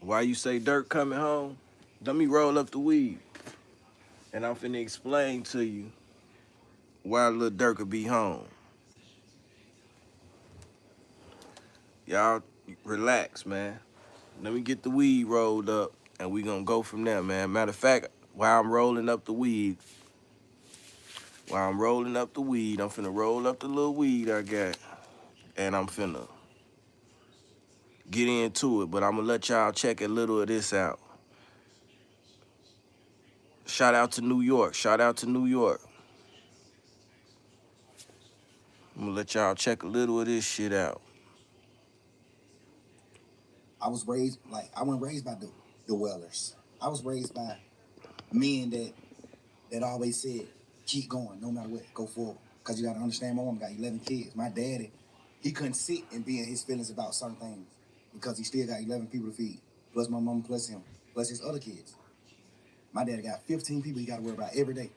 Why you say Durk coming home? Let me roll up the weed. And I'm finna explain to you why Lil Durk could be home. Y'all relax, man. Let me get the weed rolled up and we gonna go from there, man. Matter of fact, while I'm rolling up the weed, I'm finna roll up the little weed I got. And I'm finna get into it, but I'm gonna let y'all check a little of this out. Shout out to New York. Shout out to New York. I'm gonna let y'all check a little of this shit out. I was raised I wasn't raised by the Wellers. I was raised by men that always said, keep going, no matter what, go forward. Cause you gotta understand, my mom got 11 kids. My daddy, he couldn't sit and be in his feelings about certain things because he still got 11 people to feed, plus my mom, plus him, plus his other kids. My daddy got 15 people he got to worry about every day.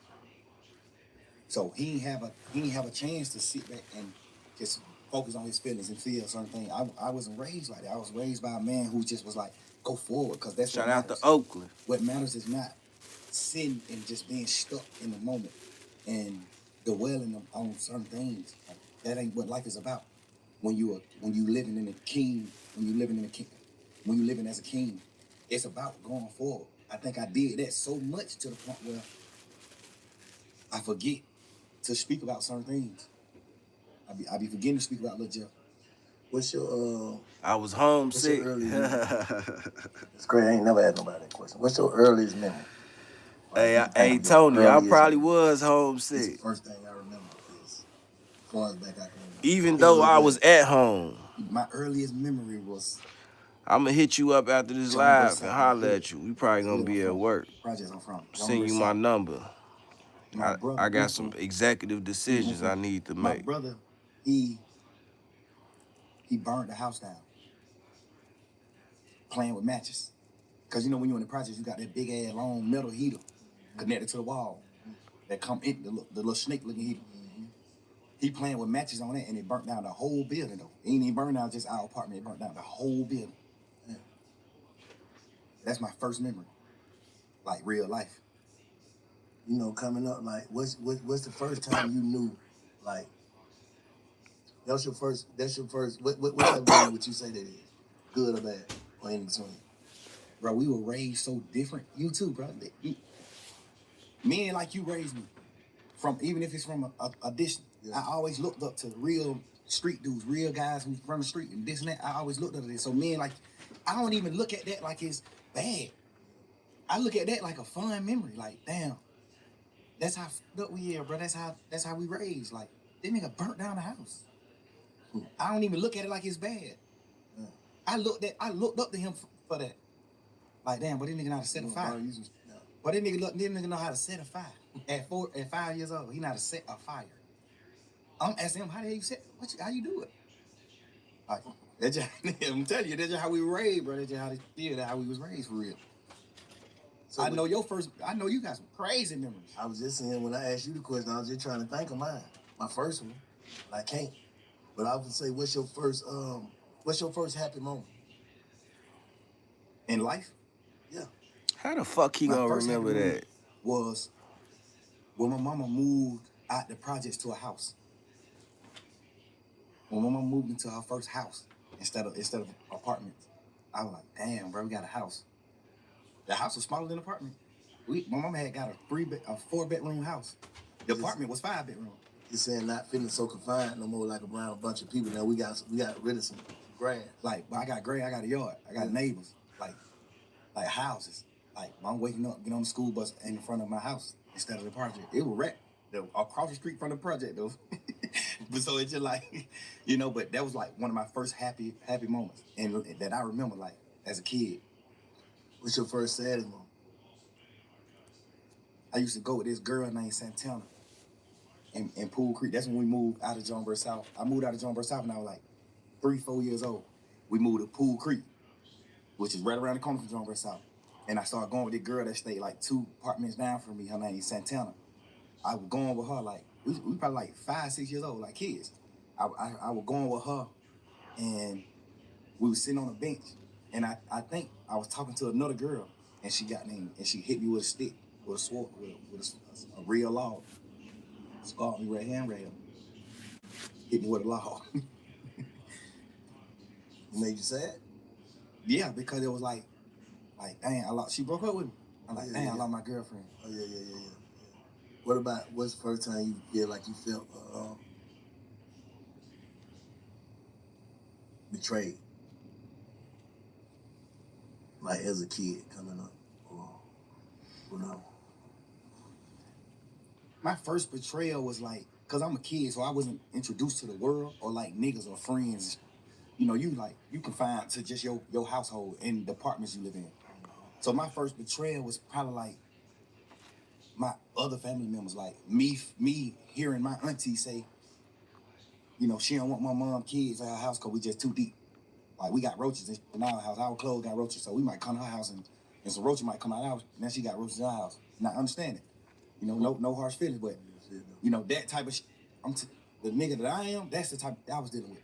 So he didn't have a chance to sit back and just focus on his feelings and feel certain things. I wasn't raised like that. I was raised by a man who just was like, go forward, because that's Shout what out matters. to Oakland. What matters is not sitting and just being stuck in the moment and dwelling on certain things. Like, that ain't what life is about. When you living in a king, when you living as a king, it's about going forward. I think I did that so much to the point where I forget to speak about certain things. I be forgetting to speak about Lil Jeff. What's your I was homesick. It's great. I ain't never had nobody that question. What's your earliest memory? Hey, Tony, I probably was It's the homesick. first thing I remember is as far as back I can remember. Even though I was at home. My earliest memory was I'm gonna hit you up after this live and holler at you. We probably gonna be at work. Projects I'm from. Send you my number. My brother, I got some executive decisions I need to make. My brother, he burned the house down playing with matches. Cause you know when you're in the projects, you got that big ass long metal heater connected to the wall that come in the little snake looking heater. He playing with matches on it and it burnt down the whole building though. It ain't even burned down just our apartment, it burnt down the whole building. Yeah. That's my first memory, like real life. You know, coming up, like what's the first time you knew, like what's your first what's that memory would you say that is? Good or bad? Or in between? Bro, we were raised so different. You too, bro. Men like you raised me. From even if it's from a distance. Yeah. I always looked up to real street dudes, real guys who's from the street and this and that. I always looked up to this. So men like, I don't even look at that like it's bad. I look at that like a fun memory. Like, damn, that's how fucked up we are, bro. That's how we raised. Like, that nigga burnt down the house. I don't even look at it like it's bad. Yeah. I looked up to him for that. Like, damn, but this nigga know how to set a fire. But this nigga know how to set a fire. At 5 years old, he know how to set a fire. I'm asking him, how the hell you set? How you do it? Like, that's just, I'm telling you, that's just how we were raised, bro. That's just how we was raised for real. So I know you got some crazy memories. I was just saying when I asked you the question, I was just trying to think of mine. My first one, I can't. But I would say, what's your first happy moment? In life? Yeah. How the fuck he gonna remember that? Was when my mama moved out the projects to a house. When my mama moved into her first house instead of apartments, I was like, damn, bro, we got a house. The house was smaller than the apartment. My mama had got a 4-bedroom house. The apartment was 5 bedrooms. You're saying not feeling so confined no more, like around a bunch of people. Now we got rid of some grass. Like, I got grass, I got a yard, I got neighbors, like houses. Like, I'm waking up, get on the school bus in front of my house instead of the project. It was wrecked across the street from the project though. But so it's just like, you know, but that was like one of my first happy moments, and that I remember like as a kid. What's your first saddest moment? I used to go with this girl named Santana in Pool Creek. That's when we moved out of Jonesboro South. I moved out of Jonesboro South when I was like 3-4 years old. We moved to Pool Creek, which is right around the corner from Jonesboro South. And I started going with this girl that stayed like 2 apartments down from me. Her name is Santana. I was going with her like, we probably like 5-6 years old, like kids. I was going with her, and we was sitting on a bench. And I think I was talking to another girl, and she hit me with a stick, with a sword, with a real log. Scarred me right here and right here. Hit me with a log. Made you sad? Yeah, because it was like, dang, she broke up with me. I'm like, Yeah, dang, yeah. I lost my girlfriend. Oh yeah. What's the first time you feel like you felt betrayed? Like as a kid coming up, or no? My first betrayal was like, cause I'm a kid, so I wasn't introduced to the world or like niggas or friends. You know, you confined to just your household and the apartments you live in. So my first betrayal was probably like my other family members, like me hearing my auntie say, you know, she don't want my mom kids at our house because we just too deep. Like we got roaches in our house. Our clothes got roaches, so we might come to her house and some roaches might come out of our house. Now she got roaches in our house. Now I understand it. You know, no harsh feelings, but you know that type of the nigga that I am. That's the type that I was dealing with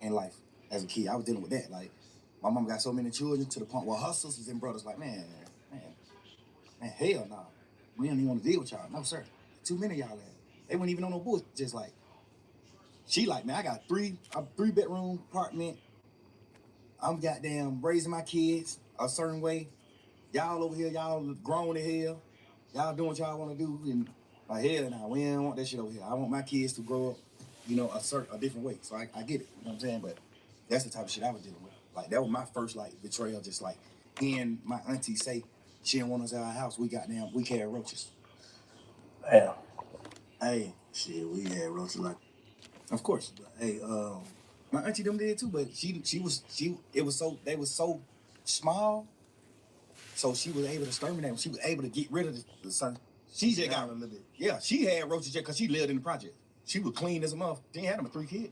in life as a kid. I was dealing with that. Like my mom got so many children to the point where her sisters and brothers like, man, hell no. We don't even want to deal with y'all. No, sir. Too many of y'all had. They weren't even on no bullshit. Just like, she like, man, I got a 3-bedroom apartment. I'm goddamn raising my kids a certain way. Y'all over here, y'all grown as hell. Y'all doing what y'all want to do. And like, hell nah, we don't want that shit over here. I want my kids to grow up, you know, a different way. So I get it. You know what I'm saying? But that's the type of shit I was dealing with. Like, that was my first, like, betrayal. Just like hearing my auntie say she didn't want us at our house. We carry roaches. Damn. Hey, shit, we had roaches like. Of course. But hey, my auntie them did too, but they was so small, so she was able to exterminate them. She was able to get rid of the sun. She just got a little bit. Yeah, she had roaches just because she lived in the project. She was clean as a mother. She had them with 3 kids.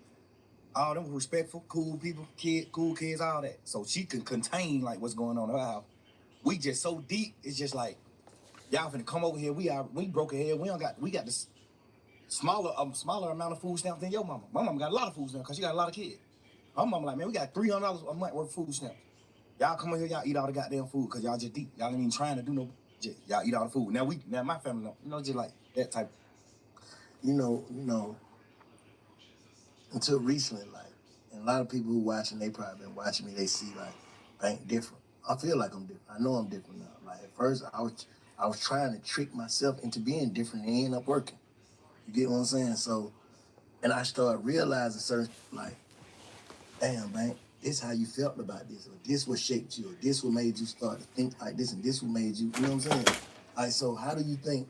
All them were respectful, cool people, cool kids, all that. So she could contain like what's going on in her house. We just so deep, it's just like, y'all finna come over here. We broke ahead. We got this smaller amount of food stamps than your mama. My mama got a lot of food stamps because she got a lot of kids. Her mama like, man, we got $300 a month worth of food stamps. Y'all come over here, y'all eat all the goddamn food because y'all just deep. Y'all ain't even trying to do no shit. Y'all eat all the food. Now my family don't, you know, just like that type. You know, until recently, like, and a lot of people who watching, they probably been watching me, they see like, I ain't different. I feel like I'm different. I know I'm different now. Like at first I was trying to trick myself into being different and it ended up working. You get what I'm saying? So, and I started realizing certain, like, damn, man, this how you felt about this, or this what shaped you, or this what made you start to think like this, and this what made you know what I'm saying? Like, so how do you think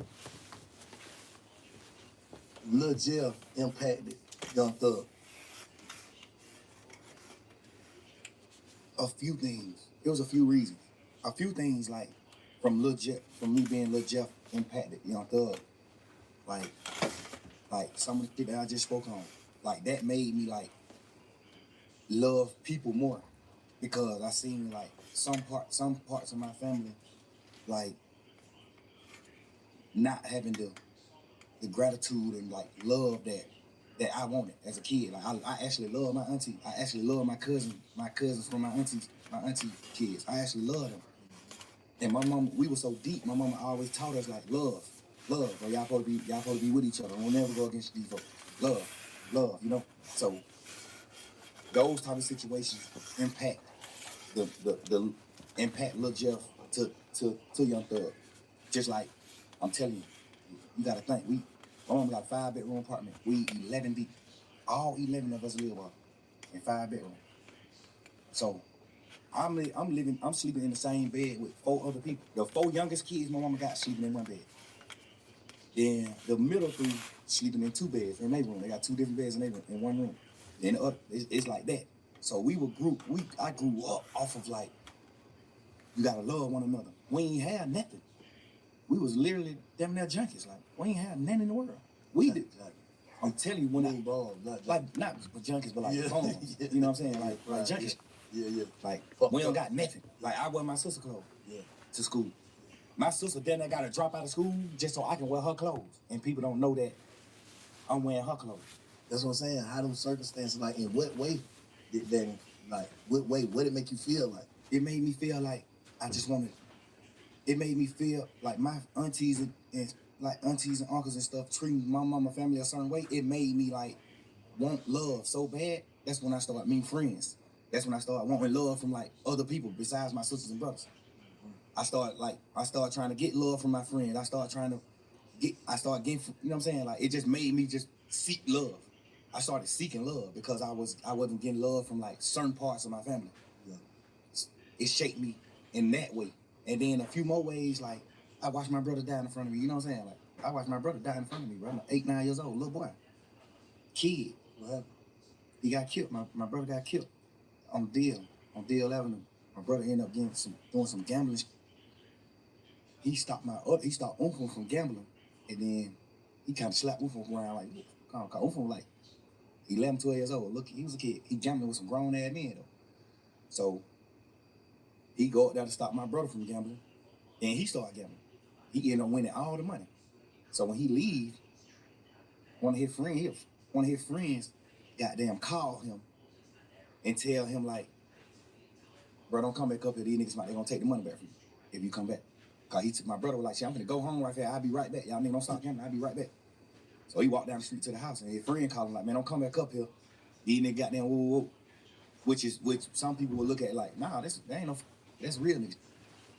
Lil Jeff impacted Young Thug? A few things. It was a few reasons. A few things like from me being Lil Jeff impacted Young Thug. Like some of the shit that I just spoke on. Like that made me like love people more because I seen like some parts of my family like not having the gratitude and like love that I wanted as a kid. Like I actually love my auntie. I actually love my cousins from my auntie kids. I actually love them. And my mom, we were so deep. My mama always taught us like love, bro. Y'all supposed to be with each other. We'll never go against these folks. Love, you know. So those type of situations impact the impact Lil Jeff to Young Thug. Just like I'm telling you, you gotta think. My mom got a 5-bedroom apartment. We 11 deep. All 11 of us live in 5 bedrooms. So I'm sleeping in the same bed with 4 other people. The 4 youngest kids my mama got sleeping in one bed. Then the middle 3 sleeping in 2 beds in their room. They got 2 different beds in one room. Then the other, it's like that. So I grew up off of like, you gotta love one another. We ain't had nothing. We was literally damn near junkies. Like, we ain't had nothing in the world. We did. I'm telling you, when not for junkies, but like homes. You know what I'm saying? Like junkies. Yeah. Like, we don't got nothing. Like, I wear my sister's clothes to school. My sister then I gotta drop out of school just so I can wear her clothes. And people don't know that I'm wearing her clothes. That's what I'm saying. How them circumstances, like, in what way did that, like, what way, what did it make you feel like? it made me feel like I just wanted. It made me feel like my aunties and like aunties and uncles and stuff treating my mama family a certain way. It made me like want love so bad. That's when I started meeting friends. That's when I started wanting love from like other people besides my sisters and brothers. I started trying to get love from my friends. I started getting, you know what I'm saying? Like it just made me just seek love. I started seeking love because I wasn't getting love from like certain parts of my family. Yeah. It shaped me in that way. And then a few more ways, like I watched my brother die in front of me. You know what I'm saying? Like I watched my brother die in front of me, bro. I'm 8, 9 years old, little boy, kid. What happened? He got killed. My brother got killed on Deal Avenue. My brother ended up doing some gambling. He stopped Uncle from gambling, and then he kind of slapped Uncle around like, Uncle like 11, 12 years old. Look, he was a kid. He gambling with some grown ass men though. So he go up there to stop my brother from gambling, and he started gambling. He ended up winning all the money. So when he leave, one of his friends, goddamn call him and tell him like, bro, don't come back up here. These niggas, they gonna take the money back from you if you come back. Cause my brother was like, shit, I'm gonna go home right there. I'll be right back. Y'all niggas don't stop gambling. I'll be right back. So he walked down the street to the house, and his friend called him like, man, don't come back up here. These niggas goddamn whoa. Which some people will look at like, nah, that's real niggas.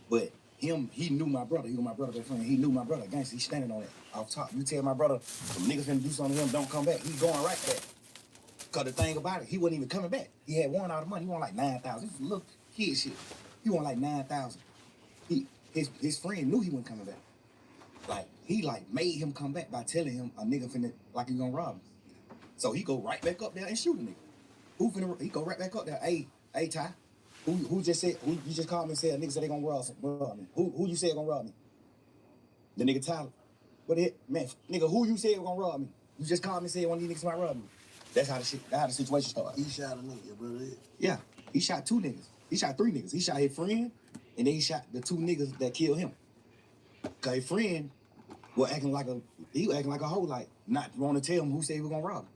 But he knew my brother. He was my brother's best friend. He knew my brother. Gangster, he's standing on it off top. You tell my brother, some niggas finna do something to him, don't come back. He going right back. Cause the thing about it, he wasn't even coming back. He had won all the money. He won like 9,000. This little kid shit. He won like 9,000. His friend knew he wasn't coming back. Like he like made him come back by telling him a nigga finna like he gonna rob him. So he go right back up there and shoot a nigga. He go right back up there. Hey Ty, who you just called me and said niggas said they gonna rob me? Who you said gonna rob me? The nigga Tyler. What the man, nigga, who you said gonna rob me? You just called me and said one of these niggas might rob me. That's how the situation started. He shot a nigga, your brother did? Yeah, he shot 2 niggas. He shot 3 niggas. He shot his friend, and then he shot the 2 niggas that killed him. Cause his friend was acting like a hoe, like not want to tell him who said he was gonna rob him.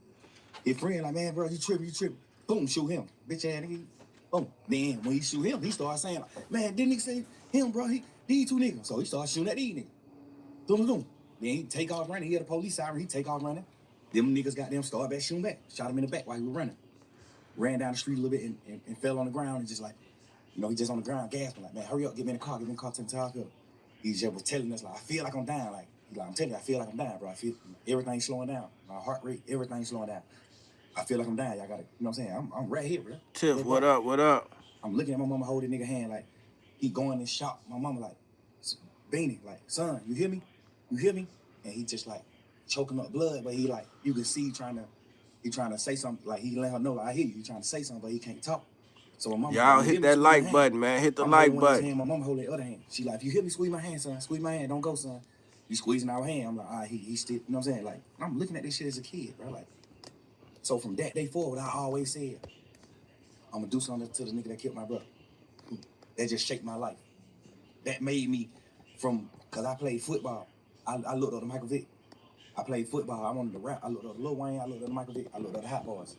His friend like, man, bro, you tripping. Boom, shoot him. Bitch ass nigga. Boom. Then when he shoot him, he started saying, like, man, didn't he say him, bro? These 2 niggas. So he started shooting at these niggas. Boom. Then he take off running. He had a police siren. He take off running. Them niggas got them started back shooting back. Shot him in the back while he was running. Ran down the street a little bit and fell on the ground and just like, he just on the ground gasping like, man, hurry up, get me in the car, to the hospital. He just was telling us like, I feel like I'm dying. Like I'm telling you, I feel like I'm dying, bro. I feel everything's slowing down. My heart rate, everything's slowing down. I feel like I'm dying. Y'all gotta, you know what I'm saying? I'm right here, bro. Tiff, what up? I'm looking at my mama holding nigga hand like, he going in shock. My mama like, Beanie, like, son, you hear me? And he just like choking up blood, but he like, you can see he trying to say something, like he let her know, like, I hear you, he trying to say something, but he can't talk. So my mama, Y'all hit that like button, man. Hit the like button. My mama hold the other hand. She like, if you hit me, squeeze my hand, son. Squeeze my hand, don't go, son. You squeezing our hand. I'm like, all right, he still, you know what I'm saying? Like, I'm looking at this shit as a kid, bro. Like, so from that day forward, I always said, I'm gonna do something to the nigga that killed my brother. That just shaped my life. That made me cause I played football. I looked up to Michael Vick. I played football. I wanted to rap. I looked up to Lil Wayne. I looked up to Michael Vick. I looked up to Hot Boys.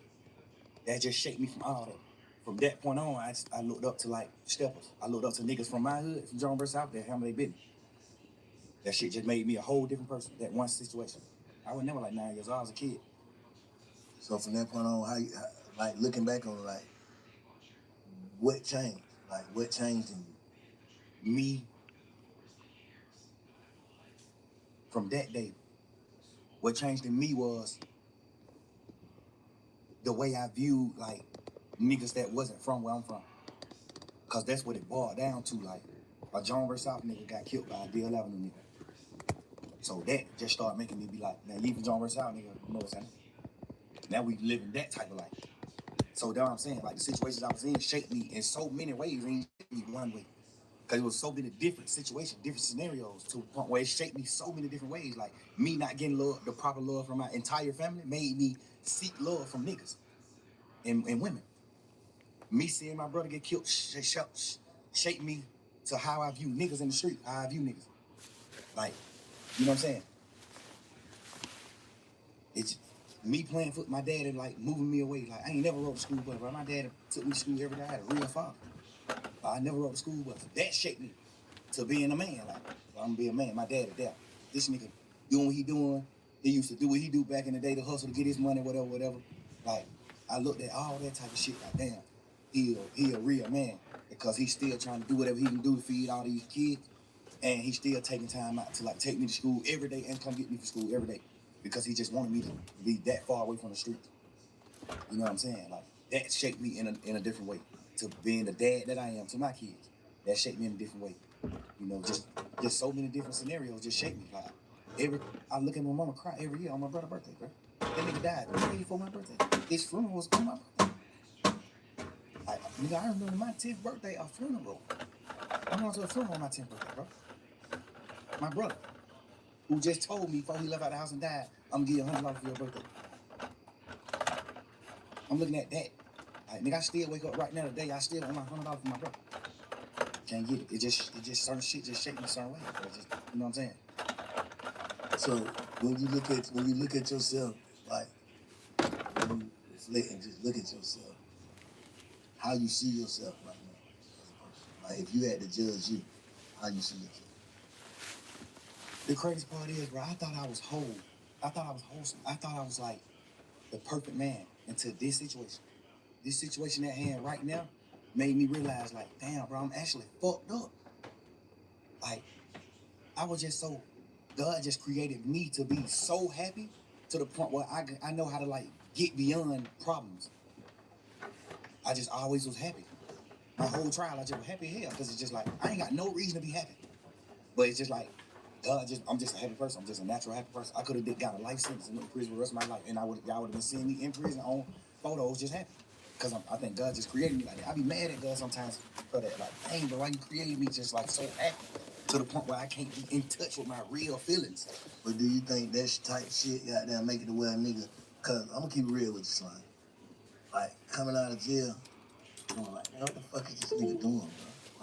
That just shaped me from all that. From that point on, I looked up to like steppers. I looked up to niggas from my hood, from John versus South, that handle they business. That shit just made me a whole different person. That one situation. I was never like 9 years old. I was a kid. So from that point on, how like looking back on like, what changed? Like what changed in you? Me, from that day, what changed in me was the way I viewed like niggas that wasn't from where I'm from. Cause that's what it boiled down to. Like a John versus South nigga got killed by a Deal Avenue nigga. So that just started making me be like, man, even John versus South nigga, you know what I'm saying? Now we living that type of life. So that's what I'm saying. Like the situations I was in shaped me in so many ways. It ain't shaped me one way. Cause it was so many different situations, different scenarios to a point where it shaped me so many different ways. Like me not getting love, the proper love from my entire family made me seek love from niggas and women. Me seeing my brother get killed shaped me to how I view niggas in the street, how I view niggas. Like, you know what I'm saying? It's me playing foot, my dad and like moving me away. Like I ain't never rode to school, but my dad took me to school every day. I had a real father. I never rode a school bus. That shaped me to being a man. Like, I'm gonna be a man. My dad is there. This nigga doing what he doing. He used to do what he do back in the day to hustle to get his money, whatever, whatever. Like, I looked at all that type of shit like, damn, he a real man because he's still trying to do whatever he can do to feed all these kids, and he's still taking time out to like take me to school every day and come get me from school every day because he just wanted me to be that far away from the streets. You know what I'm saying? Like, that shaped me in a different way to being the dad that I am to my kids. That shaped me in a different way. You know, just so many different scenarios just shaped me. Like, I look at my mama cry every year on my brother's birthday, bro. That nigga died 3 days before my birthday. His funeral was on my birthday. Like, nigga, I remember my 10th birthday, a funeral. I'm going to a funeral on my 10th birthday, bro. My brother, who just told me before he left out the house and died, I'm gonna give you $100 for your birthday. I'm looking at that. Like, nigga, I still wake up right now today. I still want my $100 for my brother. Can't get it. It just certain shit just shake me a certain way. Just, you know what I'm saying? So when you look at yourself, like when you reflect and just look at yourself, how you see yourself right now as a person. Like if you had to judge you, how you see yourself. The crazy part is, bro, I thought I was whole. I thought I was wholesome. I thought I was like the perfect man until this situation. This situation at hand right now made me realize, like, damn, bro, I'm actually fucked up. Like, I was just so, God just created me to be so happy to the point where I know how to, like, get beyond problems. I just always was happy. My whole trial, I just was happy as hell because it's just like, I ain't got no reason to be happy. But it's just like, I'm just a happy person. I'm just a natural happy person. I could have got a life sentence and went to prison for the rest of my life, and y'all would have been seeing me in prison on photos just happy. Because I think God just created me like that. I be mad at God sometimes for that. Like, dang, bro, why you created me just like so happy to the point where I can't be in touch with my real feelings. But do you think that type shit goddamn make it to where a nigga, cause I'm gonna keep it real with you, son. Like coming out of jail, I'm like, man, what the fuck is this nigga doing, bro?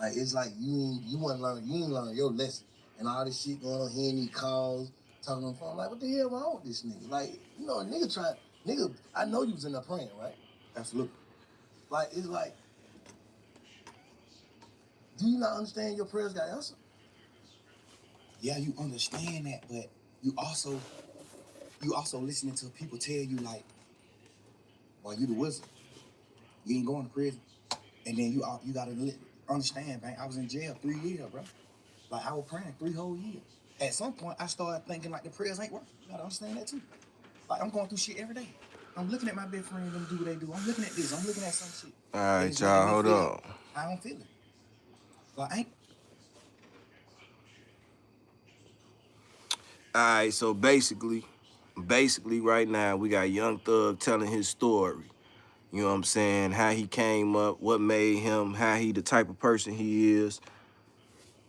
Like it's like you ain't learn your lesson. And all this shit going on here, these calls, talking on the phone, like, what the hell wrong with this nigga? Like, you know, a nigga, I know you was in there praying, right? Absolutely. Like, it's like, do you not understand your prayers got answered? Yeah, you understand that, but you also listening to people tell you like, well, you the wizard. You ain't going to prison. And then you gotta understand, man, I was in jail 3 years, bro. Like, I was praying 3 whole years. At some point, I started thinking like the prayers ain't working. You gotta understand that too. Like, I'm going through shit every day. I'm looking at my best friend, them do what they do. I'm looking at this. I'm looking at some shit. All And right, it's y'all, making me hold feel on. I don't feel it. Like, All right, so basically right now we got Young Thug telling his story. You know what I'm saying? How he came up, what made him, how he the type of person he is.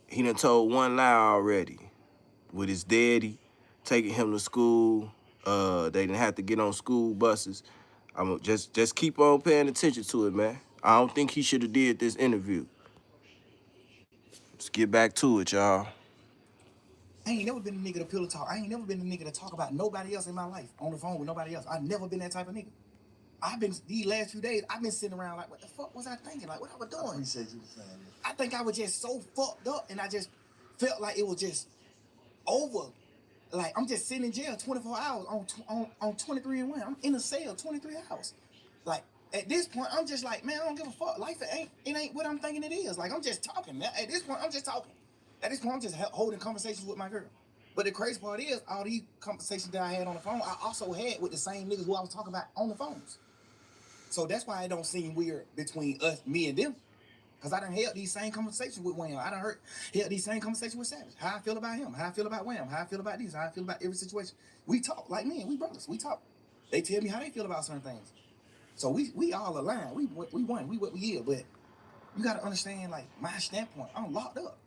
He done told one lie already with his daddy taking him to school. They didn't have to get on school buses. I'm just keep on paying attention to it, man. I don't think he should have did this interview. Let's get back to it, y'all. I ain't never been a nigga to pillow talk. I ain't never been a nigga to talk about nobody else in my life on the phone with nobody else. I've never been that type of nigga. I've been, these last few days, I've been sitting around like, what the fuck was I thinking? Like, what I was I doing? appreciate you saying that. I think I was just so fucked up, and I just felt like it was just over. Like, I'm just sitting in jail 24 hours on 23 and 1. I'm in a cell 23 hours. Like, at this point, I'm just like, man, I don't give a fuck. Life, it ain't what I'm thinking it is. Like, I'm just talking, man. At this point, I'm just talking. At this point, I'm just holding conversations with my girl. But the crazy part is, all these conversations that I had on the phone, I also had with the same niggas who I was talking about on the phones. So that's why it don't seem weird between us, me and them. Because I done held these same conversations with Wayne. I done held these same conversations with Savage. How I feel about him, how I feel about Wham, how I feel about this, how I feel about every situation. We talk like men, we brothers, we talk. They tell me how they feel about certain things. So we all aligned. We won, we what we is. But you gotta understand, like, my standpoint, I'm locked up.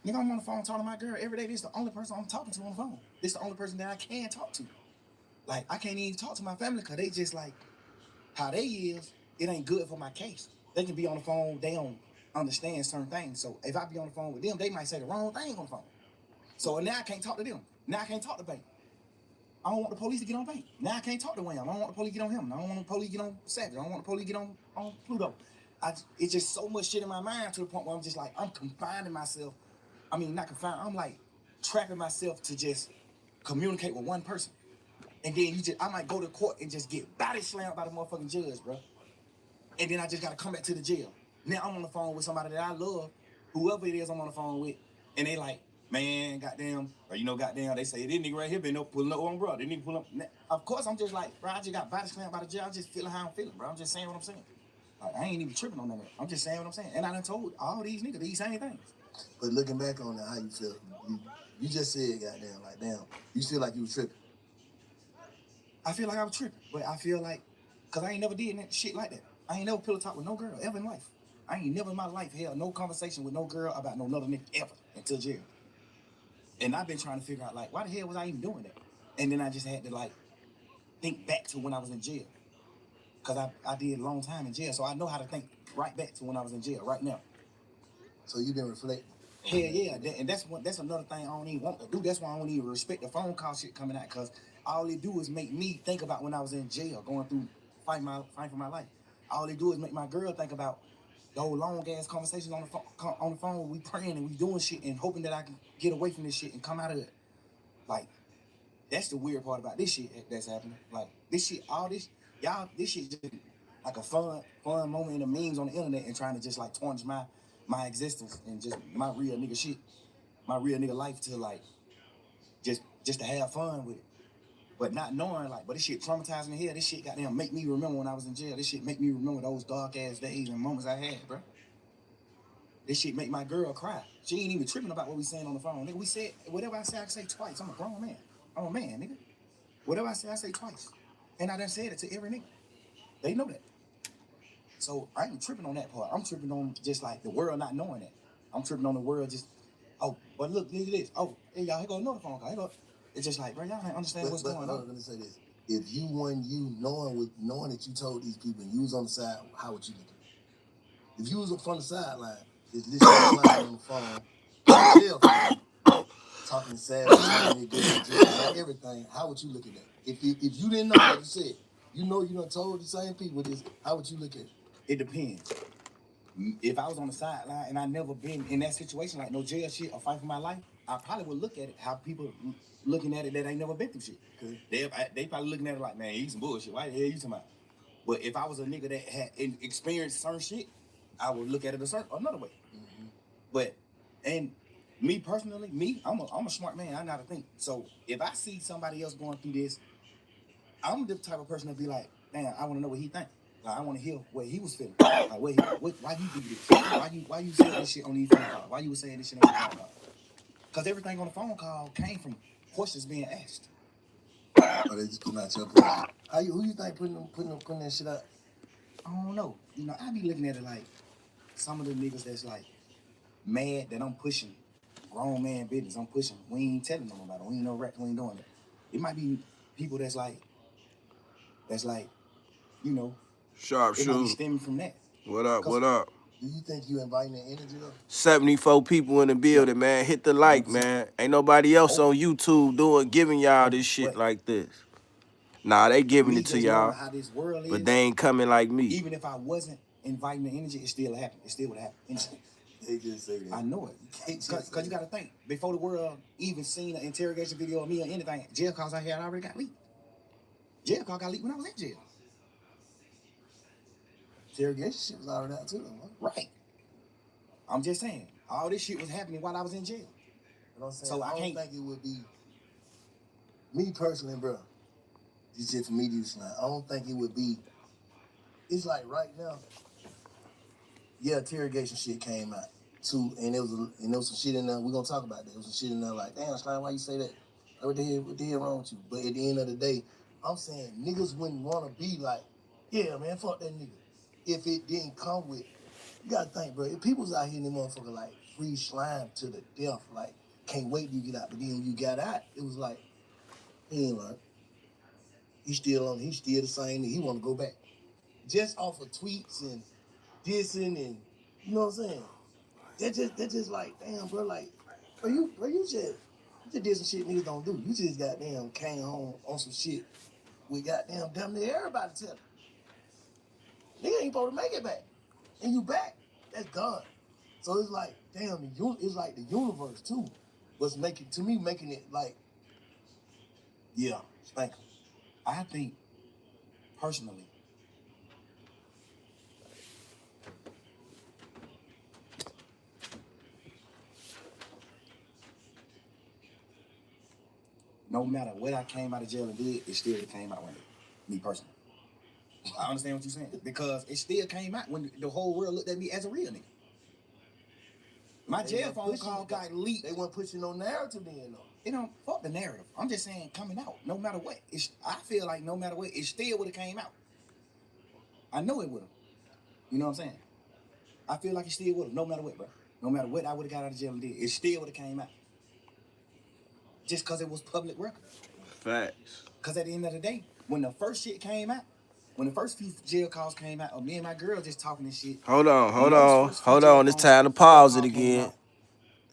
Nigga, I'm on the phone talking to my girl every day. This is the only person I'm talking to on the phone. This is the only person that I can talk to. Like, I can't even talk to my family because they just like, how they is, it ain't good for my case. They can be on the phone, they don't understand certain things. So if I be on the phone with them, they might say the wrong thing on the phone. So now I can't talk to them. Now I can't talk to Bank. I don't want the police to get on Bank. Now I can't talk to Wham. I don't want the police to get on him. I don't want the police to get on Savage. I don't want the police to get on Pluto. it's just so much shit in my mind to the point where I'm just like, I'm confining myself. I mean, not confined, I'm like trapping myself to just communicate with one person. And then I might go to court and just get body slammed by the motherfucking judge, bro. And then I just gotta come back to the jail. Now I'm on the phone with somebody that I love, whoever it is I'm on the phone with, and they like, man, goddamn, or goddamn, they say, this nigga right here been up pulling up on bro. They need to pull up. Of course, I'm just like, bro, I just got body slammed by the jail. I'm just feeling how I'm feeling, bro. I'm just saying what I'm saying. Like, I ain't even tripping on that. I'm just saying what I'm saying. And I done told all these niggas these same things. But looking back on that, how you feel? You just said, goddamn, like, damn, you feel like you was tripping. I feel like I was tripping, but I feel like, cause I ain't never did that shit like that. I ain't never pillow talk with no girl ever in life. I ain't never in my life held no conversation with no girl about no another nigga ever until jail. And I've been trying to figure out, like, why the hell was I even doing that? And then I just had to, like, think back to when I was in jail. Because I did a long time in jail, so I know how to think right back to when I was in jail, right now. So you been reflecting? Hell yeah, and that's another thing I don't even want to do. That's why I don't even respect the phone call shit coming out, because all it do is make me think about when I was in jail, going through, fighting for my life. All it do is make my girl think about those long-ass conversations on the phone where we praying and we doing shit and hoping that I can get away from this shit and come out of it. Like, that's the weird part about this shit that's happening. Like, this shit, this shit just like a fun moment in the memes on the internet and trying to just, like, tarnish my existence and just my real nigga shit, my real nigga life to, like, just to have fun with it. But not knowing, like, but this shit traumatized me here. This shit goddamn make me remember when I was in jail. This shit make me remember those dark ass days and moments I had, bro. This shit make my girl cry. She ain't even tripping about what we saying on the phone. Nigga, we said, whatever I say twice. I'm a grown man. I'm a man, nigga. Whatever I say twice. And I done said it to every nigga. They know that. So I ain't tripping on that part. I'm tripping on just like the world not knowing that. I'm tripping on the world just, oh, but look at this. Oh, hey, y'all, here go another phone call. Here go. It's just like, bro, y'all ain't understand what's going on. Let me say this. If you knowing that you told these people and you was on the side, how would you look at it? If you was from the sideline, just listening to the line on the phone, jail, talking sad, talking your good, everything, how would you look at that? If you didn't know, like you said, you done told the same people this, how would you look at it? It depends. If I was on the sideline and I never been in that situation, like no jail shit or fight for my life, I probably would look at it how people looking at it that ain't never been through shit. They probably looking at it like, man, he's some bullshit. Why the hell you talking about? But if I was a nigga that had experienced certain shit, I would look at it another way. Mm-hmm. But, and me personally, I'm a smart man. I know how to think. So if I see somebody else going through this, I'm the type of person to be like, damn, I want to know what he think. Like, I want to hear what he was feeling. Like, why you do this? Why you saying this shit on these phone calls? Why you was saying this shit on the phone call? Because everything on the phone call came from questions being asked. Oh, they just putting out your opinion. Who you think putting that shit out? I don't know. I be looking at it like some of the niggas that's like mad that I'm pushing grown man business. I'm pushing. We ain't telling them about it. We ain't no rap. We ain't doing it. It might be people that's like, Sharp it might be shooter. stemming from that. What up? Do you think you inviting the energy though? 74 people in the building, man. Hit the like, man. Ain't nobody else on YouTube giving y'all this shit like this. Nah, they giving it to y'all, how this world is, but they ain't coming like me. Even if I wasn't inviting the energy, it still happened. It still would happen. They just say that. I know it. Because you got to think, before the world even seen an interrogation video of me or anything, jail calls I had already got leaked. Jail call got leaked when I was in jail. Interrogation shit was already out too, though. Right. I'm just saying, all this shit was happening while I was in jail. You know what I'm saying? So I don't think it would be, me personally, bro, this shit for me to use now. I don't think it would be, it's like right now, yeah, interrogation shit came out too, and there was some shit in there. We're gonna talk about that. There was some shit in there like, damn, Slime, why you say that? Like, what the hell wrong with you? But at the end of the day, I'm saying niggas wouldn't wanna be like, yeah, man, fuck that nigga. If it didn't come with, you gotta think, bro, if people's out here in the motherfucker like free slime to the death, like, can't wait till you get out. But then when you got out, it was like, he ain't learned. He's still the same, and he wanna go back. Just off of tweets and dissing and, you know what I'm saying? That just like, damn, bro, like, you just did some shit niggas don't do. You just goddamn came home on some shit with goddamn damn near everybody telling. Nigga ain't supposed to make it back. and you back. That's God. So it's like, damn, it's like the universe too. Was making it like, yeah, spank 'em. I think, personally, no matter what I came out of jail and did, it still came out with me personally. I understand what you're saying. Because it still came out when the whole world looked at me as a real nigga. My jail phone call got leaked. They weren't pushing no narrative then though. It don't fuck the narrative. I'm just saying coming out, no matter what. I feel like no matter what, it still would have came out. I know it would have. You know what I'm saying? I feel like it still would have, no matter what, bro. No matter what I would have got out of jail and did, it still would have came out. Just because it was public record. Facts. Because at the end of the day, when the first shit came out, when the first few jail calls came out, of me and my girl just talking this shit. Hold on. It's time to pause it again.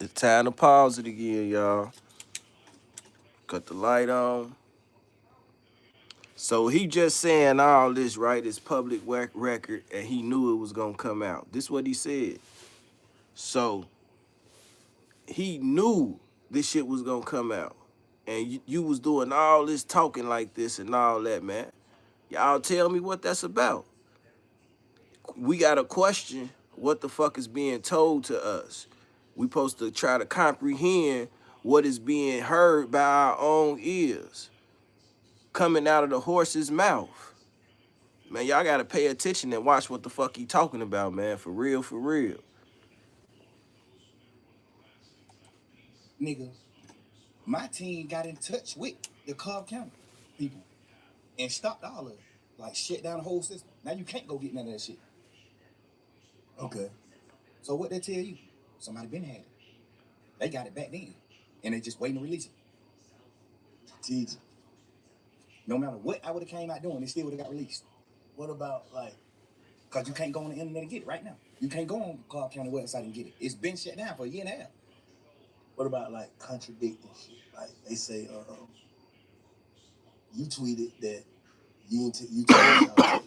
It's time to pause it again, y'all. Cut the light on. So he just saying all this, right? It's public record, and he knew it was gonna come out. This is what he said. So he knew this shit was gonna come out, and you was doing all this talking like this and all that, man. Y'all tell me what that's about. We gotta question what the fuck is being told to us. We supposed to try to comprehend what is being heard by our own ears, coming out of the horse's mouth. Man, y'all gotta pay attention and watch what the fuck he talking about, man. For real, for real. Nigga, my team got in touch with the Cobb County people and stopped all of it. Like, shut down the whole system. Now you can't go get none of that shit. Okay. So what they tell you? Somebody been had it. They got it back then. And they just waiting to release it. Strategic. No matter what I would have came out doing, it still would have got released. What about like, Because you can't go on the internet and get it right now. You can't go on the Cobb County website and get it. It's been shut down for a year and a half. what about like contradicting shit? Like they say, you tweeted that you told y'all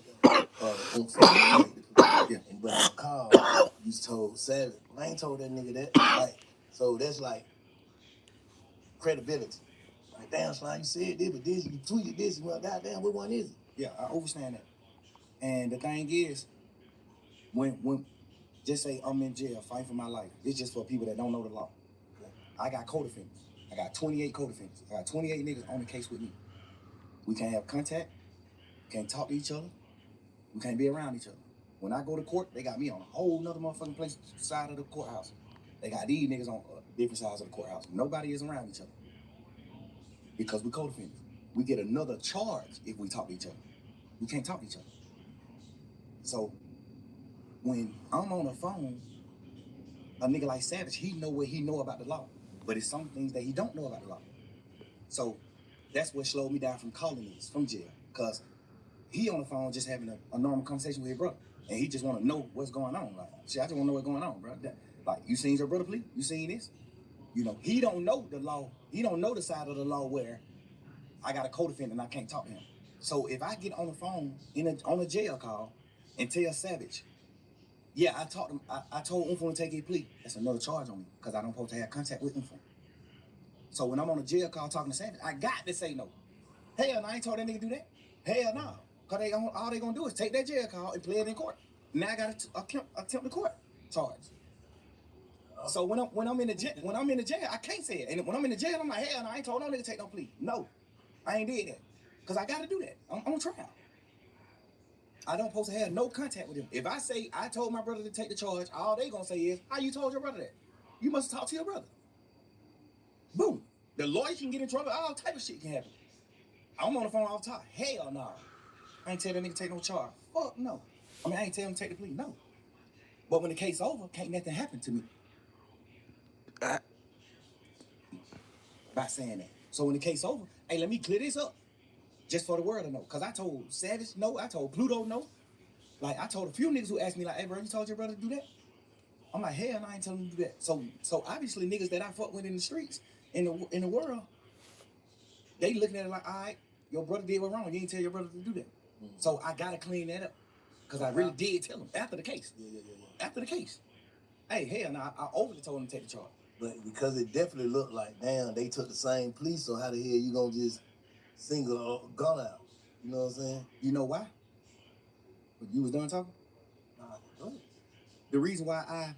on Facebook, Yeah. and but on call, you told Savage. I ain't told that nigga that. Like, so that's like credibility. Like, damn, Slime, you said this, but this, you tweeted this, well, goddamn, what one is it? Yeah, I understand that. And the thing is, when just say I'm in jail, fighting for my life, it's just for people that don't know the law. I got co-defendants. I got 28 co-defendants. I got 28 niggas on the case with me. We can't have contact. We can't talk to each other. We can't be around each other. When I go to court, they got me on a whole nother motherfucking place side of the courthouse. They got these niggas on different sides of the courthouse. Nobody is around each other. Because we co-defendants. We get another charge if we talk to each other. We can't talk to each other. So when I'm on the phone, a nigga like Savage, he know what he know about the law. But it's some things that he don't know about the law. So that's what slowed me down from calling niggas from jail. Because he on the phone just having a normal conversation with his brother. And he just want to know what's going on. Like, shit, I just want to know what's going on, bro. Like, you seen your brother plea? You seen this? You know, he don't know the law. He don't know the side of the law where I got a co-defendant and I can't talk to him. So if I get on the phone on a jail call and tell Savage, yeah, I told Umfo to take his plea, that's another charge on me because I don't supposed to have contact with Umfo. So when I'm on a jail call talking to Savage, I got to say no. Hell no, I ain't told that nigga do that. Hell no. Because all they gonna do is take that jail call and play it in court. Now I got to attempt the court charge. So when I'm in the jail, I can't say it. And when I'm in the jail, I'm like, hell no, I ain't told no nigga to take no plea. No, I ain't did that. Because I got to do that. I'm on trial. I don't supposed to have no contact with him. If I say I told my brother to take the charge, all they gonna say is, how you told your brother that? You must talk to your brother. Boom. The lawyer can get in trouble. All type of shit can happen. I'm on the phone all the time. Hell no. I ain't tell that nigga to take no charge. Fuck no. I mean, I ain't tell him to take the plea. No. But when the case over, can't nothing happen to me. By saying that. So when the case over, hey, let me clear this up. Just for the world to know. Because I told Savage no. I told Pluto no. Like, I told a few niggas who asked me, like, hey, bro, you told your brother to do that? I'm like, hell no, I ain't telling him to do that. So obviously, niggas that I fuck with in the streets, in the world, they looking at it like, all right, your brother did what wrong. You ain't tell your brother to do that. So I got to clean that up. Because I really did tell him after the case. Yeah. After the case. Hey, hell no, I overly told him to take the charge. But because it definitely looked like, damn, they took the same plea, so how the hell you gonna just single a gun out? You know what I'm saying? You know why? When you was done talking? Nah, go ahead. The reason why I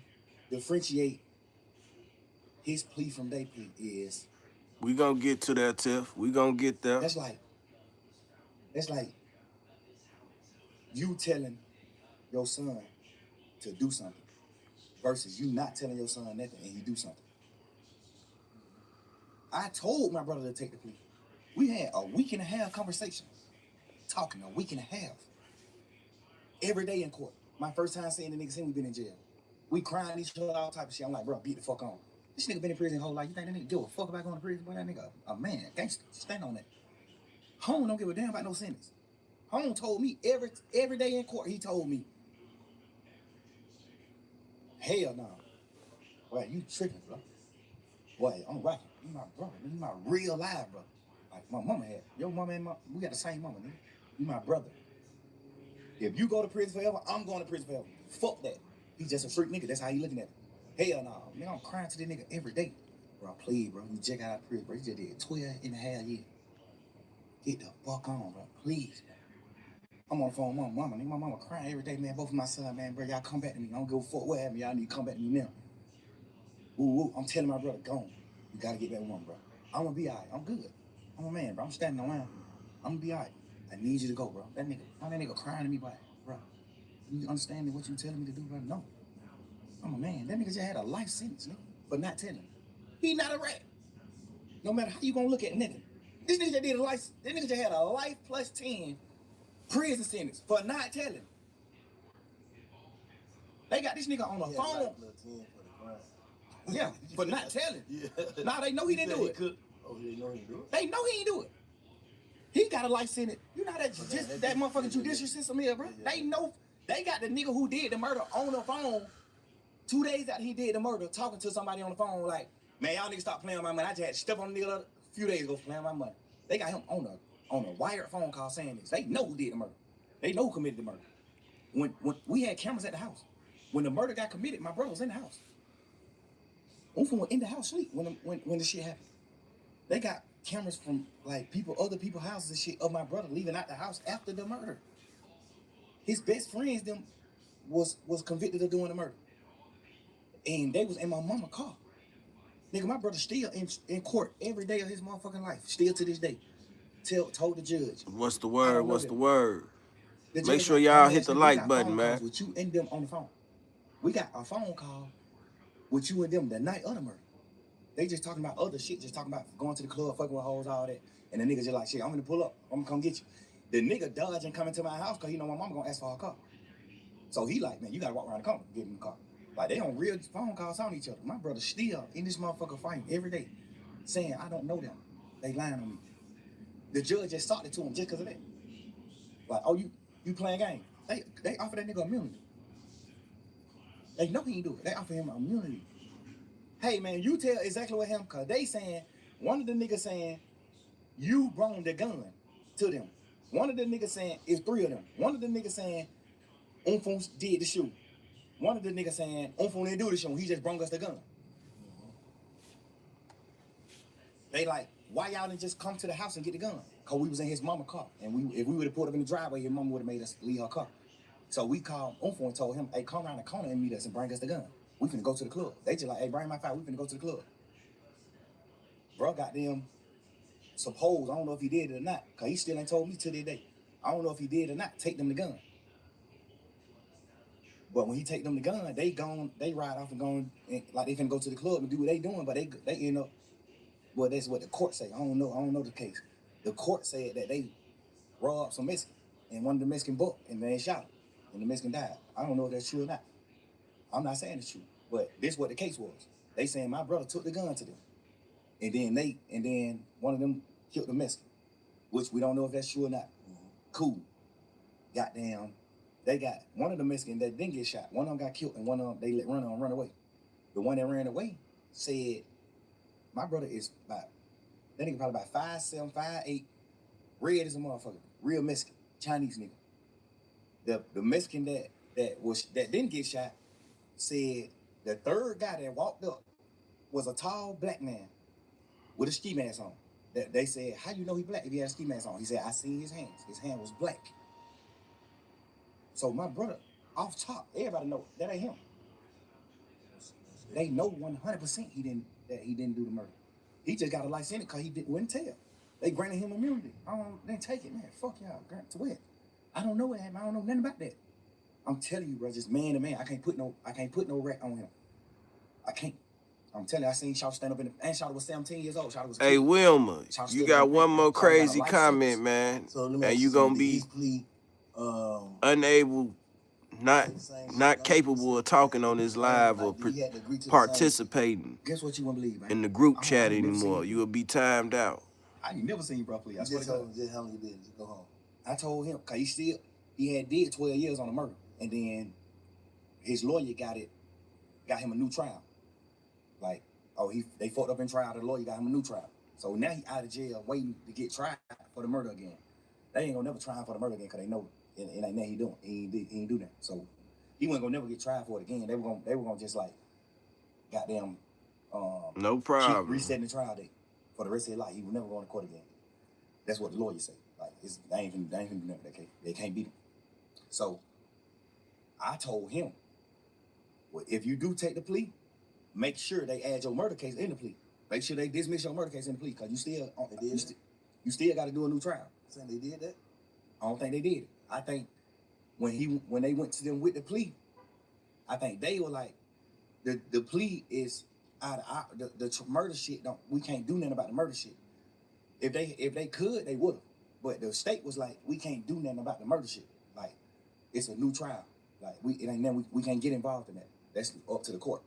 differentiate his plea from their plea is We gonna get to that, Tiff. We gonna get there. that's like you telling your son to do something versus you not telling your son nothing and he do something. I told my brother to take the plea. We had a week and a half conversation, talking a week and a half. Every day in court. My first time seeing the nigga since we been in jail. We crying each other, all type of shit. I'm like, bro, beat the fuck on. This nigga been in prison his whole life. You think that nigga give a fuck about going to prison? Boy, that nigga a man, gangster. Stand on that. Home don't give a damn about no sentence. Home told me every day in court, he told me, hell no. Boy, you tripping, bro. Boy, I'm rocking. You my brother. You my real live brother. Like my mama had. Your mama and we got the same mama, nigga. You my brother. If you go to prison forever, I'm going to prison forever. Fuck that. He's just a street nigga. That's how you looking at it. Hell no. Man, I'm crying to this nigga every day. Bro, please, bro. You just got out of prison, bro. You just did 12 and a half years. Get the fuck on, bro. Please, bro. I'm on the phone with my mama. Nigga, my mama crying every day, man. Both of my son, man, bro. Y'all come back to me. I don't give a fuck what happened. Y'all need to come back to me now. Ooh, I'm telling my brother, gone. You gotta get back with mom, bro. I'm gonna be all right. I'm good. I'm a man, bro. I'm standing around. I'm gonna be all right. I need you to go, bro. That nigga crying to me, bro. You understanding what you telling me to do, bro? No. I'm a man. That nigga just had a life sentence, nigga, for not telling. He not a rat. No matter how you gonna look at nigga. This nigga just did a life. That nigga just had a life plus 10 prison sentence for not telling. They got this nigga on the phone. Life plus 10 for the crime. Yeah, for not telling. Yeah. Nah, they know he didn't do it. Oh, they know he didn't do it? They know he ain't do it. He got a life sentence. You know that that motherfucking judicial system here, bro. Yeah. They know. They got the nigga who did the murder on the phone 2 days after he did the murder, talking to somebody on the phone like, man, y'all niggas stop playing with my money. I just had to step on the nigga a few days ago playing with my money. They got him on a wired phone call saying this. They know who did the murder. They know who committed the murder. When we had cameras at the house, when the murder got committed, my brother was in the house. Unfa was in the house sleep when the shit happened. They got cameras from like other people's houses and shit of my brother leaving out the house after the murder. His best friends them was convicted of doing the murder. And they was in my mama's car. Nigga, my brother still in court every day of his motherfucking life. Still to this day. Told the judge. What's the word? What's the word? The Make judge sure like, y'all "Oh, hit the we like got button, phone man. calls with you and them on the phone. We got a phone call with you and them the night of the murder. They just talking about other shit, just talking about going to the club, fucking with hoes, all that. And the nigga just like, shit, I'm gonna pull up. I'm gonna come get you. The nigga dodging coming to my house because he know my mama gonna ask for her car. So he like, man, you gotta walk around the corner, give him the car. Like, they on real phone calls on each other. My brother still in this motherfucker fighting every day, saying, I don't know them. They lying on me. The judge just talked to him just because of that. Like, oh, you playing game. They offer that nigga immunity. They know he ain't do it. They offer him immunity. Hey, man, you tell exactly what happened, because they saying, one of the niggas saying, you brought the gun to them. One of the niggas saying, it's 3 of them. One of the niggas saying, Unfun did the shoot. One of the niggas saying, Unfun didn't do the shoot. He just brought us the gun. They like, why y'all didn't just come to the house and get the gun? Because we was in his mama's car. And if we would have pulled up in the driveway, his mama would have made us leave her car. So we called Unfun and told him, hey, come around the corner and meet us and bring us the gun. We finna go to the club. They just like, hey, bring my fire. We finna go to the club. Bro got them supposed, I don't know if he did it or not, because he still ain't told me to this day. I don't know if he did or not, take them the gun. But when he take them the gun, they ride off and go, like they finna go to the club and do what they doing, but they end up, well, that's what the court say. I don't know the case. The court said that they robbed some Mexican, and one of the Mexican booked, and they shot him, and the Mexican died. I don't know if that's true or not. I'm not saying it's true, but this is what the case was. They saying my brother took the gun to them, and then one of them killed the Mexican, which we don't know if that's true or not. Cool. Goddamn, they got one of the Mexican that didn't get shot. One of them got killed, and one of them they let run away. The one that ran away said, my brother is about, that nigga probably about 5'7", 5'8", red as a motherfucker, real Mexican, Chinese nigga. the Mexican that didn't get shot said the third guy that walked up was a tall black man with a ski mask on. That they said, how you know he black if he had a ski mask on? He said, I seen his hands. His hand was black. So my brother, off top, everybody know that ain't him. They know 100% he didn't do the murder. He just got a life sentence because he wouldn't tell. They granted him immunity. They take it, man. Fuck y'all. Grant to what? I don't know what happened. I don't know nothing about that. I'm telling you, bro, just man to man. I can't put no rat on him. I can't. I'm telling you, I seen Shaw stand up and Shaw was 17 years old. Shaw was Hey, Wilma, you got one more crazy comment, man. So let me And ask you so gonna did be his plea, unable, not same capable of talking on this live or like, he had to agree to the same participating Guess what you wouldn't believe, man? in the group I chat ain't never anymore. seen You will be timed out. I ain't never seen bro plea. I swear to God. Just handle your business. Go home. I told him, cause he had did 12 years on the murder. And then his lawyer got him a new trial. Like, they fucked up in trial, the lawyer got him a new trial. So now he out of jail waiting to get tried for the murder again. They ain't gonna never try him for the murder again because they know it ain't nothing he doing. He ain't do that. So he wasn't gonna never get tried for it again. They were gonna just like goddamn No problem. keep resetting the trial date for the rest of his life. He would never go to court again. That's what the lawyer say. Like they ain't finna do nothing with that case. They can't beat him. So I told him, well, if you do take the plea, make sure they add your murder case in the plea. Make sure they dismiss your murder case in the plea, because you still got to do a new trial. Saying they did that? I don't think they did. I think when they went to them with the plea, I think they were like, the plea is out of the murder shit. We can't do nothing about the murder shit. If they could, they would have. But the state was like, we can't do nothing about the murder shit. Like, it's a new trial. Like it ain't nothing, we can't get involved in that. That's up to the court.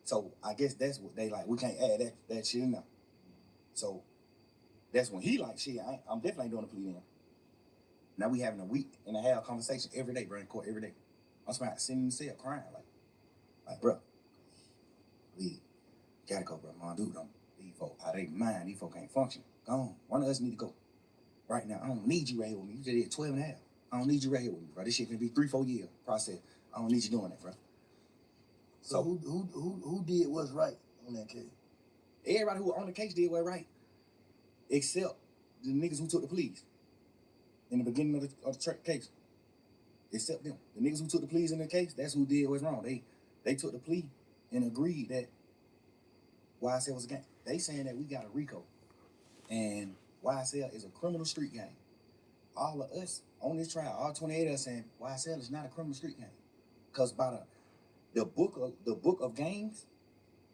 So I guess that's what they like. We can't add that shit in there. So that's when he like, shit, I'm definitely doing a plea then. Now we having a week and a half conversation every day, bro, in court every day. I'm sitting in the cell crying like, bro, please, gotta go, bro. My dude, these folk out of their mind. These folk can't function. Go on. One of us need to go right now. I don't need you right here with me. You just did 12 and a half. I don't need you right here with me, bro. This shit gonna be 3-4 year process. I don't need you doing that, bro. So who did what's right on that case? Everybody who on the case did what's right, except the niggas who took the pleas in the beginning of the case. Except them. The niggas who took the pleas in the case, that's who did what's wrong. They took the plea and agreed that YSL was a gang. They saying that we got a Rico, and YSL is a criminal street gang. All of us on this trial, all 28 of us saying YSL is not a criminal street gang, because by the book of gangs,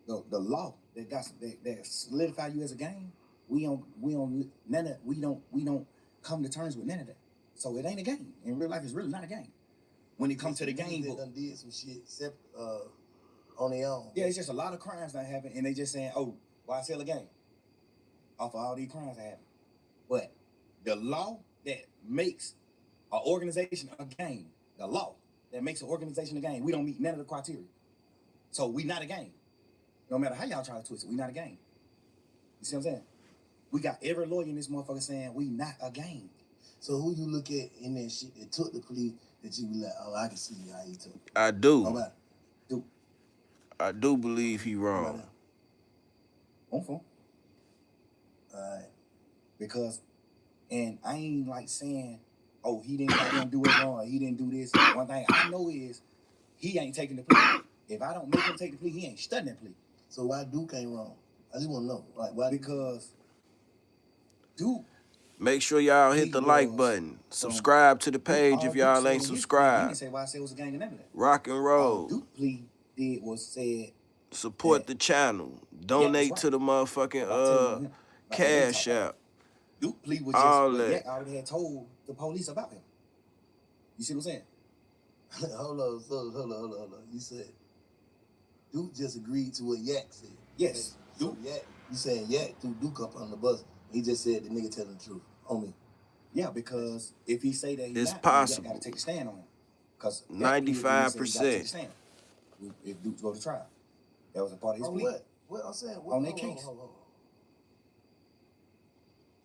the law that solidify you as a gang, we don't come to terms with none of that. So it ain't a gang. In real life, it's really not a gang. When it comes to the gang book, done did some shit on their own. Yeah, it's just a lot of crimes that happen, and they just saying, oh, YSL a gang off of all these crimes that happen. But the law that makes an organization a gang, the law that makes an organization a gang, we don't meet none of the criteria. So we not a gang. No matter how y'all try to twist it, we not a gang. You see what I'm saying? We got every lawyer in this motherfucker saying we not a gang. So who you look at in that shit that took the plea that you be like, oh, I can see how he took it? I do. Nobody. I do believe he wrong. All right. Because, and I ain't like saying, oh, he didn't do it wrong, he didn't do this. One thing I know is he ain't taking the plea. If I don't make him take the plea, he ain't studying that plea. So why Duke ain't wrong? I just want to know. Like, why? Because Duke. Make sure y'all hit the like button. Subscribe to the page if y'all ain't subscribed. He didn't say YSL was a gang and none of that. Rock and roll. Duke plea did was said. Support the channel. Donate to the motherfucking Cash App. Duke plea was just all what that. Yak already had told the police about him. You see what I'm saying? Hold on. You said Duke just agreed to what Yak said. Yes. So Yak, you saying Yak threw Duke up on the bus. He just said the nigga telling the truth. Homie. Yeah, because if he say that it's possible. Yak got to take a stand on him. Because 95%. If Duke go to trial. That was a part of his plea. What? What I'm saying? On that case. Hold on.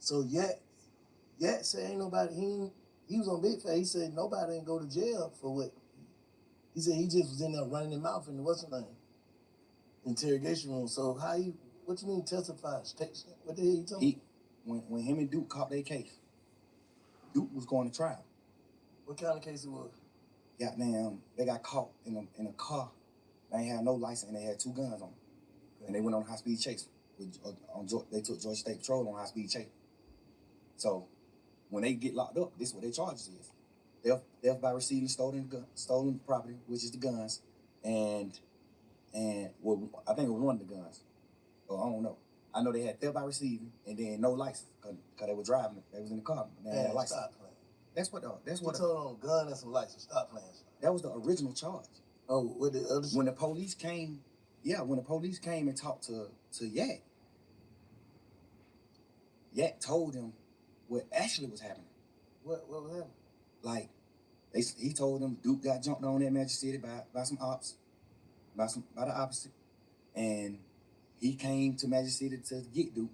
So Yak said ain't nobody, he he was on Big Fat. He said nobody didn't go to jail for what. He said he just was in there running his mouth in the what's the name? Interrogation room. So how you, what you mean testify? What the hell you talking about? When him and Duke caught their case, Duke was going to trial. What kind of case it was? Goddamn, they got caught in a car. They ain't had no license and they had 2 guns on them. And they went on a high-speed chase. They took Georgia State Patrol on high-speed chase. So when they get locked up, this is what their charges is. Theft by receiving stolen property, which is the guns, and well, I think it was one of the guns. Or I don't know. I know they had theft by receiving and then no license because they were driving. They was in the car. They had a license. Stop playing. That's what. You told them gun and some license. Stop playing. That was the original charge. Oh, what the other? When the police came, when the police came and talked to Yak, Yak told them what actually was happening. What was happening? Like, he told them Duke got jumped on at Magic City by some ops, by the opposite, and he came to Magic City to get Duke,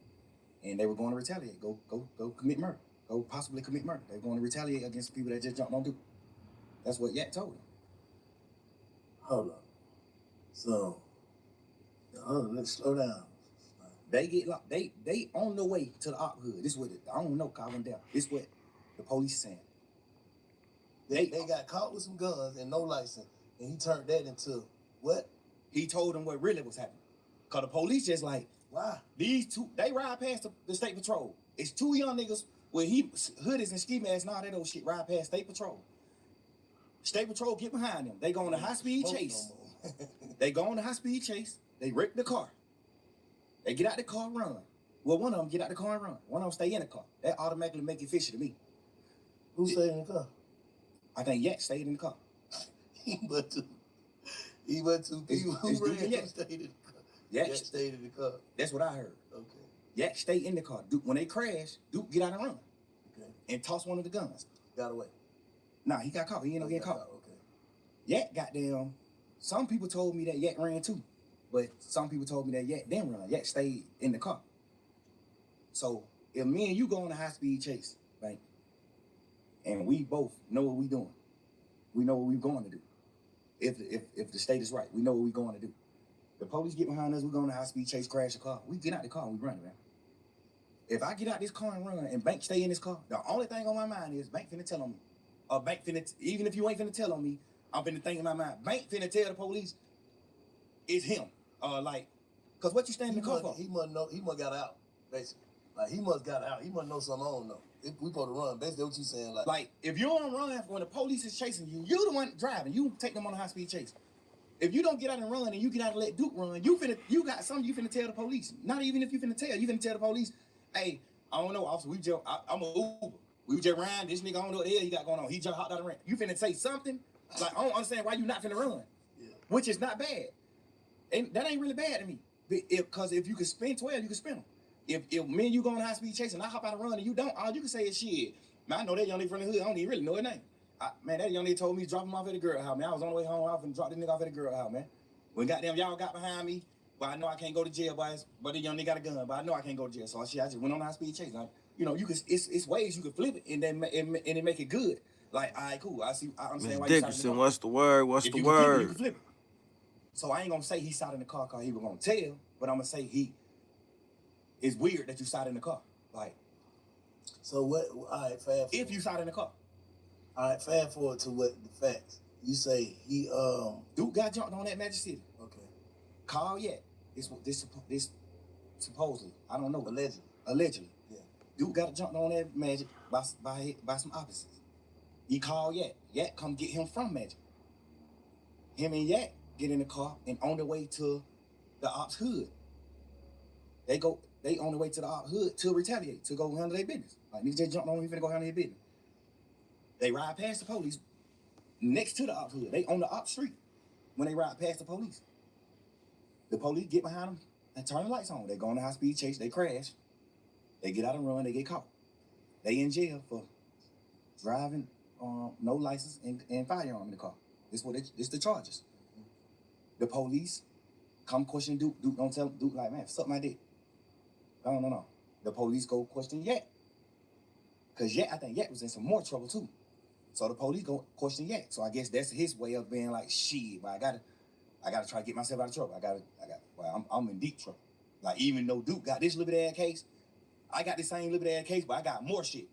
and they were going to retaliate, go commit murder, go possibly commit murder. They were going to retaliate against the people that just jumped on Duke. That's what Yak told them. Hold on. So, let's slow down. They get locked. They on the way to the op hood. This is what I don't know, Calvin down. This is what the police saying. They got caught with some guns and no license, and he turned that into what? He told them what really was happening. Cause the police just like, why? These 2, they ride past the state patrol. It's 2 young niggas with hoodies and ski masks and all that old shit ride past state patrol. State patrol get behind them. They go on a high-speed chase. They go on a high-speed chase. They wreck the car. They get out the car and run. Well, one of them get out the car and run. One of them stay in the car. That automatically make it fishy to me. Who stayed in the car? I think Yak stayed in the car. He went to people who Duke and Yak. stayed in the car. Yak stayed in the car. That's what I heard. Okay. Yak stayed in the car. Duke, when they crash, Duke get out and run. Okay. And toss one of the guns. Got away. Nah, he got caught. He ended up getting caught. Okay. Yak got down. Some people told me that Yak ran too. But some people told me that Yak didn't run. Yak stayed in the car. So if me and you go on a high-speed chase, right, and we both know what we doing, we know what we're going to do. If the state is right, we know what we're going to do. The police get behind us, we go on a high-speed chase, crash the car. We get out the car and we run, man. If I get out this car and run and Bank stay in this car, the only thing on my mind is Bank finna tell on me. Or Bank finna, even if you ain't finna tell on me, I'm finna think in my mind, Bank finna tell the police it's him. Cause what you stand in the car for? He must know. He must got out. Basically, like he must got out. He must know something I don't know. If we supposed to run, basically what you saying, like if you don't run when the police is chasing you, you the one driving. You take them on a high speed chase. If you don't get out and run and you get out and let Duke run, you got something you finna tell the police. Not even if you finna tell the police, hey, I don't know, officer, I'm a Uber. We just ran, this nigga, I don't know what the hell he got going on. He just hopped out and ran. You finna say something? Like, I don't understand why you not finna run. Yeah. Which is not bad. And that ain't really bad to me. Because if you could spin 12, you can spin them. If me and you go on a high speed chase and I hop out and run and you don't, all you can say is shit. Man, I know that young nigga from the hood. I don't even really know his name. Man, that young nigga told me to drop him off at the girl house, man. I was on the way home off and dropped this nigga off at the girl house, man. When goddamn y'all got behind me, but I know I can't go to jail, but the young nigga got a gun, but I know I can't go to jail. So I just went on a high speed chase. Like, you know, you can it's ways you can flip it and then and make it good. Like, all right, cool. I understand why you Dickerson, what's the word? What's if the you word? Flip it, you can flip it. So I ain't gonna say he sat in the car because he was gonna tell, but I'm gonna say it's weird that you sat in the car. Like, so what? All right, fast forward. If you sat in the car. All right, fast forward to what the facts. You say he Duke got jumped on at Magic City. Okay. Call yet. This supposedly. I don't know. Allegedly. Yeah. Duke got jumped on at Magic by some opposites. He called Yak. Yak come get him from Magic. Him and Yak get in the car and on the way to the ops hood. They on the way to the ops hood to retaliate, to go handle their business. Like, niggas just jumped on him, finna go handle their business. They ride past the police next to the ops hood. They on the ops street when they ride past the police. The police get behind them and turn the lights on. They go on a high speed chase, they crash. They get out and run, they get caught. They in jail for driving no license and firearm in the car. This the charges. The police come question Duke. Duke don't tell Duke, like, man, suck my dick. No. The police go question Yak. Cause I think Yak was in some more trouble too. So the police go question Yak. So I guess that's his way of being like, shit, but I gotta try to get myself out of trouble. Well, I'm in deep trouble. Like, even though Duke got this little bit ass case, I got the same little bit ass case, but I got more shit.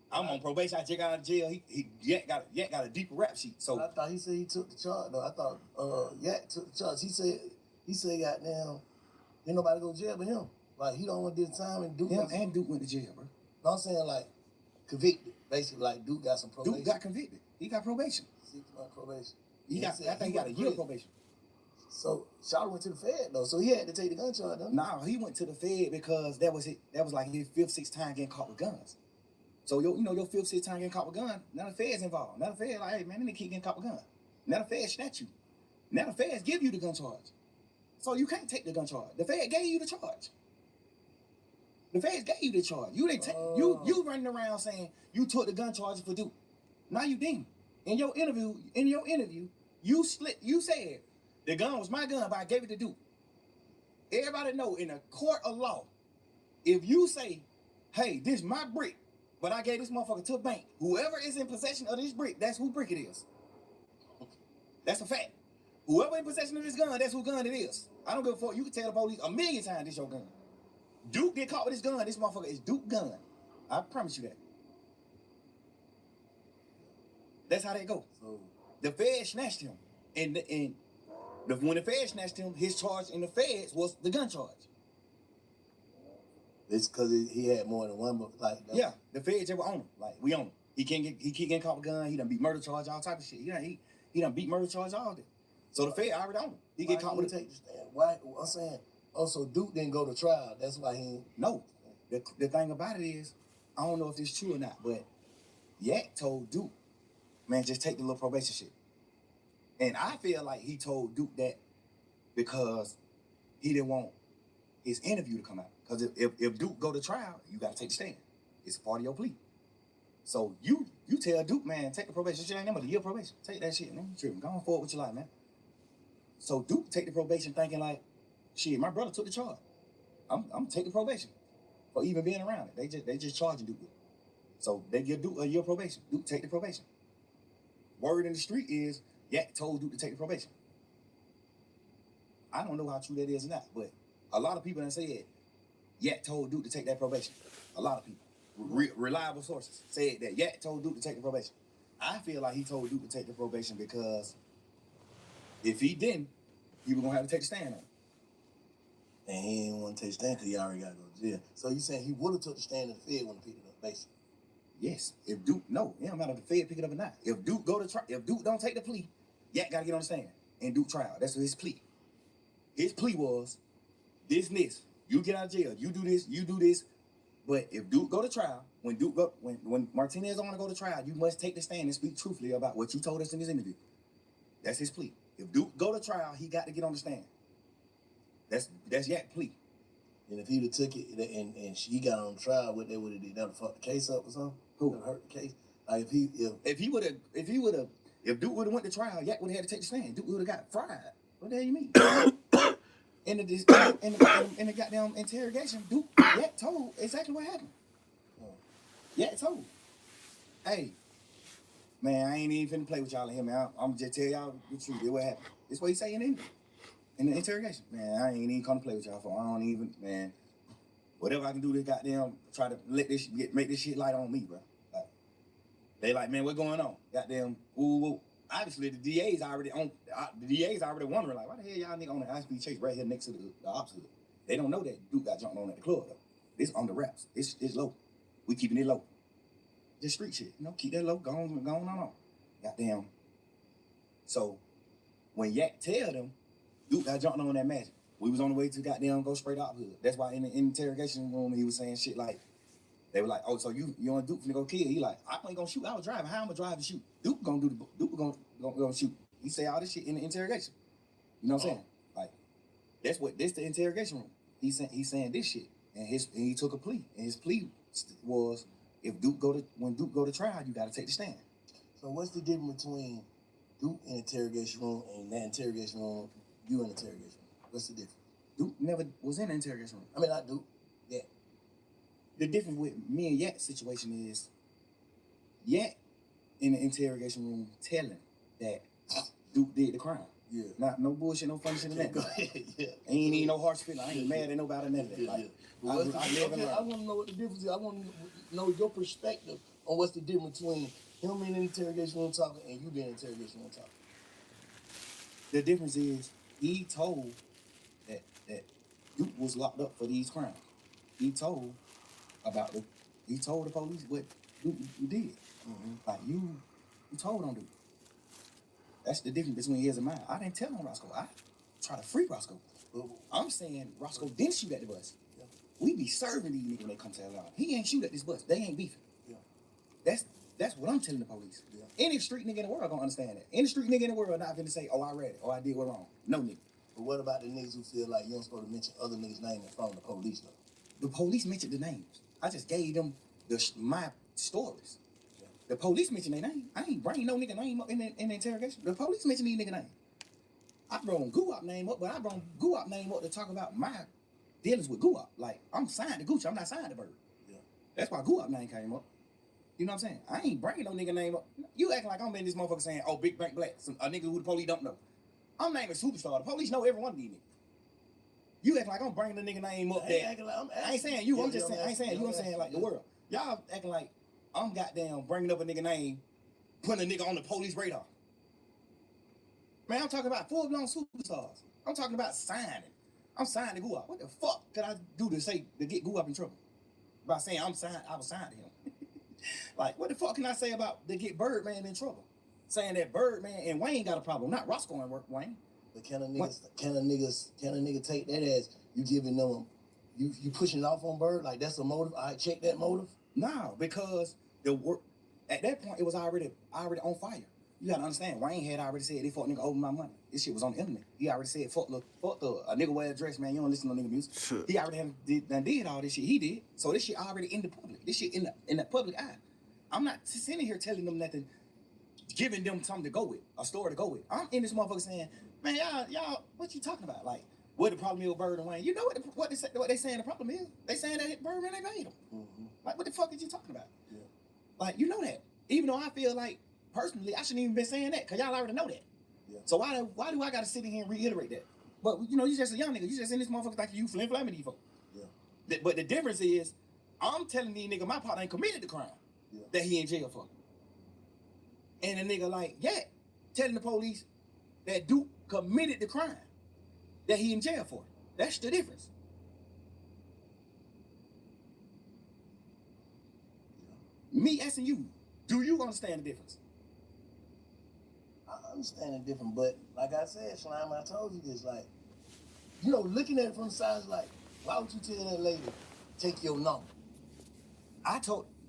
I'm on probation. I just got out of jail. Yak got a deeper rap sheet. So I thought he said he took the charge though. I thought Yak took the charge. He said goddamn, ain't nobody go to jail but him. Like, he don't want to do the time, and Duke and Duke went to jail, bro. No, I'm saying like convicted. Basically, like Duke got some probation. Duke got convicted. He got probation. 6-month probation. I think he got a year probation. So Charlotte went to the Fed though, so he had to take the gun charge. No, he went to the Fed because that was like his 5th, 6th time getting caught with guns. So your 5th, 6th time getting caught with guns, now the Fed's involved. Now the Fed like, hey man, they keep getting caught with guns. Now the Fed snatch you. Now the Feds give you the gun charge. So you can't take the gun charge. The Fed gave you the charge. The Feds gave you the charge. You didn't take you running around saying you took the gun charge for Duke. No, you didn't. In your interview, you said the gun was my gun, but I gave it to Duke. Everybody know in a court of law, if you say, hey, this is my brick, but I gave this motherfucker to a bank, whoever is in possession of this brick, that's who brick it is. That's a fact. Whoever in possession of this gun, that's who gun it is. I don't give a fuck. You can tell the police 1,000,000 times this your gun. Duke get caught with this gun. This motherfucker is Duke gun. I promise you that. That's how that go. So the Fed snatched him, when the Fed snatched him, his charge in the Feds was the gun charge. It's because he had more than one, but like yeah, the Feds just were on him. Like, we on him. He keep getting caught with a gun. He done beat murder charge, all type of shit. He done beat murder charge all day. So the Fed already on him. He get caught with take the stand. Why? I'm saying. Also, Duke didn't go to trial. That's why he. No, the thing about it is, I don't know if this true or not, but Yak told Duke, man, just take the little probation shit. And I feel like he told Duke that because he didn't want his interview to come out. Because if Duke go to trial, you got to take the stand. It's a part of your plea. So you tell Duke, man, take the probation shit. Ain't nothing but a year probation. Take that shit, man. Tripping. Go on forward with your life, man. So Duke take the probation thinking like, shit, my brother took the charge. I'm taking probation for even being around it. They just charging Duke with it. So they give Duke a year probation. Duke take the probation. Word in the street is Yak told Duke to take the probation. I don't know how true that is or not, but a lot of people have said Yak told Duke to take that probation. A lot of people, reliable sources, said that Yak told Duke to take the probation. I feel like he told Duke to take the probation because if he didn't, he was gonna have to take a stand on it. And he didn't want to take a stand because he already got to go to jail. So you saying he would have took the stand if the Fed wouldn't pick it up, basically? Yes. If Duke, no, it don't matter if the Fed pick it up or not. If Duke go to trial, if Duke don't take the plea, Yak got to get on the stand and Duke trial. That's his plea. His plea was this and this. You get out of jail. You do this. You do this. But if Duke go to trial, when Martinez want to go to trial, you must take the stand and speak truthfully about what you told us in this interview. That's his plea. If Duke go to trial, he got to get on the stand. That's Yak plea. And if he'd have took it and she got on trial, what they would have did? That would have fucked the case up or something? Who? That hurt the case? Like if Duke would have went to trial, Yak would have had to take the stand. Duke would have got fried. What the hell you mean? in the goddamn interrogation, Yak told exactly what happened. Yak told. Hey, man, I ain't even finna play with y'all in here, man. I'm just tell y'all the truth. It what happened. This what he saying in the interrogation. Man, I ain't even come to play with y'all for. I don't even, man. Whatever I can do to goddamn try to make this shit light on me, bro. Like, they like, man, what going on? Goddamn, ooh. Obviously, the DA's already wondering, like, why the hell y'all nigga on the high-speed chase right here next to the ops hood? They don't know that Duke got jumped on at the club, though. This on the wraps. It's low. We keeping it low. Just street shit, keep that low, going on. Goddamn. So, when Yak tell them, Duke got jumped on that magic. We was on the way to goddamn go straight out hood. That's why in the interrogation room, he was saying shit like, they were like, oh, so you on Duke finna go kill? He like, I ain't gonna shoot. I was driving. How I'm gonna drive and shoot? Duke gonna shoot. He say all this shit in the interrogation. You know what I'm saying? Like, this the interrogation room. He's saying this shit, and he took a plea, and his plea was when Duke go to trial, you got to take the stand. So what's the difference between Duke in the interrogation room and that interrogation room, you in the interrogation room? What's the difference? Duke never was in the interrogation room. I mean, not Duke. Yeah. The difference with me and Yak's situation is Yak in the interrogation room telling that Duke did the crime. Yeah. Not no bullshit, no funny shit in that. Go ahead. Yeah. Ain't even no harsh feeling. I ain't mad at nobody, none of that. Yeah, Like, yeah. But what's the, I want to know what the difference is. I want to know your perspective on what's the difference between him in the interrogation room talking and you being in the interrogation room talking. The difference is he told that Duke was locked up for these crimes. He told he told the police what Duke did. Mm-hmm. Like you told on Duke. That's the difference between his and mine. I didn't tell on Roscoe. I tried to free Roscoe. I'm saying Roscoe didn't shoot at the bus. Yeah. We be serving these niggas when they come to Atlanta. He ain't shoot at this bus. They ain't beefing. Yeah. That's what I'm telling the police. Yeah. Any street nigga in the world gonna understand that. Any street nigga in the world not gonna say, oh, I read it, or I did what wrong. No nigga. But what about the niggas who feel like you don't supposed to mention other niggas' name in front of the police though? The police mentioned the names. I just gave them my stories. Yeah. The police mentioned their name. I ain't bring no nigga name up in the interrogation. The police mentioned these nigga name. I brought Guap name up, but I brought Guap name up to talk about my dealings with Guap. Like, I'm signed to Gucci, I'm not signed to Bird. Yeah. That's why Guap name came up. You know what I'm saying? I ain't bringing no nigga name up. You acting like I'm in this motherfucker saying, oh, Big Bank Black, a nigga who the police don't know. I'm naming Superstar. The police know every one of these niggas. You act like I'm bringing the nigga name up there. I ain't saying you, I'm just saying, I ain't saying you, I'm saying like the world. Y'all acting like I'm goddamn bringing up a nigga name, putting a nigga on the police radar. Man, I'm talking about full-blown superstars. I'm talking about signing. I'm signing to Guap. What the fuck could I do to get Guap in trouble? By saying I was signed to him. Like, what the fuck can I say about to get Birdman in trouble? Saying that Birdman and Wayne got a problem, not Roscoe and Wayne. But can a nigga take that as you giving them, you pushing it off on Bird? Like that's a motive? I check that motive? No, because the work at that point it was already on fire. You gotta understand, Wayne had already said they fuck nigga over my money. This shit was on the internet. He already said fuck the a nigga wear a dress, man. You don't listen to nigga music. Sure. He already did all this shit. He did. So this shit already in the public. This shit in the public eye. I'm not sitting here telling them nothing, giving them something to go with, a story to go with. I'm in this motherfucker saying, man, y'all, what you talking about? Like, what the problem is with Bird and Wayne? You know what they saying the problem is? They saying that Birdman ain't paid them. Mm-hmm. Like, what the fuck is you talking about? Yeah. Like, you know that. Even though I feel like, personally, I shouldn't even been saying that, because y'all already know that. Yeah. So why do I got to sit in here and reiterate that? But, you know, you just a young nigga. You just in this motherfucker like you flim-flamming these folks. Yeah. But the difference is, I'm telling these nigga my partner ain't committed the crime that he in jail for. And a nigga like, telling the police that Duke committed the crime that he in jail for. That's the difference. Me asking you, do you understand the difference? I understand the difference, but like I said, Slime, I told you this, like, you know, looking at it from the side, like, why would you tell that lady, take your number?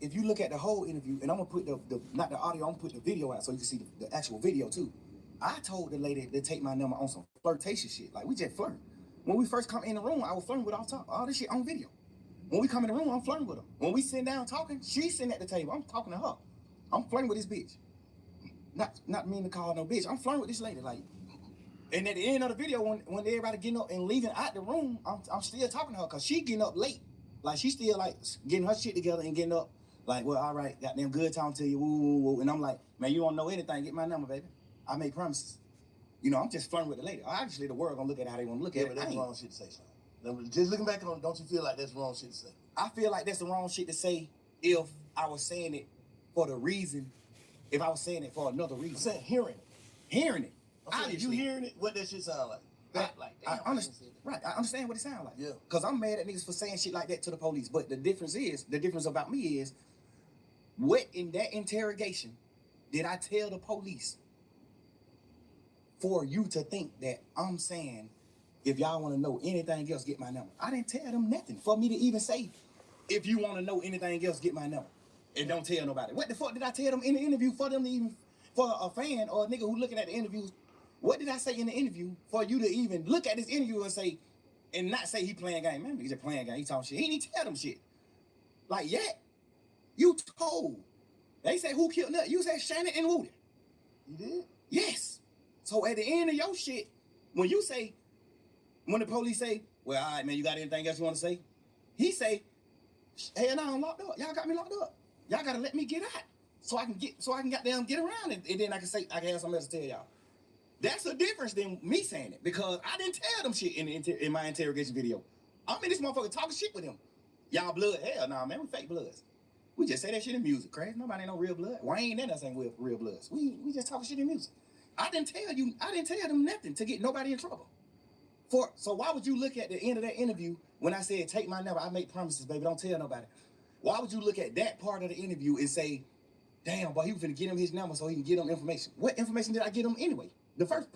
If you look at the whole interview, and I'm gonna put not the audio, I'm gonna put the video out so you can see the actual video too. I told the lady to take my number on some flirtation shit. Like, we just flirt. When we first come in the room, I was flirting with all this shit on video. When we come in the room, I'm flirting with her. When we sit down talking, she's sitting at the table. I'm talking to her. I'm flirting with this bitch. Not mean to call her no bitch. I'm flirting with this lady. Like, and at the end of the video, when everybody getting up and leaving out the room, I'm still talking to her because she getting up late. Like, she still like getting her shit together and getting up. Like, well, all right, goddamn good talking to you, woo, woo, woo. And I'm like, man, you don't know anything, get my number, baby. I make promises. You know, I'm just flirting with the lady. Obviously, the world gonna look at it how they want to look at it. But that's wrong shit to say, son. Just looking back on, don't you feel like that's wrong shit to say? I feel like that's the wrong shit to say if I was saying it for the reason, if I was saying it for another reason. I'm saying hearing it. Hearing it. You hearing it, what that shit sound like? I understand what it sounds like. Yeah. Because I'm mad at niggas for saying shit like that to the police. But the difference about me is, what in that interrogation did I tell the police for you to think that I'm saying, if y'all want to know anything else, get my number? I didn't tell them nothing for me to even say, if you want to know anything else, get my number. And don't tell nobody. What the fuck did I tell them in the interview for them to even, for a fan or a nigga who looking at the interviews, what did I say in the interview for you to even look at this interview and say, and not say he playing game? Man, he's just playing game, he talking shit. He didn't even tell them shit. Like, you told. They said, who killed Nut? You said Shannon and Woody. You did? Yes. So at the end of your shit, when the police say, well, all right, man, you got anything else you want to say? He say, hell no, I'm locked up. Y'all got me locked up. Y'all got to let me get out. so I can goddamn get around it, and then I can have something else to tell y'all. That's a difference than me saying it, because I didn't tell them shit in my interrogation video. I'm in this motherfucker talking shit with him. Y'all blood? Hell nah, man, we fake bloods. We just say that shit in music, crazy. Nobody ain't no real blood. Wayne and us ain't real bloods. We just talking shit in music. I didn't tell them nothing to get nobody in trouble. So why would you look at the end of that interview when I said, take my number, I make promises, baby, don't tell nobody? Why would you look at that part of the interview and say, damn, boy, he was finna get him his number so he can get him information? What information did I get him anyway? The first,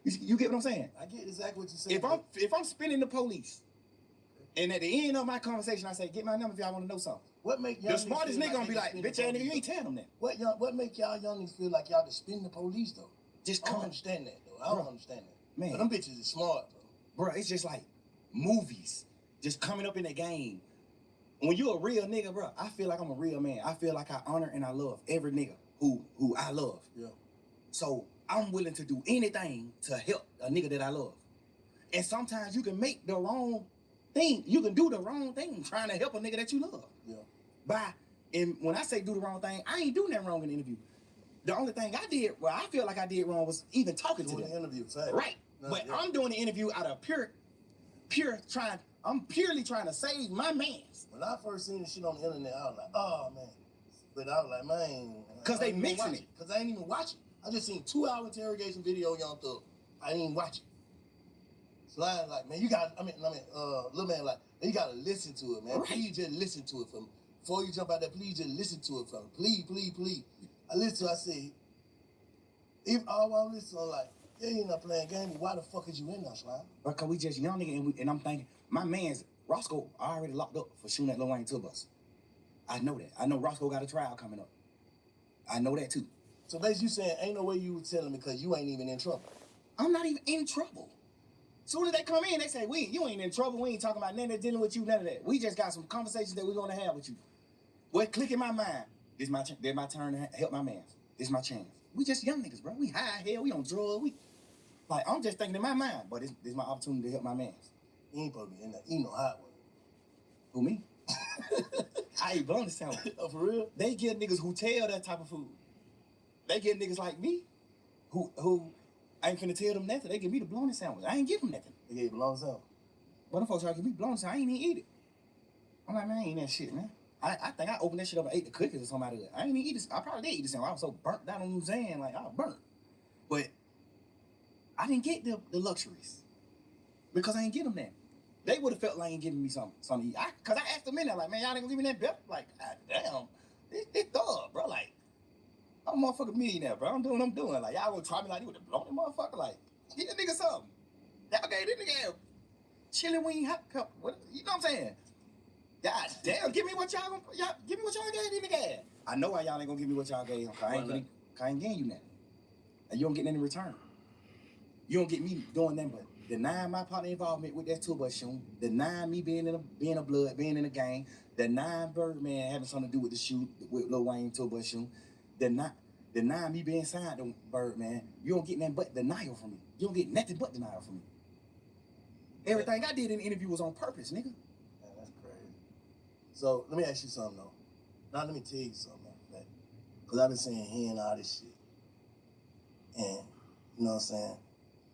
you get what I'm saying? I get exactly what you're saying. If I'm spinning the police, and at the end of my conversation, I say, get my number if y'all want to know something. What make y'all the smartest nigga gonna be like, bitch ass nigga, you ain't telling them that. What make y'all youngins feel like y'all to spin the police though? I don't understand that though. I don't understand that. Man, but them bitches is smart, bro. Bro, it's just like movies, just coming up in the game. When you a real nigga, bro, I feel like I'm a real man. I feel like I honor and I love every nigga who I love. Yeah. So I'm willing to do anything to help a nigga that I love. And sometimes you can make the wrong thing. You can do the wrong thing trying to help a nigga that you love. Yeah. And when I say do the wrong thing, I ain't doing nothing wrong in the interview. The only thing I did, well, I feel like I did wrong was even talking to them. The interview, fact. Right. No, but yeah. I'm doing the interview out of I'm purely trying to save my mans. When I first seen this shit on the internet, I was like, oh man. But I was like, man. Because they mixing it. Because I ain't even watch it. I just seen 2-hour interrogation video on Young Thug. I didn't even watch it. So I was like, man, little man, like, you gotta listen to it, man. Right. Please just listen to it for me. Before you jump out there, please just listen to it for me. Please, please, please. I listened to it, I said, if all I listen to, like, yeah, you not playing game, but why the fuck is you in there, Slime? Because we just young nigga, and I'm thinking, my man's, Roscoe already locked up for shooting at Lil Wayne tour bus. I know that. I know Roscoe got a trial coming up. I know that too. So basically you saying, ain't no way you would tell him because you ain't even in trouble. I'm not even in trouble. Soon as they come in, they say, you ain't in trouble. We ain't talking about nothing that's dealing with you, none of that. We just got some conversations that we're going to have with you. What click in my mind, this my turn to help my man. This my chance. We just young niggas, bro. We high hell, we on drugs. I'm just thinking in my mind, but this my opportunity to help my man. You ain't supposed to be in there. You know hot one. Who, me? I ain't blowing the sandwich. Oh, for real? They get niggas who tell that type of food. They get niggas like me, who I ain't finna tell them nothing. They give me the blowing sandwich. I ain't give them nothing. They gave you the blowing sandwich? But them folks try to give me blowing sandwich. I ain't even eat it. I'm like, man, I ain't that shit, man. I think I opened that shit up and ate the cookies or something out of it. I ain't even eat it. I probably did eat the sandwich. I was so burnt down on what I'm saying. Like, I was burnt. But I didn't get the luxuries because I ain't get them that. They would have felt like ain't giving me something to eat. Because I asked them in there, like, man, y'all ain't gonna give me that belt? Like, God damn, this thug, bro. Like, I'm a motherfucking millionaire, bro. I'm doing what I'm doing. Like, y'all gonna try me like you with the blown motherfucker? Like, get a nigga something. Y'all gave this nigga a chili wing hot cup. What, you know what I'm saying? God damn, give me what y'all gave this nigga. I know why y'all ain't gonna give me what y'all gave him. I ain't getting you nothing. And you don't get nothing in return. You don't get me doing nothing but denying my partner involvement with that tour bus shooting, denying me being in a blood, being in a gang, denying Birdman having something to do with the shoot, with Lil Wayne tour bus shooting, denying me being signed to Birdman. You don't get nothing but denial from me. You don't get nothing but denial from me. Everything I did in the interview was on purpose, nigga. Man, that's crazy. So let me ask you something though. Now let me tell you something, man. Because I've been saying hearing all this shit. And, you know what I'm saying?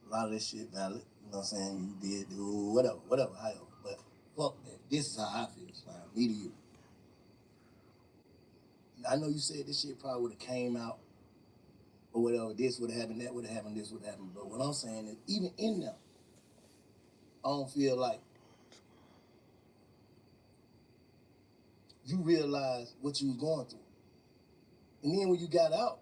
A lot of this shit valid. You know what I'm saying? You did do whatever, however. But fuck that. This is how I feel, Slime. Me to you. I know you said this shit probably would have came out or whatever. This would have happened, that would have happened, this would have happened. But what I'm saying is, even in there, I don't feel like you realized what you was going through. And then when you got out,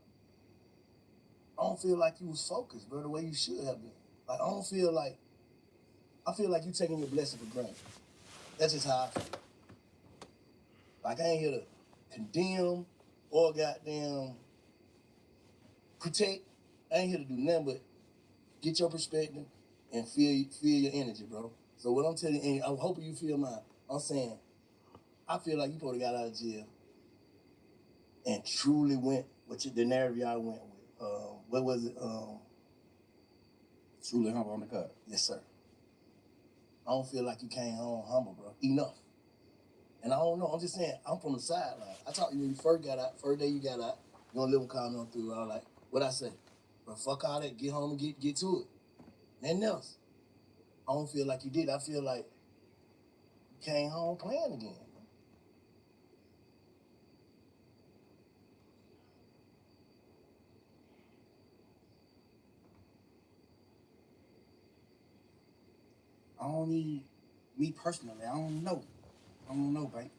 I don't feel like you was focused, bro, the way you should have been. Like, I feel like you taking your blessing for granted. That's just how I feel. Like, I ain't here to condemn or goddamn protect. I ain't here to do nothing but get your perspective and feel your energy, bro. So what I'm telling you, and I'm hoping you feel mine, I'm saying, I feel like you probably got out of jail and truly went the narrative y'all went with. What was it? Truly humble on the cut. Yes, sir. I don't feel like you came home humble, bro. Enough. And I don't know. I'm just saying. I'm from the sideline. I talked to you when you first got out. First day you got out. You gonna live and call me on through. I was like, what I say? But fuck all that. Get home and get to it. Nothing else. I don't feel like you did. I feel like you came home playing again. I don't need, me personally, I don't know. I don't know, Bank.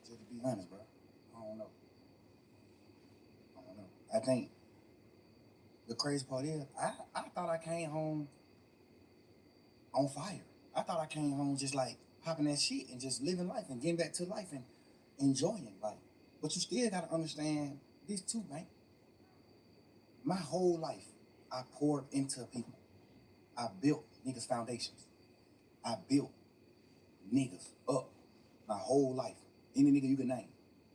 Just to be honest, bro. I don't know. I don't know. I think the crazy part is, I thought I came home on fire. I thought I came home just like popping that shit and just living life and getting back to life and enjoying life. But you still gotta understand this too, man. My whole life, I poured into people. I built niggas' foundations. I built niggas up my whole life. Any nigga you can name,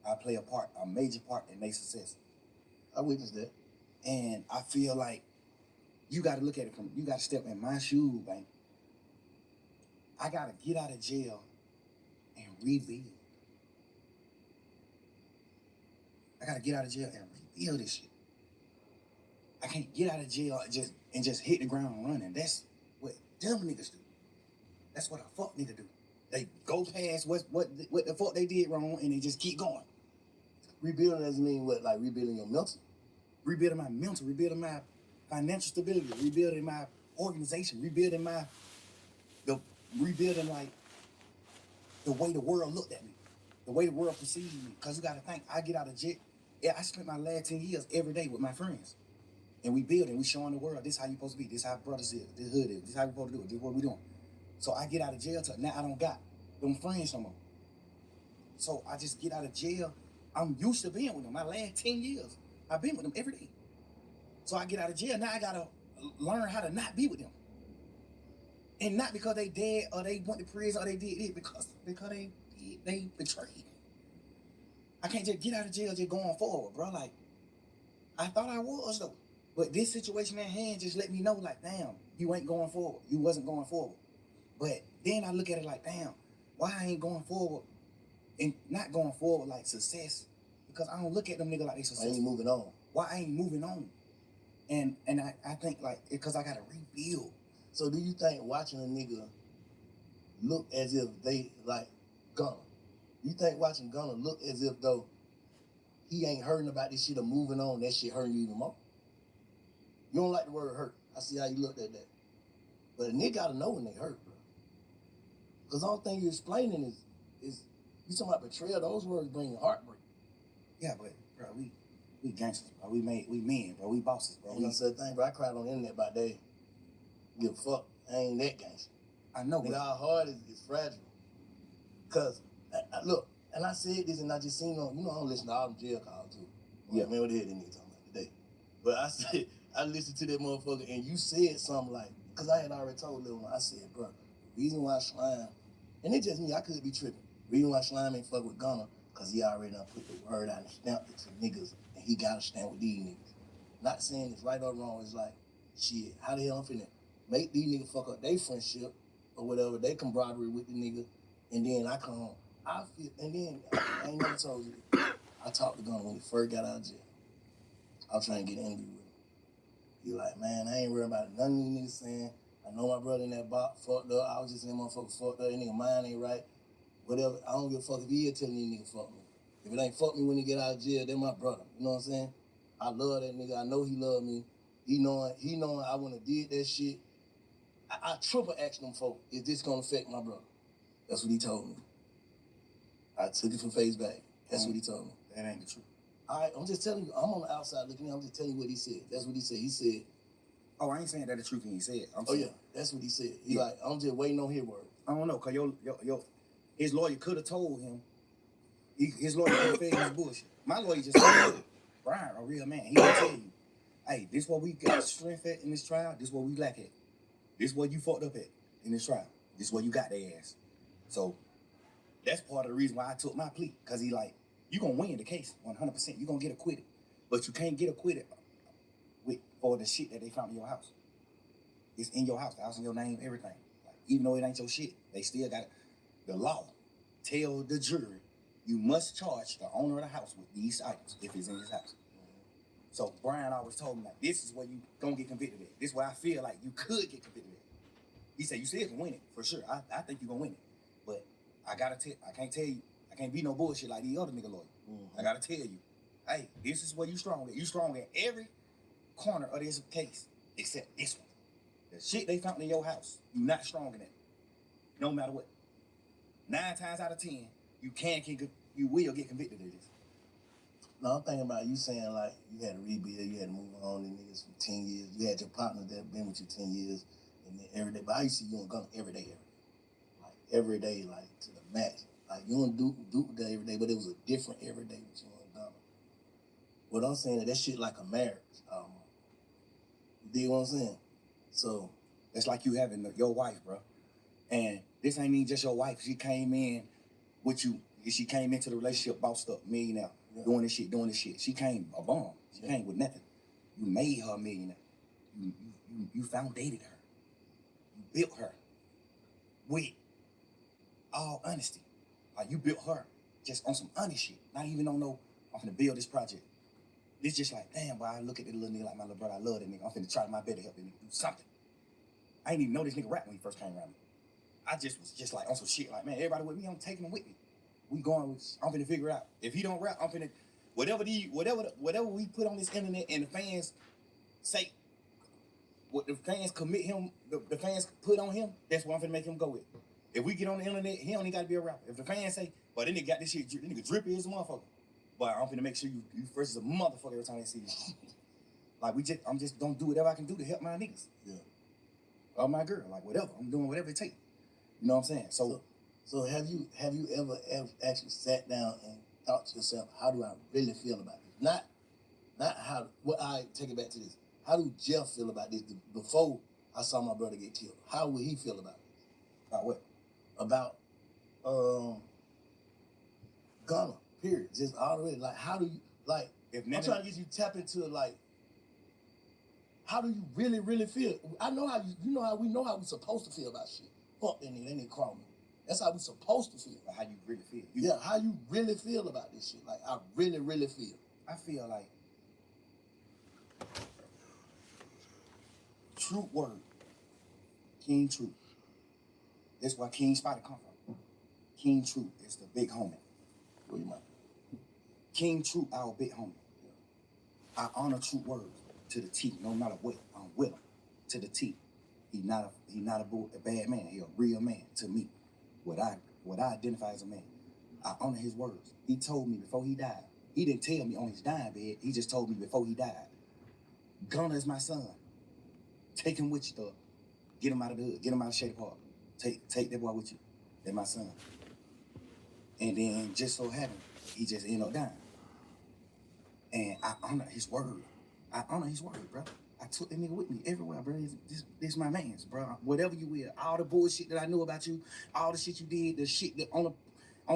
I play a part, a major part in their success. I witnessed that. And I feel like you gotta look at it from, you gotta step in my shoes, man. I gotta get out of jail and rebuild. I gotta get out of jail and rebuild this shit. I can't get out of jail and just hit the ground running. That's what dumb niggas do. That's what a fuck nigga do. They go past what the fuck they did wrong and they just keep going. Rebuilding doesn't mean what, like rebuilding your mental? Rebuilding my mental, rebuilding my financial stability, rebuilding my organization, rebuilding like the way the world looked at me, the way the world perceived me. Cause you gotta think, I get out of jail. Yeah, I spent my last 10 years every day with my friends. And we building, we showing the world, this how you supposed to be, this how brothers is, this hood is, this how we supposed to do it, this what we doing. So I get out of jail, now I don't got them friends no more. So I just get out of jail, I'm used to being with them. My last 10 years, I've been with them every day. So I get out of jail, now I gotta learn how to not be with them. And not because they dead or they went to prison or they did it, because they betrayed me. I can't just get out of jail just going forward, bro. Like, I thought I was though. But this situation at hand just let me know, like, damn, you ain't going forward. You wasn't going forward. But then I look at it like, damn, why I ain't going forward and not going forward like success? Because I don't look at them niggas like they successful. I ain't moving on. Why I ain't moving on? And I think like, because I gotta rebuild. So do you think watching a nigga look as if they like Gunna? You think watching Gunna look as if though he ain't hurting about this shit or moving on, that shit hurting you even more? You don't like the word hurt. I see how you looked at that. But a nigga gotta know when they hurt, bro. Because the only thing you're explaining is you talking about betrayal, those words bring heartbreak. Yeah, but bro, we gangsters, bro. We men, bro. We bosses, bro. You know the thing, bro. I cried on the internet about that. Give a fuck. I ain't that gangster. I know, nigga, our heart is fragile. Cause look, and I said this and I just seen on, I don't listen to all them jail calls too. Yeah, man, what the hell they nigga talking about today? But I said, I listened to that motherfucker and you said something like, cause I had already told Lil one, I said, bro, the reason why Slime, and it's just me, I could be tripping. The reason why Slime ain't fuck with Gunna, cause he already done put the word out and stamped it to niggas, and he gotta stand with these niggas. Not saying it's right or wrong, it's like, shit, how the hell I'm finna make these niggas fuck up their friendship or whatever, they camaraderie with the nigga, and then I come home. I feel, and then I ain't never told you. I talked to Gunna when he first got out of jail. I was trying to get an interview with him. He like, man, I ain't worried about none of these niggas saying, I know my brother in that box fucked up. I was just in that motherfucker fucked up. That nigga mind ain't right. Whatever. I don't give a fuck if he is telling these niggas fuck me. If it ain't fuck me when he get out of jail, they're my brother. You know what I'm saying? I love that nigga. I know he love me. He knowing I wouldn't have did that shit. I triple asked them folk, is this gonna affect my brother? That's what he told me. I took it for face value. That's what he told me. That ain't the truth. All right, I'm just telling you. I'm on the outside looking in. I'm just telling you what he said. That's what he said. He said, oh, I ain't saying that the truth he said. oh yeah, that's what he said. He like, I'm just waiting on his word. I don't know, cause his lawyer could have told him. His lawyer could have fed his bullshit. My lawyer just told him, Brian, a real man, he gonna tell you, hey, this what we got strength at in this trial. This what we lack at. This what you fucked up at in this trial. This what you got their ass. So that's part of the reason why I took my plea. Cause he like, you gonna win the case 100%. You gonna get acquitted, but you can't get acquitted for the shit that they found in your house. It's in your house, the house in your name, everything. Like, even though it ain't your shit, they still got it. The law tell the jury you must charge the owner of the house with these items if it's in his house. So Brian always told me, like, this is where you gonna get convicted at. This is where I feel like you could get convicted at. He said, you still can win it, for sure. I think you're gonna win it. But I can't tell you, I can't be no bullshit like these other nigga lawyers. I gotta tell you, hey, this is where you strong at. You strong at every corner of this case, except this one. The shit they found in your house, you not strong in it. No matter what. 9 times out of 10, you will get convicted of this. No, I'm thinking about you saying like you had to rebuild, you had to move on, and niggas for 10 years. You had your partner that been with you 10 years, and then every day. But I used to see you on gun every day, like every day, like to the max. Like you don't do that every day, but it was a different every day with you on gun. What I'm saying is that shit like a marriage. You dig what I'm saying? So it's like you having your wife, bro, and this ain't even just your wife. She came in with you. She came into the relationship bossed up, millionaire. Doing this shit. She came a bomb. She came with nothing. You made her a millionaire. You foundated her. You built her with all honesty. Like you built her just on some honest shit. Not even on no, I'm finna build this project. It's just like, damn, boy, I look at this little nigga like my little brother. I love that nigga. I'm finna try my best to help that nigga do something. I ain't even know this nigga rap when he first came around me. I just was just like on some shit like, man, everybody with me, I'm taking them with me. We going with, I'm finna figure it out. If he don't rap, I'm finna, whatever we put on this internet and the fans say, what the fans commit him, the fans put on him, that's what I'm finna make him go with. If we get on the internet, he only gotta be a rapper. If the fans say, but then nigga got this shit, this nigga drippy as a motherfucker. But I'm finna make sure you first as a motherfucker every time they see you. Like I'm just gonna do whatever I can do to help my niggas. yeah. Or my girl, like whatever. I'm doing whatever it takes. You know what I'm saying? So have you ever actually sat down and thought to yourself, how do I really feel about this? Not how. Well, I take it back to this. How do Jeff feel about this before I saw my brother get killed? How would he feel about it? About what? About Ghana. Period. Just all the way. Like, how do you like? If I'm trying to get you tap into like. How do you really feel? I know how you know how we know how we supposed to feel about shit. Fuck that nigga crawl me. That's how we supposed to feel. How you really feel. Yeah, how you really feel about this shit. Like, I really feel. I feel like Truth word. King Truth. That's where King Spider come from. King Truth is the big homie. What you mind? King Truth, our big homie. I honor Truth words to the T, no matter what. I'm with him to the T. He not a bad man. He a real man to me. What I identify as a man. I honor his words. He told me before he died. He didn't tell me on his dying bed. He just told me before he died. Gunner is my son. Take him with you, though. Get him out of the hood. Get him out of Shady Park. Take that boy with you. That's my son. And then just so happened, he just ended up dying. And I honor his word. I honor his word, bro. I took that nigga with me everywhere, bro. This my man's, bro. Whatever you will, all the bullshit that I knew about you, all the shit you did, the shit that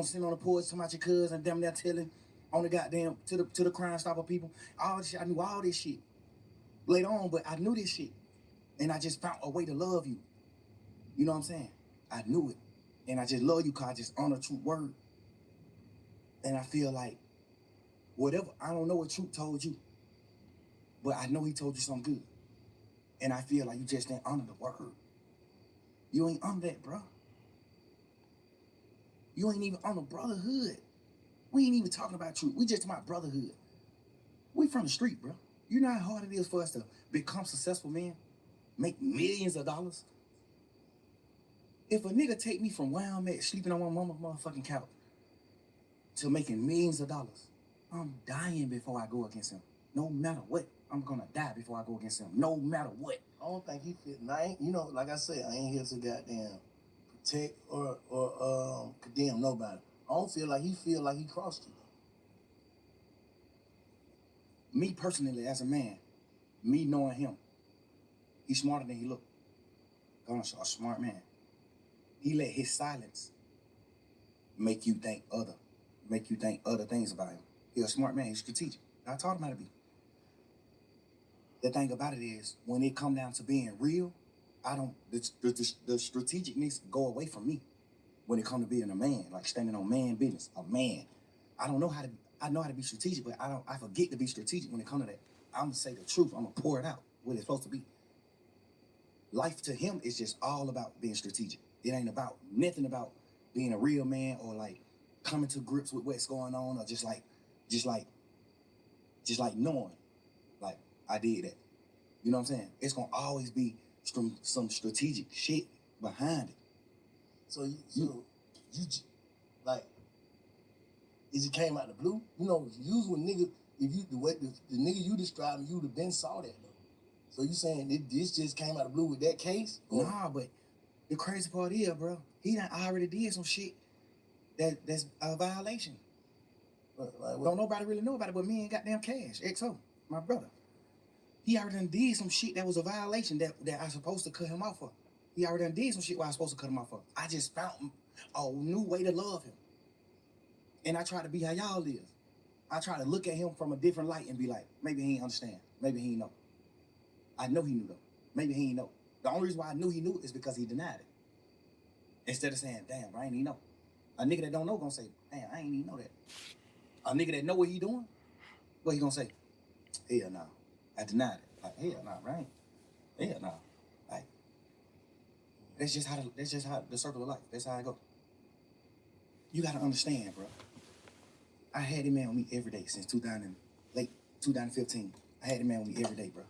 sitting on the porch talking about your cousin, them there telling on the goddamn to the Crime Stopper people, all this shit. I knew all this shit later on, but I knew this shit, and I just found a way to love you. You know what I'm saying? I knew it, and I just love you because I just honor Truth word, and I feel like whatever. I don't know what Truth told you. But I know he told you something good. And I feel like you just didn't honor the word. You ain't honor that, bro. You ain't even honor brotherhood. We ain't even talking about Truth. We just talking about brotherhood. We from the street, bro. You know how hard it is for us to become successful men? Make millions of dollars? If a nigga take me from where I'm at, sleeping on my mama's motherfucking couch, to making millions of dollars, I'm dying before I go against him. No matter what. I'm gonna die before I go against him, no matter what. I don't think he fit. I ain't, you know, like I said, I ain't here to goddamn protect or condemn nobody. I don't feel like he crossed you. Me personally, as a man, me knowing him, he's smarter than he look. Gunner's a smart man. He let his silence make you think other things about him. He's a smart man. He's strategic. I taught him how to be. The thing about it is, when it come down to being real, the strategicness go away from me when it come to being a man, like standing on man business, a man. I don't know how to. I know how to be strategic, but I forget to be strategic when it comes to that. I'm gonna say the truth. I'm gonna pour it out what it's supposed to be. Life to him is just all about being strategic. It ain't about nothing about being a real man or like coming to grips with what's going on or just like knowing like I did that. You know what I'm saying? It's gonna always be some strategic shit behind it. So you like, it just came out the blue. You know, usually nigga, if you the nigga you described, you'd have been saw that though. So you saying this just came out the blue with that case? Nah, but the crazy part is, bro, he done already did some shit that's a violation. Don't nobody really know about it but me and goddamn Cash, XO, my brother. He already done did some shit that was a violation that I was supposed to cut him off for. He already done did some shit where I was supposed to cut him off for. I just found a new way to love him. And I try to be how y'all is. I try to look at him from a different light and be like, maybe he ain't understand. Maybe he ain't know. I know he knew though. Maybe he ain't know. The only reason why I knew he knew is because he denied it. Instead of saying, damn, I ain't even know. A nigga that don't know gonna say, damn, I ain't even know that. A nigga that know what he doing, what he gonna say? Hell no. I denied it. Like, hell no, right? Hell no. Like, that's just how the circle of life. That's how I go. You gotta understand, bro. I had him man on me every day since late 2015. I had him man on me every day, bro.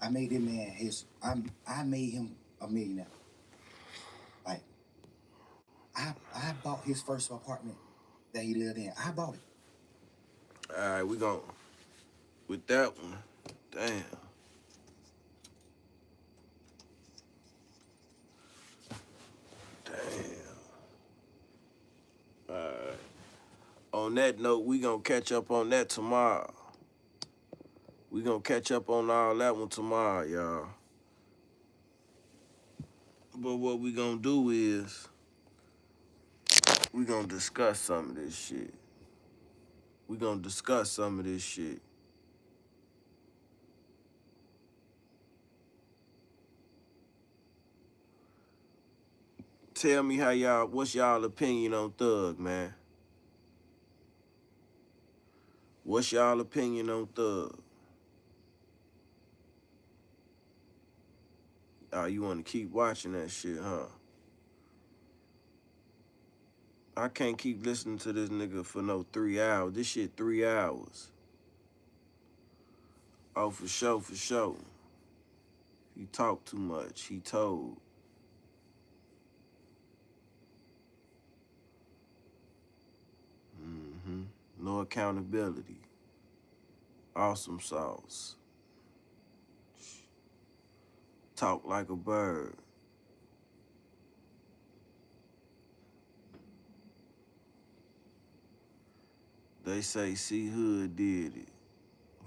I made him man I made him a millionaire. Like, I bought his first apartment that he lived in. I bought it. All right, we gon' with that one. Damn. All right. On that note, we gonna catch up on that tomorrow. We gonna catch up on all that one tomorrow, y'all. But what we gonna do is we gonna discuss some of this shit. We gonna discuss some of this shit. Tell me what's y'all opinion on Thug, man? What's y'all opinion on Thug? Oh, you wanna keep watching that shit, huh? I can't keep listening to this nigga for no 3 hours. This shit 3 hours. Oh, for sure, for sure. He talk too much. He told. No accountability. Awesome sauce. Talk like a bird. They say CEE-HOOD did it.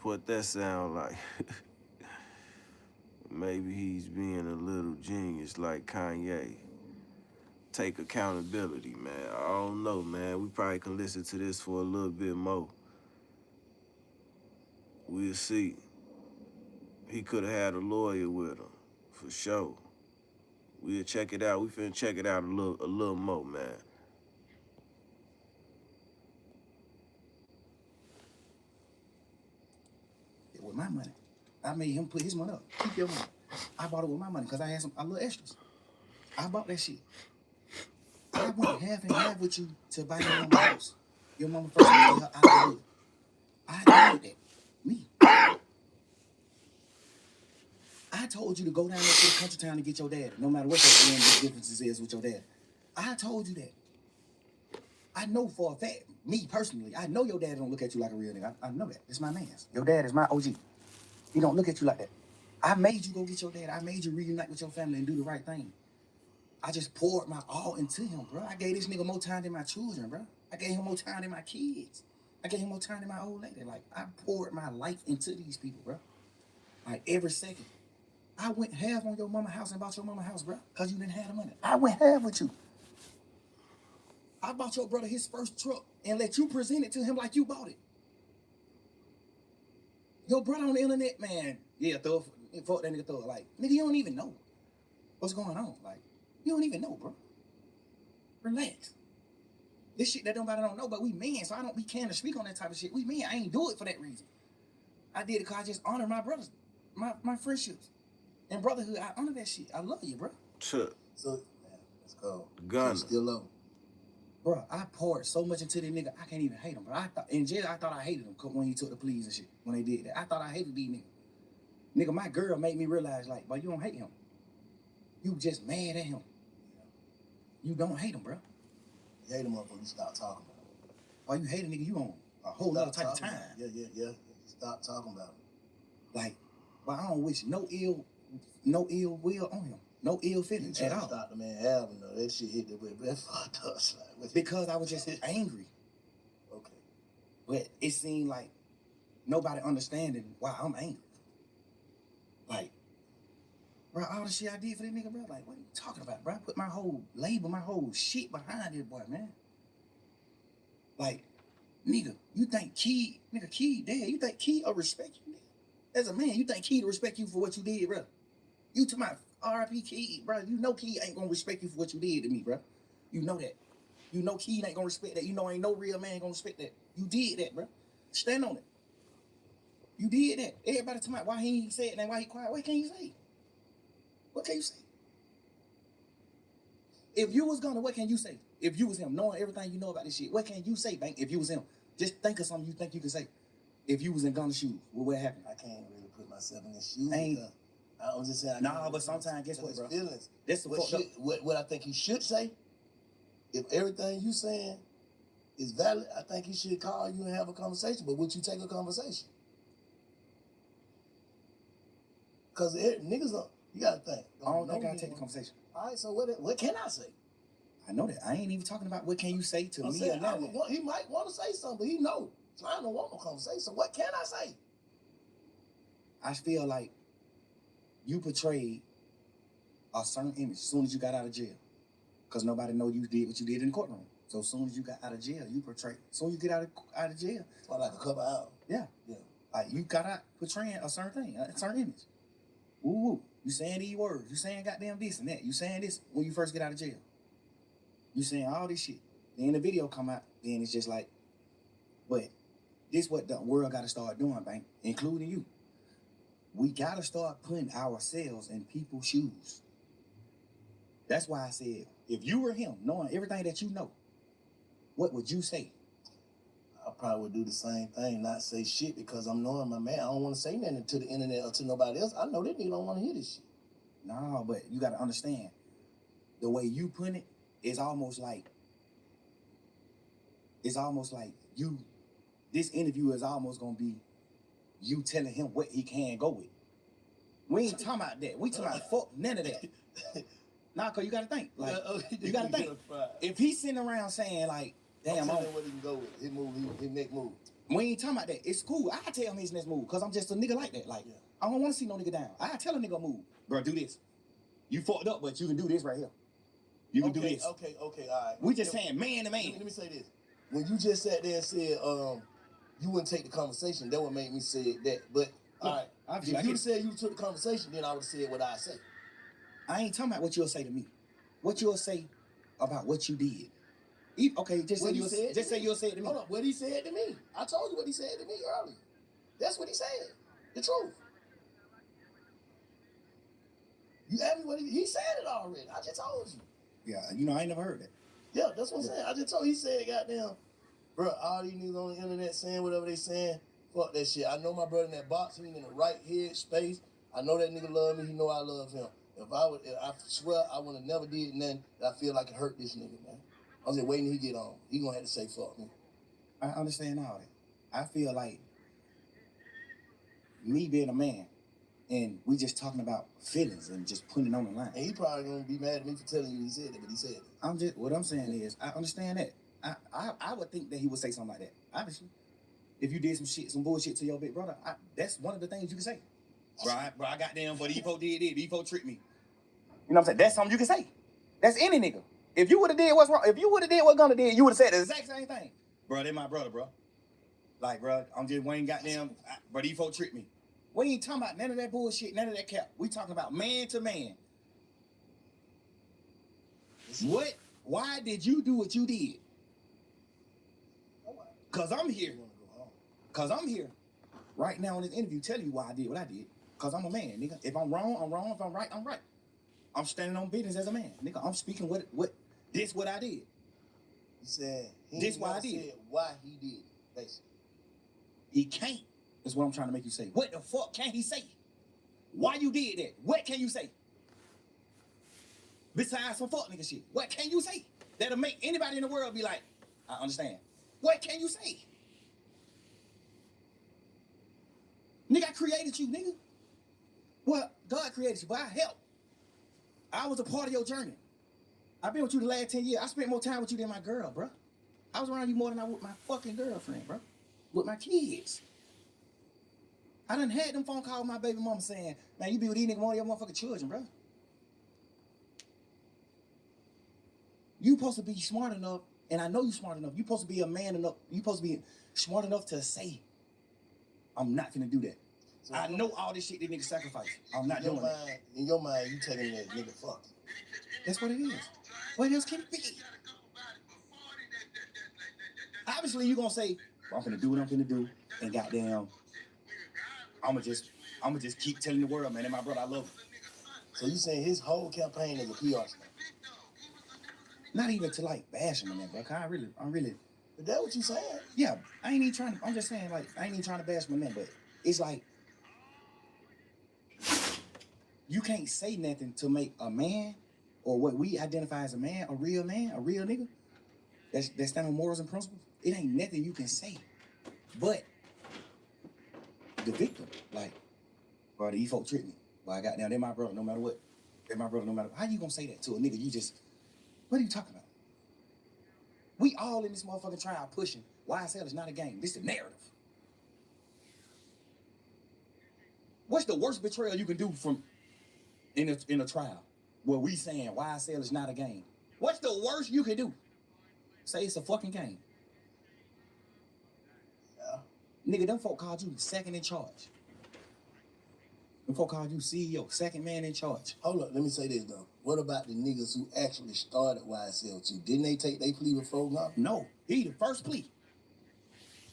What that sound like? Maybe he's being a little genius like Kanye. Take accountability, man. I don't know, man. We probably can listen to this for a little bit more. We'll see. He could have had a lawyer with him, for sure. We'll check it out. We finna check it out a little more, man. With my money. I made him put his money up. Keep your money. I bought it with my money because I had a little extras. I bought that shit. I went half and half with you to buy your mama house. Your mama first moved her out the hood. I did that. Me. I told you to go down there to the country town to get your daddy, no matter what your differences is with your daddy. I told you that. I know for a fact, me personally, I know your dad don't look at you like a real nigga. I know that. It's my man's. Your dad is my OG. He don't look at you like that. I made you go get your dad. I made you reunite with your family and do the right thing. I just poured my all into him, bro. I gave this nigga more time than my children, bro. I gave him more time than my kids. I gave him more time than my old lady. Like, I poured my life into these people, bro. Like, every second. I went half on your mama house and bought your mama house, bro, because you didn't have the money. I went half with you. I bought your brother his first truck and let you present it to him like you bought it. Your brother on the internet, man, yeah, fuck that nigga, throw it. Like, nigga, you don't even know what's going on. Like, you don't even know, bro. Relax. This shit that nobody don't know, but we men, so I don't be caring to speak on that type of shit. We men, I ain't do it for that reason. I did it because I just honor my brothers, my friendships. And brotherhood, I honor that shit. I love you, bro. Sure. So, man, let's go. Gunna. So still low. Bro, I poured so much into this nigga, I can't even hate him. But I thought in jail, I thought I hated him when he took the pleas and shit. When they did that, I thought I hated these niggas. Nigga, my girl made me realize, like, bro, you don't hate him. You just mad at him. You don't hate him, bro. You hate him motherfucker, you stop talking about him. Why you hate a nigga, you on a whole other type of time. Yeah. Stop talking about him. Like, but I don't wish no ill will on him. No ill feelings at all. Stop the man having though. That shit hit the way, but that fucked up. Like, Because I was just angry. Okay. But it seemed like nobody understanding why I'm angry. Like, bro, all the shit I did for that nigga, bro, like, what are you talking about, bro? I put my whole label, my whole shit behind this boy, man. Like, nigga, you think Key dead? You think Key will respect you, nigga? As a man, you think Key to respect you for what you did, bro? You to my R.I.P. Key, bro. You know Key ain't gonna respect you for what you did to me, bro. You know that. You know Key ain't gonna respect that. You know ain't no real man gonna respect that. You did that, bro. Stand on it. You did that. Everybody to my why he ain't say it and why he quiet. What can you say? What can you say? If you was gonna, what can you say? If you was him, knowing everything you know about this shit, what can you say, Bank? If you was him, just think of something you think you can say. If you was in Gunna's shoes, what would happen? I can't really put myself in his shoes. Ain't. I was just saying. Nah, but sometimes, guess what, bro? Feelings. That's the fucked up. What I think he should say, if everything you saying is valid, I think he should call you and have a conversation. But would you take a conversation? Because niggas, you gotta think. I don't think I'll take the conversation. All right, so what can I say? I know that. I ain't even talking about what can you say to me or nothing. He might want to say something, but he know. So I don't want no conversation. What can I say? I feel like you portrayed a certain image as soon as you got out of jail. Because nobody know you did what you did in the courtroom. So as soon as you got out of jail, you portrayed. As soon as you get out of jail. For like a couple hours. Yeah. Like you got out portraying a certain thing, a certain image. Woo. You saying these words. You saying goddamn this and that. You saying this when you first get out of jail. You saying all this shit. Then the video come out, then it's just like, but this what the world got to start doing, Bank, including you. We got to start putting ourselves in people's shoes. That's why I said, if you were him, knowing everything that you know, what would you say? I probably would do the same thing, not say shit because I'm knowing my man. I don't want to say nothing to the internet or to nobody else. I know that nigga don't want to hear this shit. No, but you got to understand, the way you put it is almost like you, this interview is almost going to be you telling him what he can go with. We ain't talking about that. We talking about fuck none of that. Nah, cause you gotta think. Like you gotta think. If he's sitting around saying like, damn, I'm telling him what he can go with. His move, his next move. We ain't talking about that. It's cool. I tell him his next move, cause I'm just a nigga like that. Like, I don't wanna see no nigga down. I tell a nigga move. Bro, do this. You fucked up, but you can do this right here. You can do this. Okay, all right. We just saying man to man. Let me say this. When you just sat there and said, you wouldn't take the conversation, that would make me say that. But all right, if you said you took the conversation, then I would have said what I say. I ain't talking about what you'll say to me. What you'll say about what you did. Okay, just say you'll say it to me. Hold on, what he said to me. I told you what he said to me earlier. That's what he said. The truth. You asked me what he said it already. I just told you. Yeah, I ain't never heard that. Yeah, that's what I'm saying. I just told you, he said, goddamn, bro, all these niggas on the internet saying whatever they saying, fuck that shit. I know my brother in that box, he in the right head space. I know that nigga love me, he know I love him. I swear I would have never did nothing that I feel like it hurt this nigga, man. I was just waiting till he get on. He gonna have to say fuck me. I understand all that. I feel like me being a man, and we just talking about feelings and just putting it on the line. And he probably gonna be mad at me for telling you he said it, but he said it. What I'm saying is, I understand that. I would think that he would say something like that. Obviously, if you did some bullshit to your big brother, that's one of the things you can say. Bro, I got them, but these folk did it. These folk tricked me. You know what I'm saying? That's something you can say. That's any nigga. If you would have did what's wrong, if you would have did what Gunna did, you would have said the exact same thing. Bro, they my brother, bro. Like, bro, I'm just Wayne goddamn, bro, these folk tricked me. We ain't talking about none of that bullshit, none of that cap. We talking about man to man. Why did you do what you did? Cause I'm here. You wanna go home. Cause I'm here right now in this interview telling you why I did what I did. Cause I'm a man, nigga. If I'm wrong, I'm wrong. If I'm right, I'm right. I'm standing on business as a man, nigga. I'm speaking what I did. You said he This ain't why I never did. said why he did it, basically. He can't. That's what I'm trying to make you say. What the fuck can he say? Why you did that? What can you say? Besides some fuck nigga shit. What can you say? That'll make anybody in the world be like, I understand. What can you say? Nigga, I created you, nigga. Well, God created you, but I helped. I was a part of your journey. I've been with you the last 10 years. I spent more time with you than my girl, bro. I was around you more than I was with my fucking girlfriend, bro. With my kids. I done had them phone calls with my baby mama saying, man, you be with these niggas more than your motherfucking children, bro. You supposed to be smart enough, and I know you smart enough. You supposed to be a man enough. You supposed to be smart enough to say, I'm not gonna do that. So I know all this shit that niggas sacrifice. I'm not doing it. In your mind, you taking that nigga fuck. That's what it is. What else can it be? Obviously, you gonna say, well, I'm gonna do what I'm gonna do, and goddamn, I'ma just keep telling the world, man, and my brother, I love him. So you saying his whole campaign is a PR stunt? Not even to like bash him in that, bro. I'm really. But that's what you saying. Yeah, I ain't even trying to. I'm just saying, like, I ain't even trying to bash my man, but it's like you can't say nothing to make a man or what we identify as a man, a real nigga that stand on morals and principles. It ain't nothing you can say, but the victim, like, bro, these folk tricked me. Well, I got down. They're my brother, no matter what. They're my brother, no matter. How you gonna say that to a nigga? You just, what are you talking about? We all in this motherfucking trial pushing. YSL is not a game. This is the narrative. What's the worst betrayal you can do from in a trial where we saying YSL is not a game? What's the worst you can do? Say it's a fucking game. Yeah. Nigga, them folk called you second in charge. Them folk called you CEO, second man in charge. Hold up, let me say this though. What about the niggas who actually started YSL too? Didn't they take their plea before now? No, he the first plea.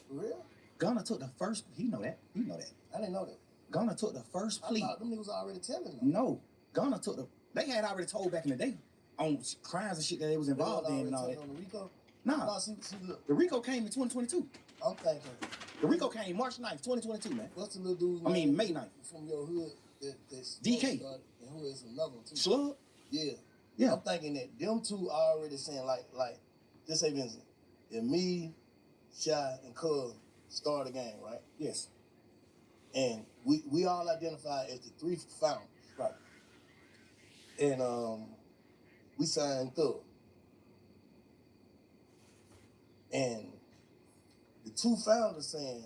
For real? Gunner took the first. He know that. I didn't know that. Gunner took the first plea. I thought them niggas already telling them. No, Gunner took the. They had already told back in the day on crimes and shit that they was involved in and all that. On the Rico? Nah, No, see, look. the Rico came in 2022. I'm thinking. The Rico came March 9th, 2022, man. What's the little dude's I mean, name May 9th. from your hood that's DK. started, and who is another one too? Slug? Yeah. Yeah. I'm thinking that them two are already saying like just say Vincent, if me, Shy, and Cub start a gang, right? Yes. And we all identify as the three founders. Right. And we signed Thug. And the two founders saying,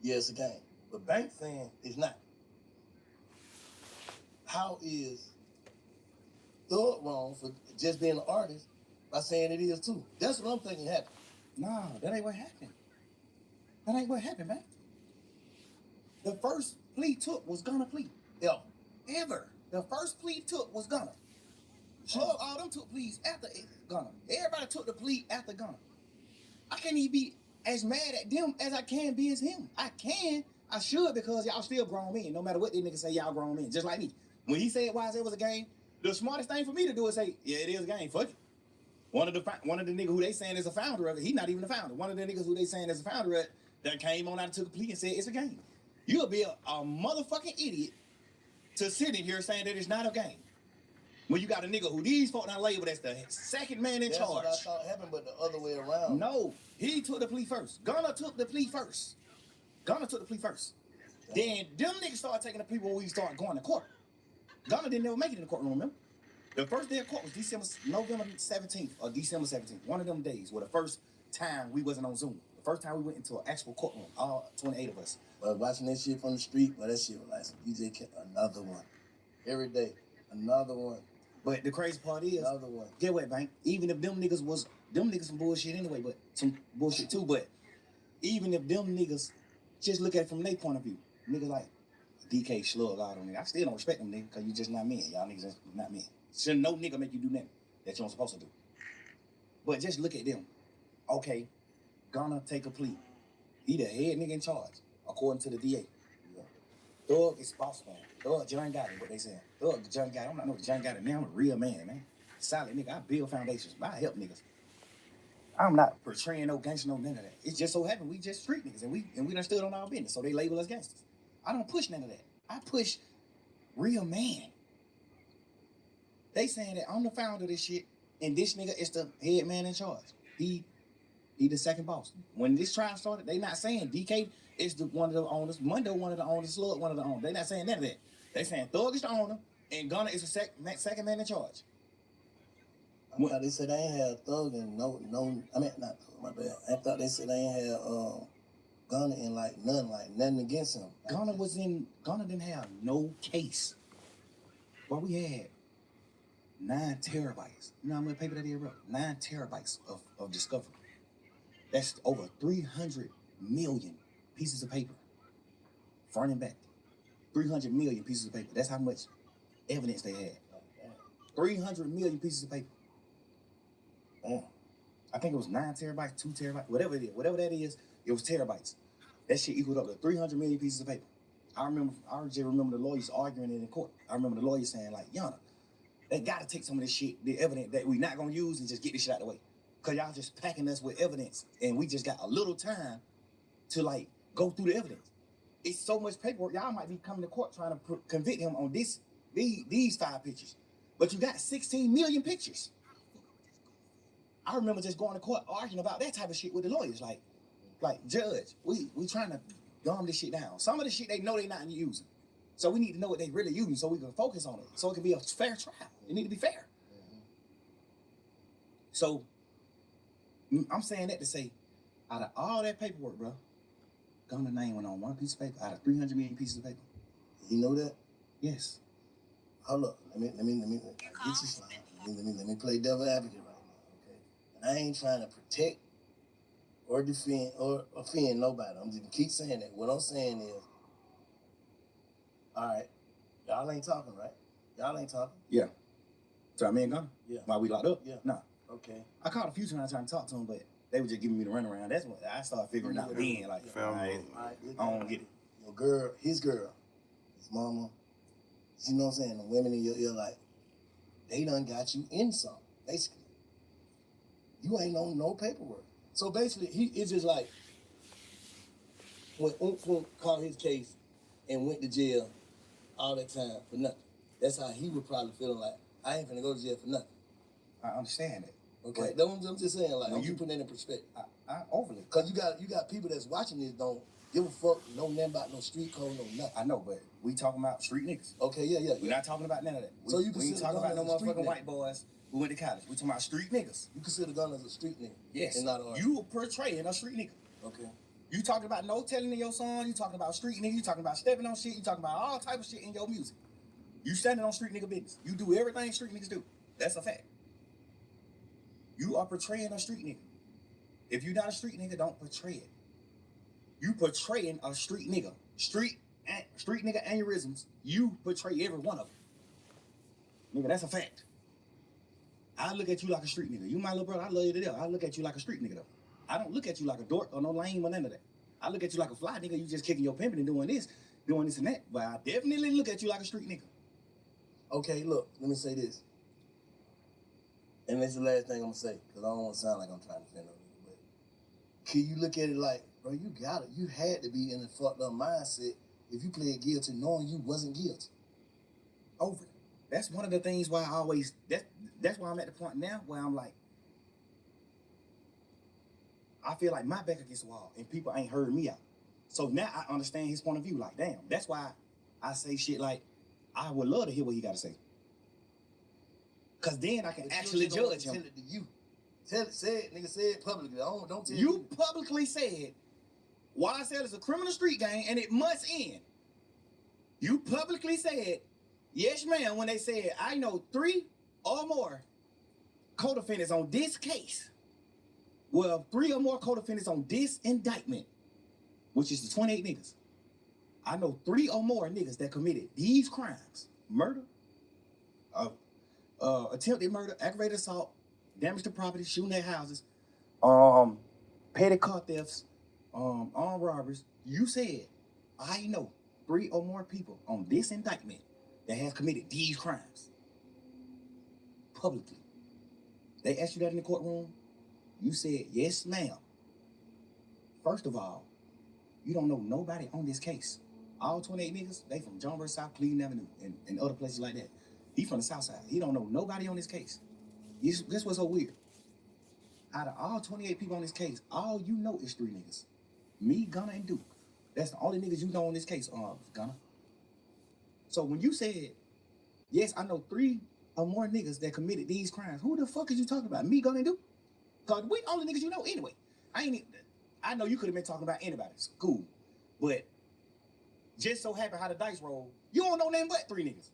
yeah, it's a game. But Bank saying it's not. How is Thug wrong for just being an artist by saying it is too? That's what I'm thinking happened. Nah, that ain't what happened. That ain't what happened, man. The first plea took was Gunna plea. Ever. The first plea took was Gunna. Slug, all them took pleas after Gunna. Everybody took the plea after Gunna. I can't even be as mad at them as I can be as him. I should, because y'all still grown men. No matter what these niggas say, y'all grown men. Just like me. When he said YSL was a game, the smartest thing for me to do is say, yeah, it is a game. Fuck it. One of the niggas who they saying is a founder of it, he not even a founder. One of the niggas who they saying is a founder of it that came on out and took a plea and said it's a game. You'll be a motherfucking idiot to sit in here saying that it's not a game. When you got a nigga who these folk not labeled as the second man in charge. That's what I thought happened, but the other way around. No, he took the plea first. Gunna took the plea first. Then them niggas started taking the plea when we started going to court. Gunna didn't ever make it in the courtroom, remember? The first day of court was November 17th or December 17th. One of them days were the first time we wasn't on Zoom. The first time we went into an actual courtroom, all 28 of us. But watching that shit from the street, that shit was like, DJ kept another one. Every day, another one. But the crazy part is, Another one. get what, Bank? Even if them niggas some bullshit anyway, but some bullshit too, but even if them niggas just look at it from their point of view, niggas like DK, Slug, all them niggas, I still don't respect them niggas, because you just not men. Y'all niggas just not men. Shouldn't no nigga make you do nothing that you ain't supposed to do. But just look at them. Okay, gonna take a plea. He the head nigga in charge, according to the DA. Thug is boss man. Thug John got it, what they saying. Thug John got it. I'm not know John got it now. I'm a real man, man. Solid nigga. I build foundations. I help niggas. I'm not portraying no gangster, no none of that. It just so happened we just street niggas and we done stood on our business, so they label us gangsters. I don't push none of that. I push real man. They saying that I'm the founder of this shit, and this nigga is the head man in charge. He the second boss. When this trial started, they not saying DK is one of the owners, Mundo one of the owners, Slug one of the owners. They not saying none of that. They saying Thug is the owner, and Gunna is the second man in charge. I thought they said they ain't had Thug and no. I mean, not Thug, my bad. I thought they said they ain't had Gunna and like nothing against him. Gunna didn't have no case. Well, we had 9 terabytes. You know how much paper that is, bro? 9 terabytes of discovery. That's over 300 million pieces of paper, front and back. 300 million pieces of paper. That's how much evidence they had. 300 million pieces of paper. I think it was 9 terabytes, 2 terabytes, whatever it is. Whatever that is, it was terabytes. That shit equaled up to 300 million pieces of paper. I just remember the lawyers arguing it in court. I remember the lawyers saying, like, Yana, they gotta take some of this shit, the evidence that we not gonna use, and just get this shit out of the way. Cause y'all just packing us with evidence, and we just got a little time to like go through the evidence. It's so much paperwork. Y'all might be coming to court trying to convict him on these 5 pictures, but you got 16 million pictures. I remember just going to court arguing about that type of shit with the lawyers. Like judge, we trying to dumb this shit down. Some of the shit they know they not using, so we need to know what they really using so we can focus on it, so it can be a fair trial. It need to be fair. So I'm saying that to say, out of all that paperwork, bro, Gunna's name went on one piece of paper out of 300 million pieces of paper. You know that? Yes. Hold up. Let me get you slide. Let me play devil advocate right now, okay? And I ain't trying to protect or defend or offend nobody. I'm just gonna keep saying that. What I'm saying is, all right, y'all ain't talking, right? Y'all ain't talking. Yeah. So I mean Gunna? Yeah. While we locked up? Yeah. No. Okay. I called a few times trying to talk to him, but they were just giving me the runaround. That's what I started figuring out then. Like, I don't get it. Your girl, his mama, you know what I'm saying? The women in your ear, like, they done got you in something, basically. You ain't on no paperwork. So basically, it's just like, when Umfunk caught his case and went to jail all that time for nothing. That's how he would probably feel like, I ain't finna go to jail for nothing. I understand that. Okay, that's what I'm just saying. Like, when you put that in perspective. I overly. Cause you got people that's watching this don't give a fuck, know nothing about no street code, no nothing. I know, but we talking about street niggas. Okay, yeah. We're not talking about none of that. So you we ain't consider talking about no Gunna as a street motherfucking nigga? white boys who went to college. We talking about street niggas. You consider Gunna as a street nigga? Yes. And not an artist? You are portraying a street nigga. Okay. You talking about no telling in your song. You talking about street nigga. You talking about stepping on shit. You talking about all type of shit in your music. You standing on street nigga business. You do everything street niggas do. That's a fact. You are portraying a street nigga. If you're not a street nigga, don't portray it. You portraying a street nigga. Street nigga aneurysms. You portray every one of them. Nigga, that's a fact. I look at you like a street nigga. You my little brother. I love you to death. I look at you like a street nigga though. I don't look at you like a dork or no lame or none of that. I look at you like a fly nigga. You just kicking your pimping and doing this and that. But I definitely look at you like a street nigga. Okay, look, let me say this. And that's the last thing I'm gonna say, because I don't want to sound like I'm trying to defend no nigga, but can you look at it like, bro, you had to be in a fucked up mindset if you played guilty knowing you wasn't guilty. Over. That's one of the things why I always, that's why I'm at the point now where I'm like, I feel like my back against the wall and people ain't heard me out. So now I understand his point of view. Like, damn, that's why I say shit like, I would love to hear what he got to say. Cause then I can actually judge him. Tell it to you. Say it publicly. Don't tell You publicly said, YSL is a criminal street gang and it must end. You publicly said, yes, ma'am, when they said, I know 3 or more co-defendants on this case. Well, 3 or more co-defendants on this indictment, which is the 28 niggas. I know 3 or more niggas that committed these crimes: murder, attempted murder, aggravated assault, damage to property, shooting at houses, petty car thefts, armed robberies. You said, I know 3 or more people on this indictment that have committed these crimes publicly. They asked you that in the courtroom. You said, yes, ma'am. First of all, you don't know nobody on this case. All 28 niggas, they from John Burr South, Cleveland Avenue, and other places like that. He from the South Side. He don't know nobody on this case. This was so weird. Out of all 28 people on this case, all you know is 3 niggas. Me, Gunna, and Duke. That's the only niggas you know on this case, Gunna. So when you said, yes, I know 3 or more niggas that committed these crimes, who the fuck is you talking about? Me, Gunna, and Duke? Because we only niggas you know anyway. I know you could have been talking about anybody. It's cool. But just so happen how the dice roll, you don't know nothing but 3 niggas.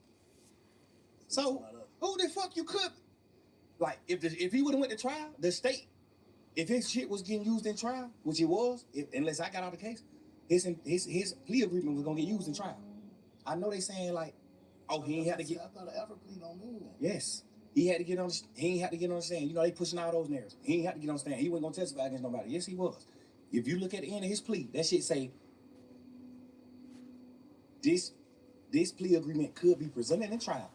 So who the fuck you could? Like, if he would have went to trial, the state, if his shit was getting used in trial, which it was, unless I got out the case, his plea agreement was gonna get used in trial. I know they saying like, oh, he ain't had to get. I thought an effort plea don't mean that. Yes, he had to get on. He ain't had to get on the stand. You know they pushing all those narratives. He ain't had to get on the stand. He wasn't gonna testify against nobody. Yes, he was. If you look at the end of his plea, that shit say this plea agreement could be presented in trial,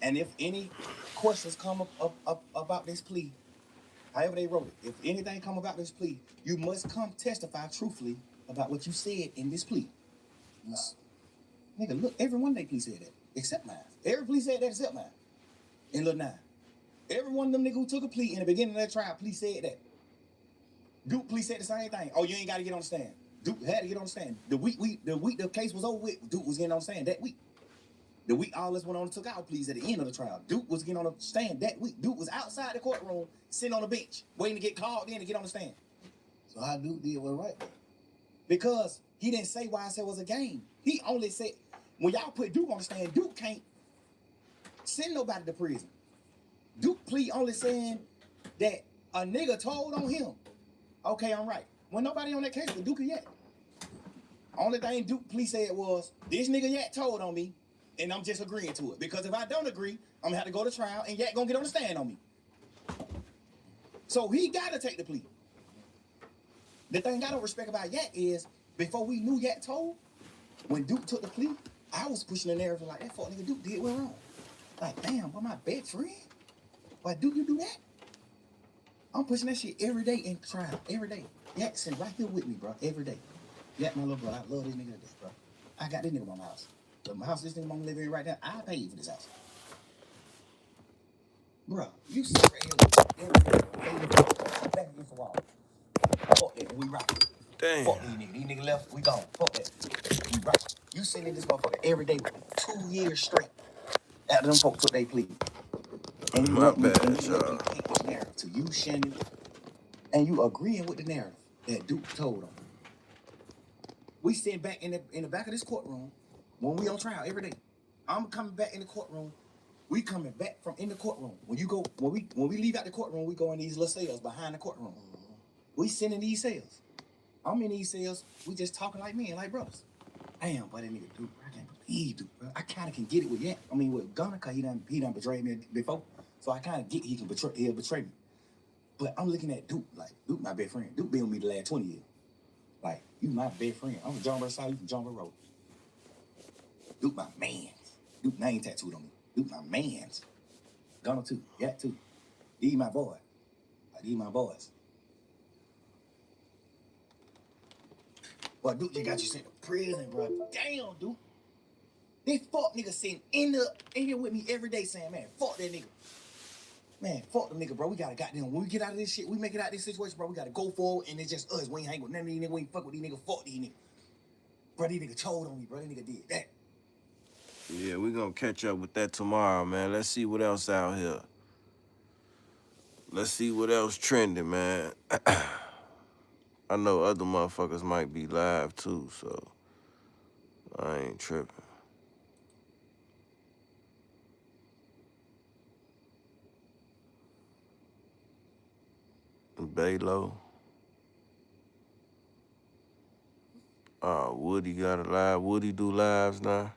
and if any questions come up about this plea, however they wrote it, if anything come about this plea, you must come testify truthfully about what you said in this plea. Nah. Nigga, look, every one of they plea said that, except mine. Every plea said that except mine. In Lil Nine. Every one of them niggas who took a plea in the beginning of that trial, plea said that. Duke plea said the same thing. Oh, you ain't got to get on the stand. Duke had to get on the stand. The week the case was over with, Duke was getting on the stand that week. The week all us went on and took our pleas at the end of the trial. Duke was getting on the stand that week. Duke was outside the courtroom, sitting on the bench, waiting to get called in to get on the stand. So how Duke did what right then? Because he didn't say why I said it was a game. He only said, when y'all put Duke on the stand, Duke can't send nobody to prison. Duke plea only saying that a nigga told on him. Okay, I'm right. When nobody on that case with Duke yet. Only thing Duke plea said was, this nigga yet told on me, and I'm just agreeing to it. Because if I don't agree, I'm gonna have to go to trial, and Yak gonna get on the stand on me. So he gotta take the plea. The thing I don't respect about Yak is, before we knew Yak told, when Duke took the plea, I was pushing the narrative like, that fuck nigga Duke did what wrong. Like, damn, but my best friend? Why Duke you do that? I'm pushing that shit every day in trial, every day. Yak sitting right here with me, bro, every day. Yak, my little brother, I love this nigga to death, bro. I got this nigga in my house. The house this nigga mama live in right now, I paid for this house. Bro, you sit right here back against the wall. Fuck that, we rock. Damn. Fuck these niggas. These niggas left, we gone. Fuck that. We rock. You sitting in this motherfucker every day with me, 2 years straight. After them folks took their plea. And you My want me bad, and you y'all. let me take this narrative to you, Shannon, and you agreeing with the narrative that Duke told them. We sitting back in the back of this courtroom when we on trial every day. I'm coming back in the courtroom. We coming back from in the courtroom. When we leave out the courtroom, we go in these little cells behind the courtroom. We sitting in these cells. I'm in these cells. We just talking like men, like brothers. Damn, but that nigga Duke, I can't believe Duke, bro. I kind of can get it with Yak. I mean, with Gunna, cause he done betrayed me before. So I kind of get he'll betray me. But I'm looking at Duke like, Duke my best friend. Duke been with me the last 20 years. Like, you my best friend. I'm from John Burr South, you from John Burr Road. Duke my mans. Duke name tattooed on me. Duke my mans. Gunna too, Yak too. These my boy. Like, these my boys. But Duke just got you sent to prison, bro. Damn, Duke. This fuck nigga sitting in here with me every day saying, man, fuck that nigga. Man, fuck the nigga, bro. We gotta goddamn, when we get out of this shit, we make it out of this situation, bro, we gotta go forward, and it's just us. We ain't hang with none of these niggas, we ain't fuck with these niggas, fuck these niggas. Bro, these niggas told on me, bro. That nigga did that. Yeah, we gonna catch up with that tomorrow, man. Let's see what else out here. Let's see what else trending, man. I know other motherfuckers might be live too, so I ain't tripping. Baylo. Woody got a live. Woody do lives now.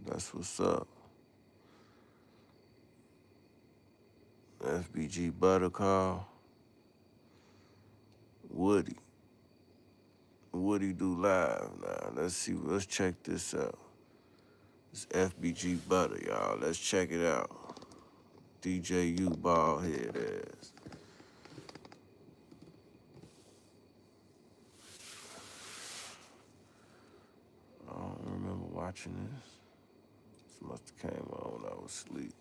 That's what's up. FBG Buttercall. Woody. Woody do live now. Let's see. Let's check this out. It's FBG Butter, y'all. Let's check it out. DJU bald head ass. I don't remember watching this. This must have came on when I was asleep.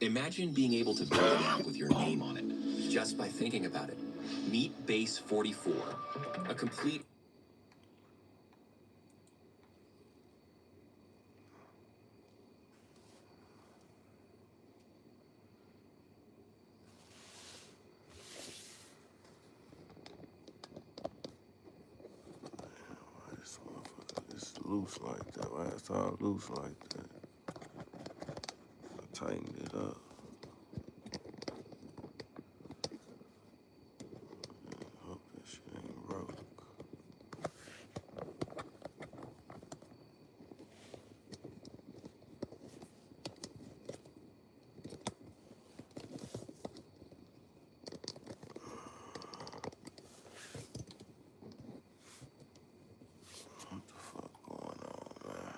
Imagine being able to build an app with your name on it, just by thinking about it. Meet Base 44, a complete... Why this motherfucker is loose like that? Why it's all loose like that? I tightened it up. Hope this shit ain't broke. What the fuck going on, man?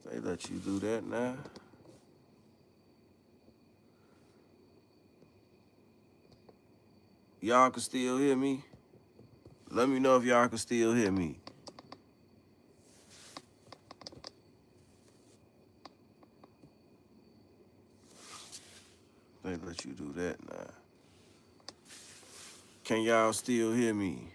They let you do that now? Y'all can still hear me? Let me know if y'all can still hear me. They let you do that now. Can y'all still hear me?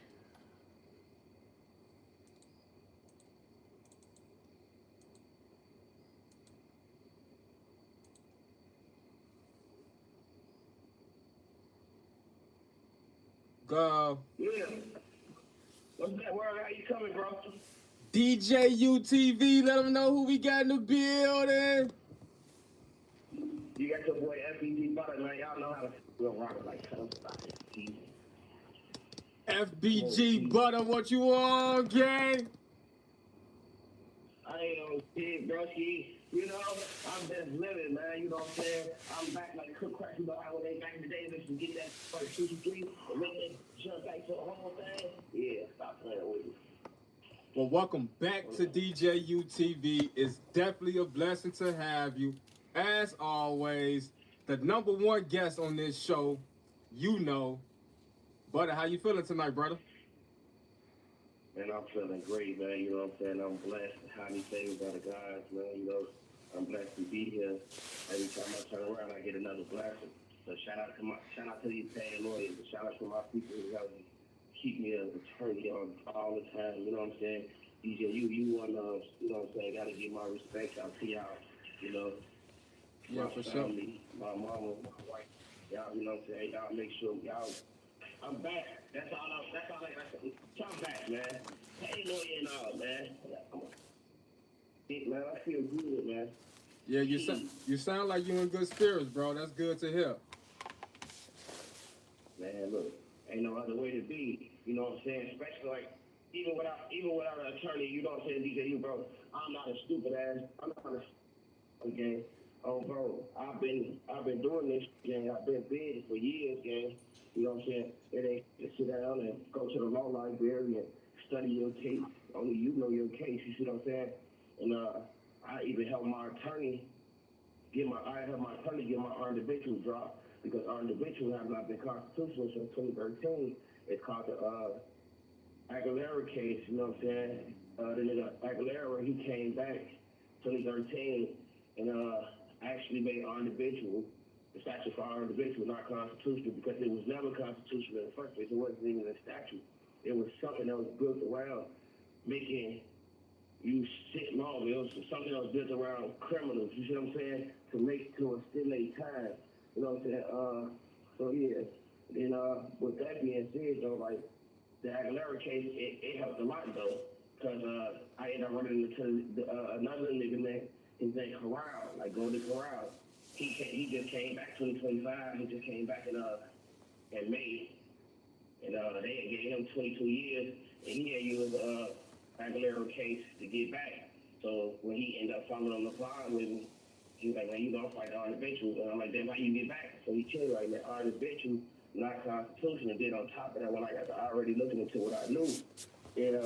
Go. Yeah. What's that word? How you coming, bro? DJ UTV, let them know who we got in the building. You got your boy FBG Butter, man. Y'all know how to real rock like somebody. FBG Butter, what you on, gang? I ain't no kid, broski. You know, I'm just living, man. You know what I'm saying? I'm back like Cook Crack, you know how when they back in the day, they used to get that first 2 3 and make that jump back to the whole thing. Yeah, stop playing with you. Well, welcome back to DJ UTV. It's definitely a blessing to have you. As always, the #1 guest on this show, you know. Butter, how you feeling tonight, brother? Man, I'm feeling great, man. You know what I'm saying? I'm blessed. Highly favored by the gods, man. You know, I'm blessed to be here. Every time I turn around, I get another blessing. So shout out to these paying lawyers. Shout out to my people who help me keep me an attorney on all the time. You know what I'm saying? DJ, you one of, you know what I'm saying? Gotta give my respect out to y'all. You know, Yeah, my for family, my mama, my wife. Y'all, you know what I'm saying? Y'all make sure y'all. I'm back. That's all I'm back, man. Hey, lawyer and all, man. Man, I feel good, man. Yeah, you sound like you in good spirits, bro. That's good to hear. Man, look, ain't no other way to be. You know what I'm saying? Especially like even without an attorney, you know what I'm saying, DJ, bro. I'm not a stupid ass. I'm not a gang. Oh, bro, I've been doing this, gang. I've been big for years, gang. You know what I'm saying? It ain't to sit down and go to the law library and study your case. Only you know your case. You see what I'm saying? And I even helped my attorney get my earned habitual drop because earned habitual has not been constitutional since 2013. It's called the Aguilera case. You know what I'm saying? The nigga Aguilera, he came back 2013 and actually made earned habitual. The statute for earned habitual not constitutional because it was never constitutional in the first place. It wasn't even a statute. It was something that was built around making you sit long. It was something that was built around criminals. You see what I'm saying? To stimulate time. You know what I'm saying? So yeah. And with that being said, though, like the Aguilera case, it helped a lot though. Cause I ended up running into another nigga man. His name Corral, like Golden Corral. He just came back 2025. He just came back in May, and they gave him 22 years, and he had used Aguilera case to get back. So when he ended up following on the line with me, he was like, man, you gonna fight artificial. And I'm like, then how you get back? So he chilled right there, artificial, not constitutional. And then on top of that, when I got to already looking into what I knew, and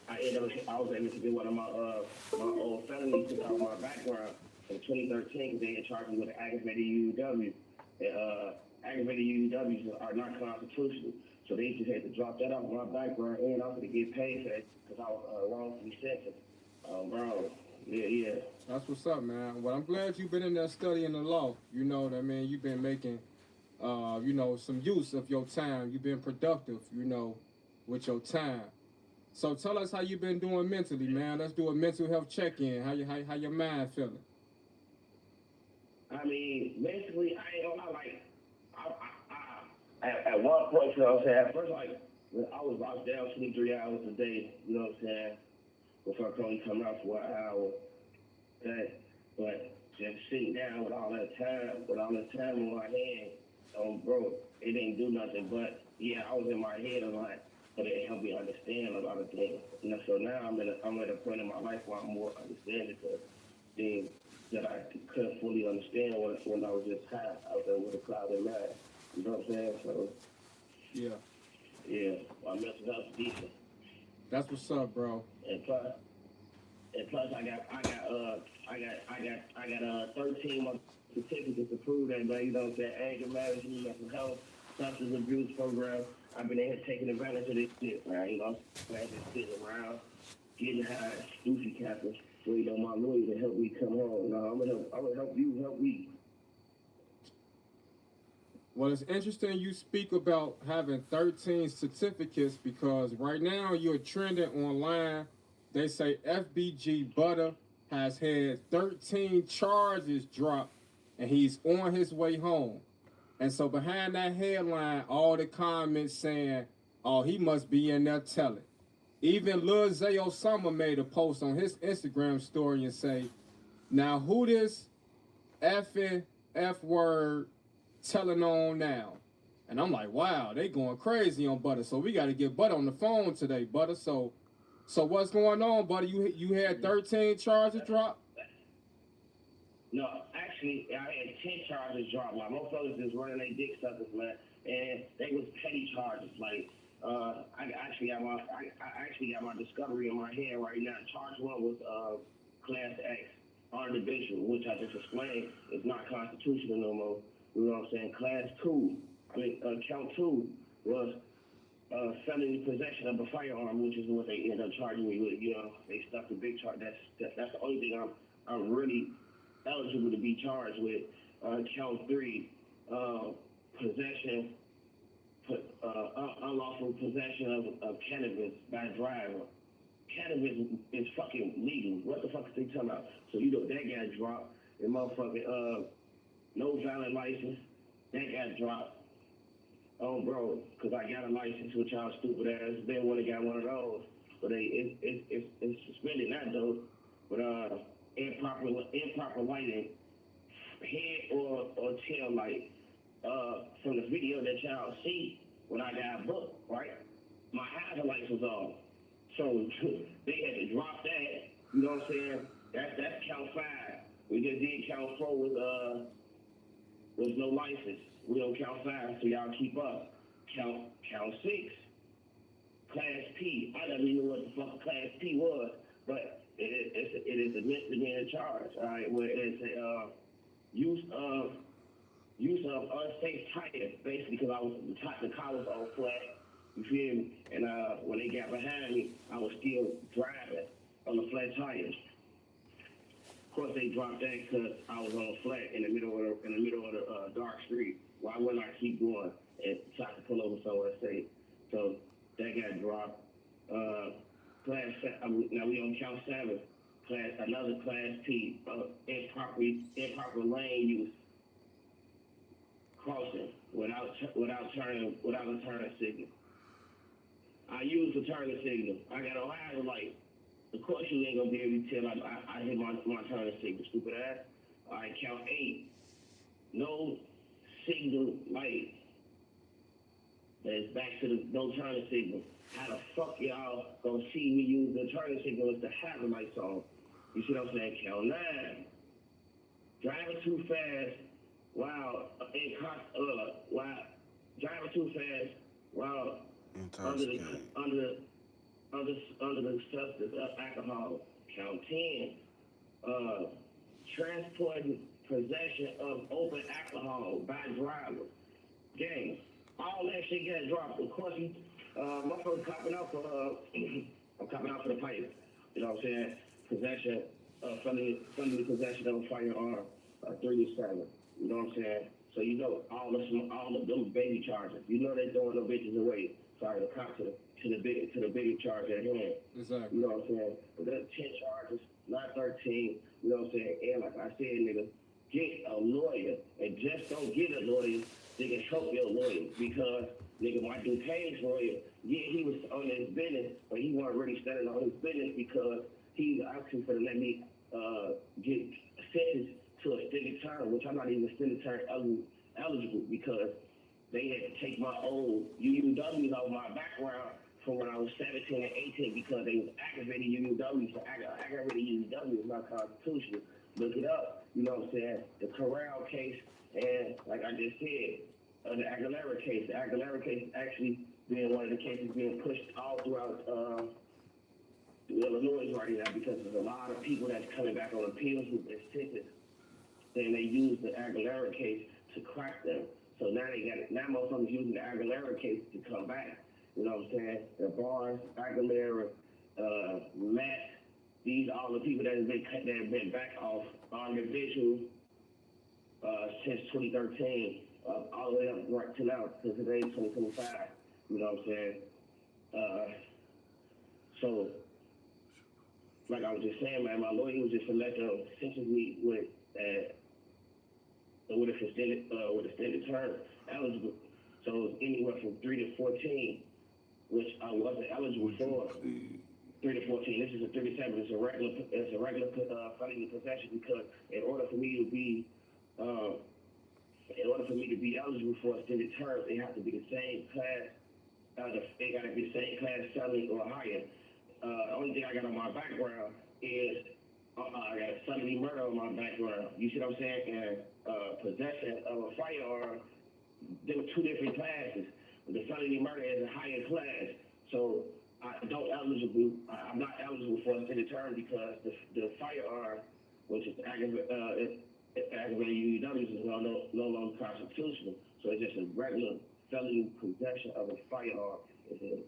I was able to get one of my old felonies took out my background in 2013 because they had charged me with an aggravated UUW. And aggravated UUWs are not constitutional. So they just had to drop that off my background and I was going to get paid for that because I was wrongfully sentenced. Bro, yeah. That's what's up, man. Well, I'm glad you've been in there studying the law. You know what I mean? You've been making, some use of your time. You've been productive, with your time. So tell us how you've been doing mentally, man. Let's do a mental health check-in. How your mind feeling? I mean, basically, I ain't gonna lie, at one point, you know what I'm saying, at first, like, I was locked down 23 hours a day, you know what I'm saying, before I could only come out for an hour. But just sitting down with all that time in my hand, bro, it didn't do nothing. But, yeah, I was in my head a lot. But it helped me understand a lot of things. So now I'm at a point in my life where I'm more understanding of things that I couldn't fully understand when I was just high out there with a clouded mind. You know what I'm saying? So yeah, my mental health is decent. That's what's up, bro. And plus I got 13 month certificates to prove that, man. You know what I'm saying? Anger management, mental health, substance abuse program. I've been in here taking advantage of this shit, man. You know, man, just sitting around, getting high, goofy capping, waiting on my lawyer to help me come home. No, I'm gonna help you, help me. Well, it's interesting you speak about having 13 certificates because right now you're trending online. They say FBG Butter has had 13 charges dropped and he's on his way home. And so behind that headline, all the comments saying, oh, he must be in there telling. Even Lil Zay Osama made a post on his Instagram story and say, now who this effing F word telling on now? And I'm like, wow, they going crazy on Butter. So we got to get Butter on the phone today, Butter. So what's going on, Butter? You had 13 charges drop? No, actually, I had 10 charges dropped. Like, most others just running their dick suckers, man. And they was petty charges. Like, I actually got my discovery in my hand right now. Charge one was Class X, artificial, which I just explained is not constitutional no more. You know what I'm saying? Count two was felony possession of a firearm, which is what they ended up charging me with. You know, they stuck the big charge. That's the only thing I'm really eligible to be charged with. Count three, unlawful possession of cannabis by a driver. Cannabis is fucking legal. What the fuck is they talking about? So you know that got dropped. And motherfucking no valid license, that got dropped. Oh, bro, because I got a license with y'all stupid ass. They would have got one of those. But it's suspended that though. But improper lighting, head or tail light. From the video that y'all see when I got booked, right? My hazard lights was off. So they had to drop that. You know what I'm saying? That's count 5. We just did count 4 with no license. We on count 5, so y'all keep up. Count 6, Class P. I never even knew what the fuck Class P was, but it is a misdemeanor charge. All right, where it's a use of unsafe tires, basically, because the car was all flat. You feel me? And when they got behind me, I was still driving on the flat tires. Of course, they dropped that because I was on flat in the middle of the dark street. Why wouldn't I keep going and try to pull over somewhere safe? So that got dropped. Now we on count 7. Another Class P, improper lane use, crossing without a turning signal. I used the turning signal. I got a ladder light. Of course you ain't gonna be able to tell I hit my turning signal, stupid ass. All right, count 8. No signal light. That's back to the no turning signal. How the fuck y'all gonna see me use the turning signal as the hazard light song? You see what I'm saying? Count 9. Driving too fast while driving too fast while under the substance of alcohol. Count 10. Transporting possession of open alcohol by driver. Gang. All that shit got dropped. Of course, motherfuckers copping out for I'm copping out for the pipe. You know what I'm saying? Possession, felony possession of a firearm, 3 to 7. You know what I'm saying? So you know all of those baby charges. You know they throwing them bitches away. Sorry, the cop to the bigger charge at hand. Exactly. You know what I'm saying? But that's 10 charges, not 13. You know what I'm saying? And like I said, nigga, get a lawyer and just don't get a lawyer. Nigga, help your lawyer because nigga, my dude Payne's lawyer, yeah, he was on his business, but he wasn't really standing on his business because he was asking for to let me get sentenced to a extended term, which I'm not even extended term eligible because they had to take my old UUWs out of my background from when I was 17 and 18 because they was aggravated UUWs. So aggravated UUW is not constitutional. Look it up. You know what I'm saying? The Corral case and like I just said, the Aguilera case. The Aguilera case actually being one of the cases being pushed all throughout Illinois right now because there's a lot of people that's coming back on appeals with their sentences. And they use the Aguilera case to crack them. So now now motherfuckers using the Aguilera case to come back. You know what I'm saying? The Barnes, Aguilera, Matt, these are all the people that have been back off on the visual since 2013, all the way up right to now, to today, 2025. You know what I'm saying? So, like I was just saying, man, my lawyer was just to let them sentence me with extended term eligible. So anywhere from 3 to 14, which I wasn't eligible for. 3 to 14. This is a 37. It's a regular felony possession because in order for me to be eligible for extended term, they have to be the same class. They got to be the same class felony or higher. Only thing I got on my background is I got a felony murder on my background. You see what I'm saying? And possession of a firearm. There were 2 different classes. The felony murder is a higher class. So I'm not eligible for extended term because the firearm, which is aggravated UUWs, is no longer constitutional. So it's just a regular felony possession of a firearm. It's a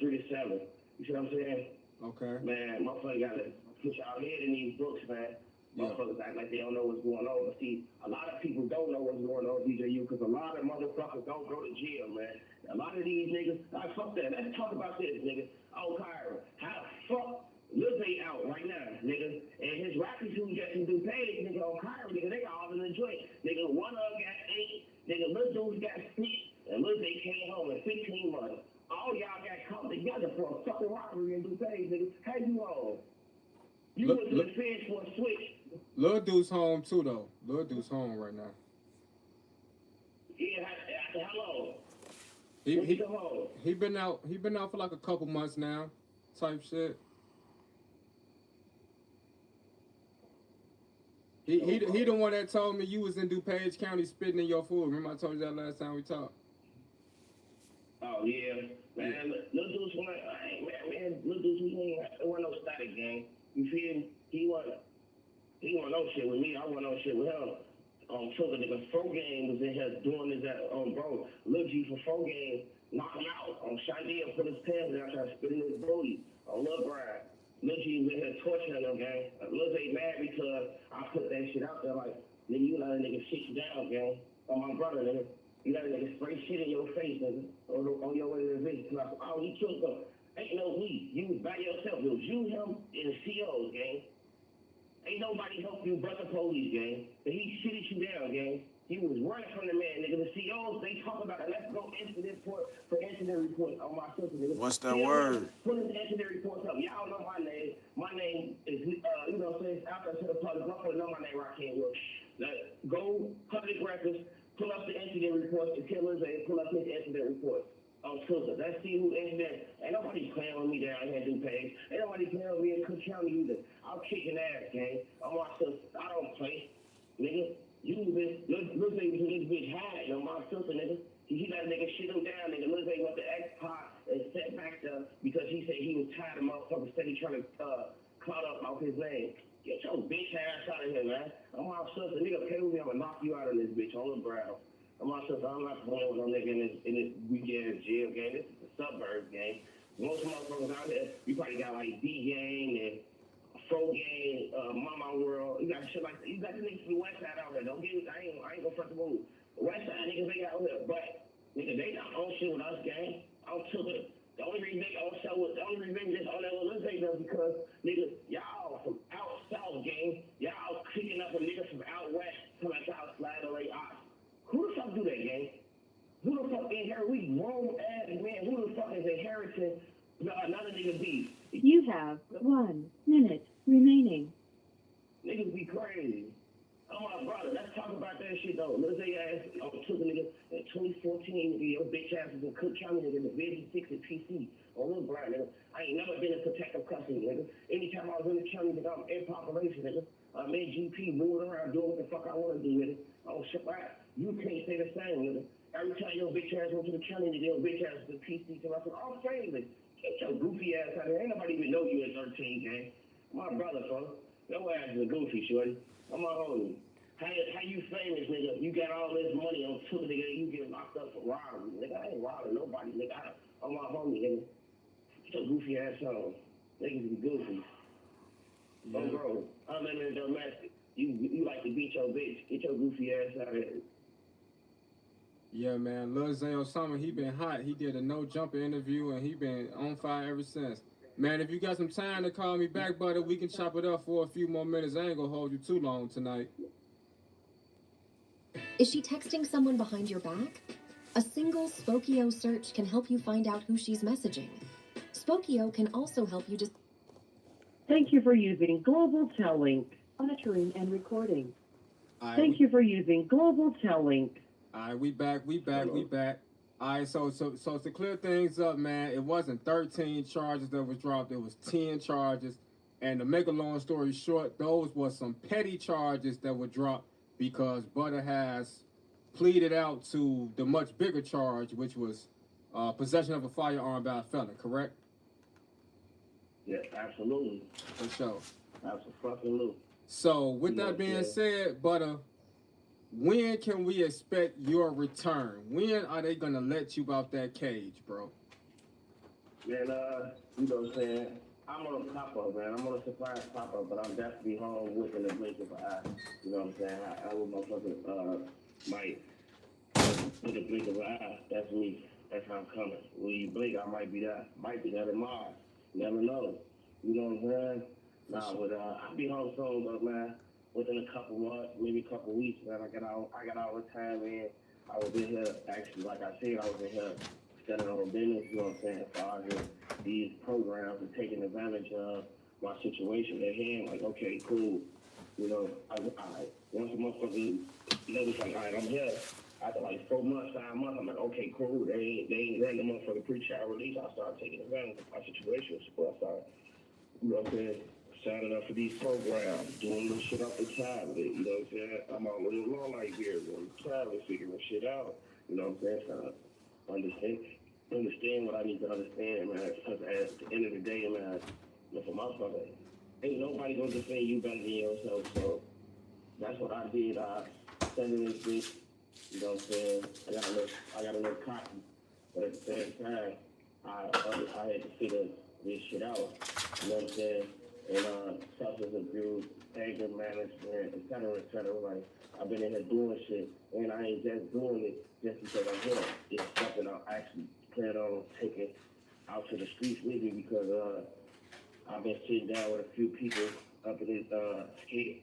3 to 7. You see what I'm saying? Okay. Man, motherfucker gotta put y'all head in these books, man. Motherfuckers act like they don't know what's going on. But see, a lot of people don't know what's going on, DJU, because a lot of motherfuckers don't go to jail, man. A lot of these niggas, fuck that. Let's talk about this, nigga. Oh, Kyra, how the fuck Lil Durk out right now, nigga? And his rappers who just do paid, nigga, on Kyra, nigga, they all in the joint. Nigga, one of them got 8, nigga, Lil Durk got 6, and Lil Durk came home in 15 months. All y'all got come together for a fucking robbery and do paid, nigga. How you all? You went to the fence for a switch. Lil Dude's home too, though. Lil Dude's home right now. Yeah, how long? He been out for like a couple months now, type shit. He the one that told me you was in DuPage County spitting in your food. Remember I told you that last time we talked? Oh yeah, man. Lil Dude's one. Lil Dude's wasn't no static gang. You feel me? He wasn't no shit with me. I wasn't no shit with him. So the nigga 4 Game was in here doing his bro. Lil G for 4 Game knock him out. Shadi put his pants down, trying to spit in his booty. Lil Brian. Lil G was in here torturing them, gang. Lil J mad because I put that shit out there like, nigga, you let a nigga shit you down, gang. On my brother, nigga. You let a nigga spray shit in your face, nigga. On your way to the visit. Oh, he killed him. Ain't no we. You was by yourself. It was you, him, and the COs, gang. Ain't nobody help you but the police, gang. And he shitted you down, gang. He was running from the man, nigga. The COs, they talk about it. Let's go incident report for incident reports on my sister, nigga. What's that COs, word? putting the incident reports up. Y'all know my name. My name is, you know what I'm saying? It's out there to the public. Motherfuckers know my name, Rakim Will. Go public records, pull up the incident reports, the killers, and pull up his incident reports on Twitter. Let's see who incident. Ain't nobody playing with me down here, DuPage. Ain't nobody playing with me in Cook County either. I'm kicking ass, gang. I'm my sister. I don't play, nigga. You bitch, Lil Baby to this bitch hide on my sister, nigga. He let a nigga shit him down, nigga. Lil Baby went to X-Pot and sat back there because he said he was tired of motherfuckers steady trying to clout up off his name. Get your bitch ass out of here, man. I'm my sister, nigga. Pay with me, I'm gonna knock you out of this bitch on the brow. I'm my sister. I'm not playing with no nigga in this weekend jail game. This is the suburbs game. Most motherfuckers out there, you probably got like D-Gang and Fro Gang, Mama World. You got shit like that. You got the niggas from the West Side out there. Don't get it. I ain't gonna front the move. The West Side niggas ain't out here, but nigga, they not on shit with us, gang. I'm to it. The only reason they on show with, the only reason they on that little thing is because niggas, y'all from out south, gang, y'all cleaning up a nigga from out west till I y'all slide away off. Who the fuck do that, gang? Who the fuck inherit? We grown ass man. Who the fuck is inheriting another nigga beef? You have 1 minute remaining. Niggas be crazy. Oh my brother, let's talk about that shit though. Let's say ass took a nigga in 2014, nigga, your bitch ass was in Cook County, nigga, Division 6 at PC. On Little Brian, nigga. I ain't never been in protective custody, nigga. Anytime I was in the county, nigga, I'm in population, nigga. I'm in GP, moving around, doing what the fuck I want to do with it. Oh shit, you can't say the same, nigga. Every time your bitch ass went to the county, nigga, your bitch ass was in PC. So I said, I'm saying, nigga, get your goofy ass out of here. Ain't nobody even know you at 13, gang. My brother, bro. Your ass is a goofy, shorty. I'm a homie. How you famous, nigga? You got all this money on Twitter, nigga. You get locked up for robbery, nigga. I ain't robbing nobody, nigga. I'm my homie, nigga. Get your goofy ass on. Niggas be goofy. Yeah. Oh, bro. I'm in the domestic. You like to beat your bitch. Get your goofy ass out of here. Yeah, man. Lil Zayo Summer, he been hot. He did a no jumper interview and he been on fire ever since. Man, if you got some time to call me back, buddy, we can chop it up for a few more minutes. I ain't gonna hold you too long tonight. Is she texting someone behind your back? A single Spokio search can help you find out who she's messaging. Spokio can also help you just... Thank you for using Global Tellink. Monitoring and recording. Thank you for using Global Tellink. All right, we back. All right, so to clear things up, man, it wasn't 13 charges that was dropped. It was 10 charges. And to make a long story short, those were some petty charges that were dropped because Butter has pleaded out to the much bigger charge, which was possession of a firearm by a felon, correct? Yeah, absolutely. For sure. Absolutely. So with that being said, Butter, when can we expect your return? When are they gonna let you out that cage, bro? Man, you know what I'm saying? I'm on a pop-up, man. I'm on a surprise pop-up, but I'm definitely home within the blink of an eye. You know what I'm saying? I would motherfucker might with the blink of an eye. That's me. That's how I'm coming. When you blink, I might be that. Might be that tomorrow. Never know. You know what I'm saying? Nah, but I'll be home soon, but man, within a couple months, maybe a couple weeks, man, I got out of time, man. I was in here, actually, like I said, I was in here studying on business, you know what I'm saying, so I hear these programs are taking advantage of my situation at hand, like, okay, cool. You know, once a motherfucker notice, like, all right, I'm here. After like 4 months, 5 months, I'm like, okay, cool. They ain't letting the motherfucker pre-child release. I started taking advantage of my situation. So I started, you know what I'm saying, signing up for these programs, doing this shit off the side with it. You know what I'm saying? I'm all with a law like here, traveling, figuring shit out. You know what I'm saying? Trying to understand what I need to understand, man. Because at the end of the day, man, for my brother, ain't nobody gonna defend you better than yourself. So that's what I did. I sent in this bitch. You know what I'm saying? I got a little cotton, but at the same time, I had to figure this shit out. You know what I'm saying? And substance abuse, anger management, et cetera, like, I've been in here doing shit, and I ain't just doing it just because I'm here. It's something I actually plan on taking out to the streets with me because I've been sitting down with a few people up in this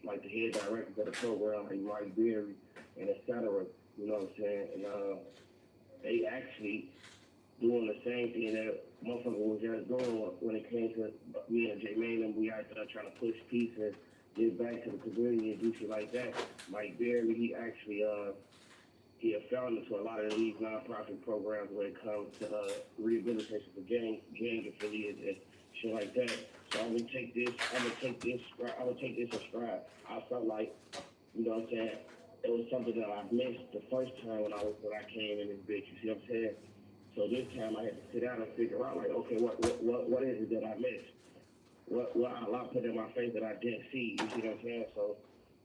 like the head directors of the program, like Mike Berry, and etc. You know what I'm saying? And they actually doing the same thing that motherfucker was just doing when it came to me and J Main, and we out there trying to push peace and get back to the community and do shit like that. Mike Berry, he actually he had fell into a lot of these nonprofit programs when it comes to rehabilitation for gang affiliates and shit like that. So I would take this in stride. I felt like, you know what I'm saying, it was something that I missed the first time when I came in this bitch. You see what I'm saying? So this time I had to sit down and figure out, like, okay, what is it that I missed? What Allah put in my face that I didn't see? You see what I'm saying? So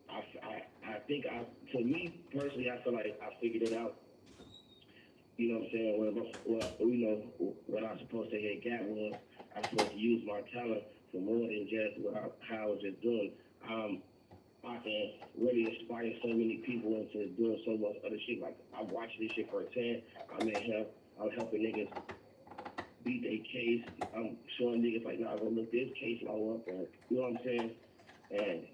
I think to me personally, I feel like I figured it out. You know what I'm saying? What I'm supposed to hit gap was I'm supposed to use my talent for more than just how I was just doing. I can really inspire so many people into doing so much other shit. Like, I'm watching this shit firsthand. I'm helping niggas beat their case. I'm showing niggas like, nah, go look this case all up, and you know what I'm saying? And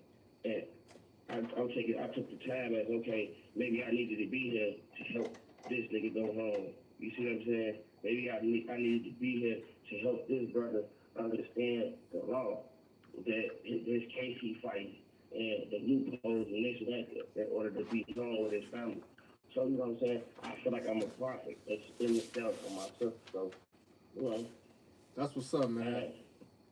I took the time as, okay, maybe I needed to be here to help this nigga go home. You see what I'm saying? Maybe I needed to be here to help this brother understand the law, that this case he fights and the loopholes and this and that in order to be home with his family. So, you know what I'm saying? I feel like I'm a prophet that's in itself for myself. So, you know. That's what's up, man.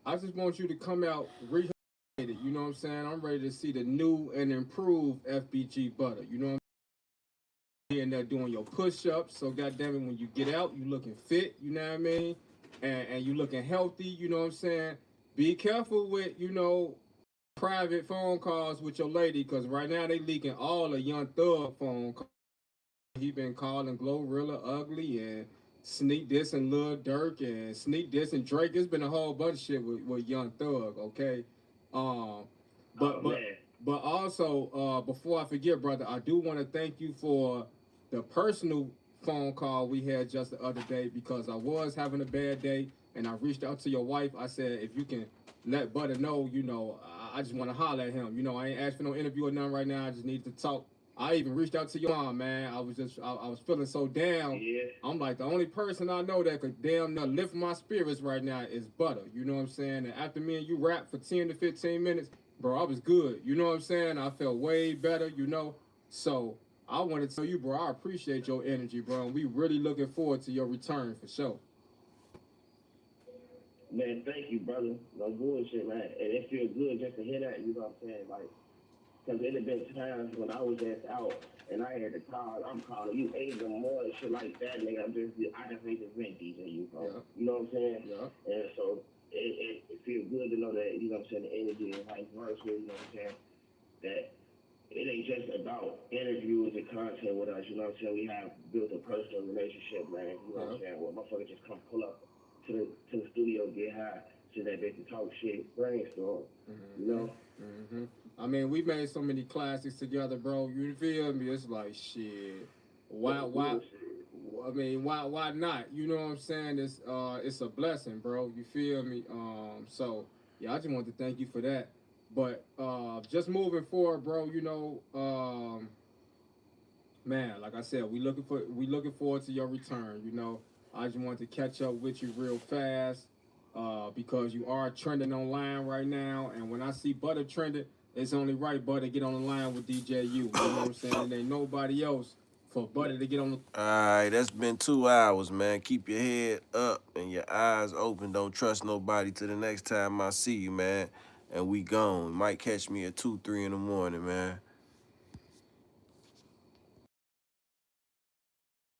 I just want you to come out rehabilitated. You know what I'm saying? I'm ready to see the new and improved FBG Butter. You know what I'm saying? And they're doing your push-ups. So, goddamn it, when you get out, you looking fit. You know what I mean? And you looking healthy. You know what I'm saying? Be careful with, private phone calls with your lady, because right now they leaking all the Young Thug phone calls. He been calling Glorilla ugly and sneak this and Lil Durk and sneak this and Drake. It's been a whole bunch of shit with Young Thug, okay? But also, before I forget, brother, I do want to thank you for the personal phone call we had just the other day, because I was having a bad day and I reached out to your wife. I said, if you can let Butter know, I just want to holler at him. I ain't asked for no interview or nothing right now. I just need to talk. I even reached out to your mom, man. I was feeling so down. Yeah. I'm like, the only person I know that could damn near lift my spirits right now is Butter. You know what I'm saying? And after me and you rap for 10 to 15 minutes, bro, I was good. You know what I'm saying? I felt way better, So I wanted to tell you, bro, I appreciate your energy, bro. And we really looking forward to your return for sure. Man, thank you, brother. No bullshit, man. And it feels good just to hear that, you know what I'm saying? Like, because there have been times when I was just out and I had to call, I'm calling you 8 in the morning, shit like that, nigga. I just need to vent, DJ, you know? Yeah. You know what I'm saying? Yeah. And so it feels good to know that, you know what I'm saying, the energy and vice versa, you know what I'm saying? That it ain't just about interviews and content with us, you know what I'm saying? We have built a personal relationship, man. You know what I'm saying? Where motherfuckers just come pull up to the studio, get high, so that they can talk shit, brainstorm, you know? Mm-hmm. I mean, we made so many classics together, bro. You feel me? It's like, shit. Why not? You know what I'm saying? It's a blessing, bro. You feel me? So yeah, I just wanted to thank you for that. But just moving forward, bro, man, like I said, we looking forward to your return, I just wanted to catch up with you real fast. Because you are trending online right now, and when I see Butter trending, it's only right Butter get on the line with DJU. You know what I'm saying? There ain't nobody else for Butter to get on the. All right, that's been 2 hours, man. Keep your head up and your eyes open. Don't trust nobody till the next time I see you, man. And we gone. Might catch me at 2, 3 in the morning, man.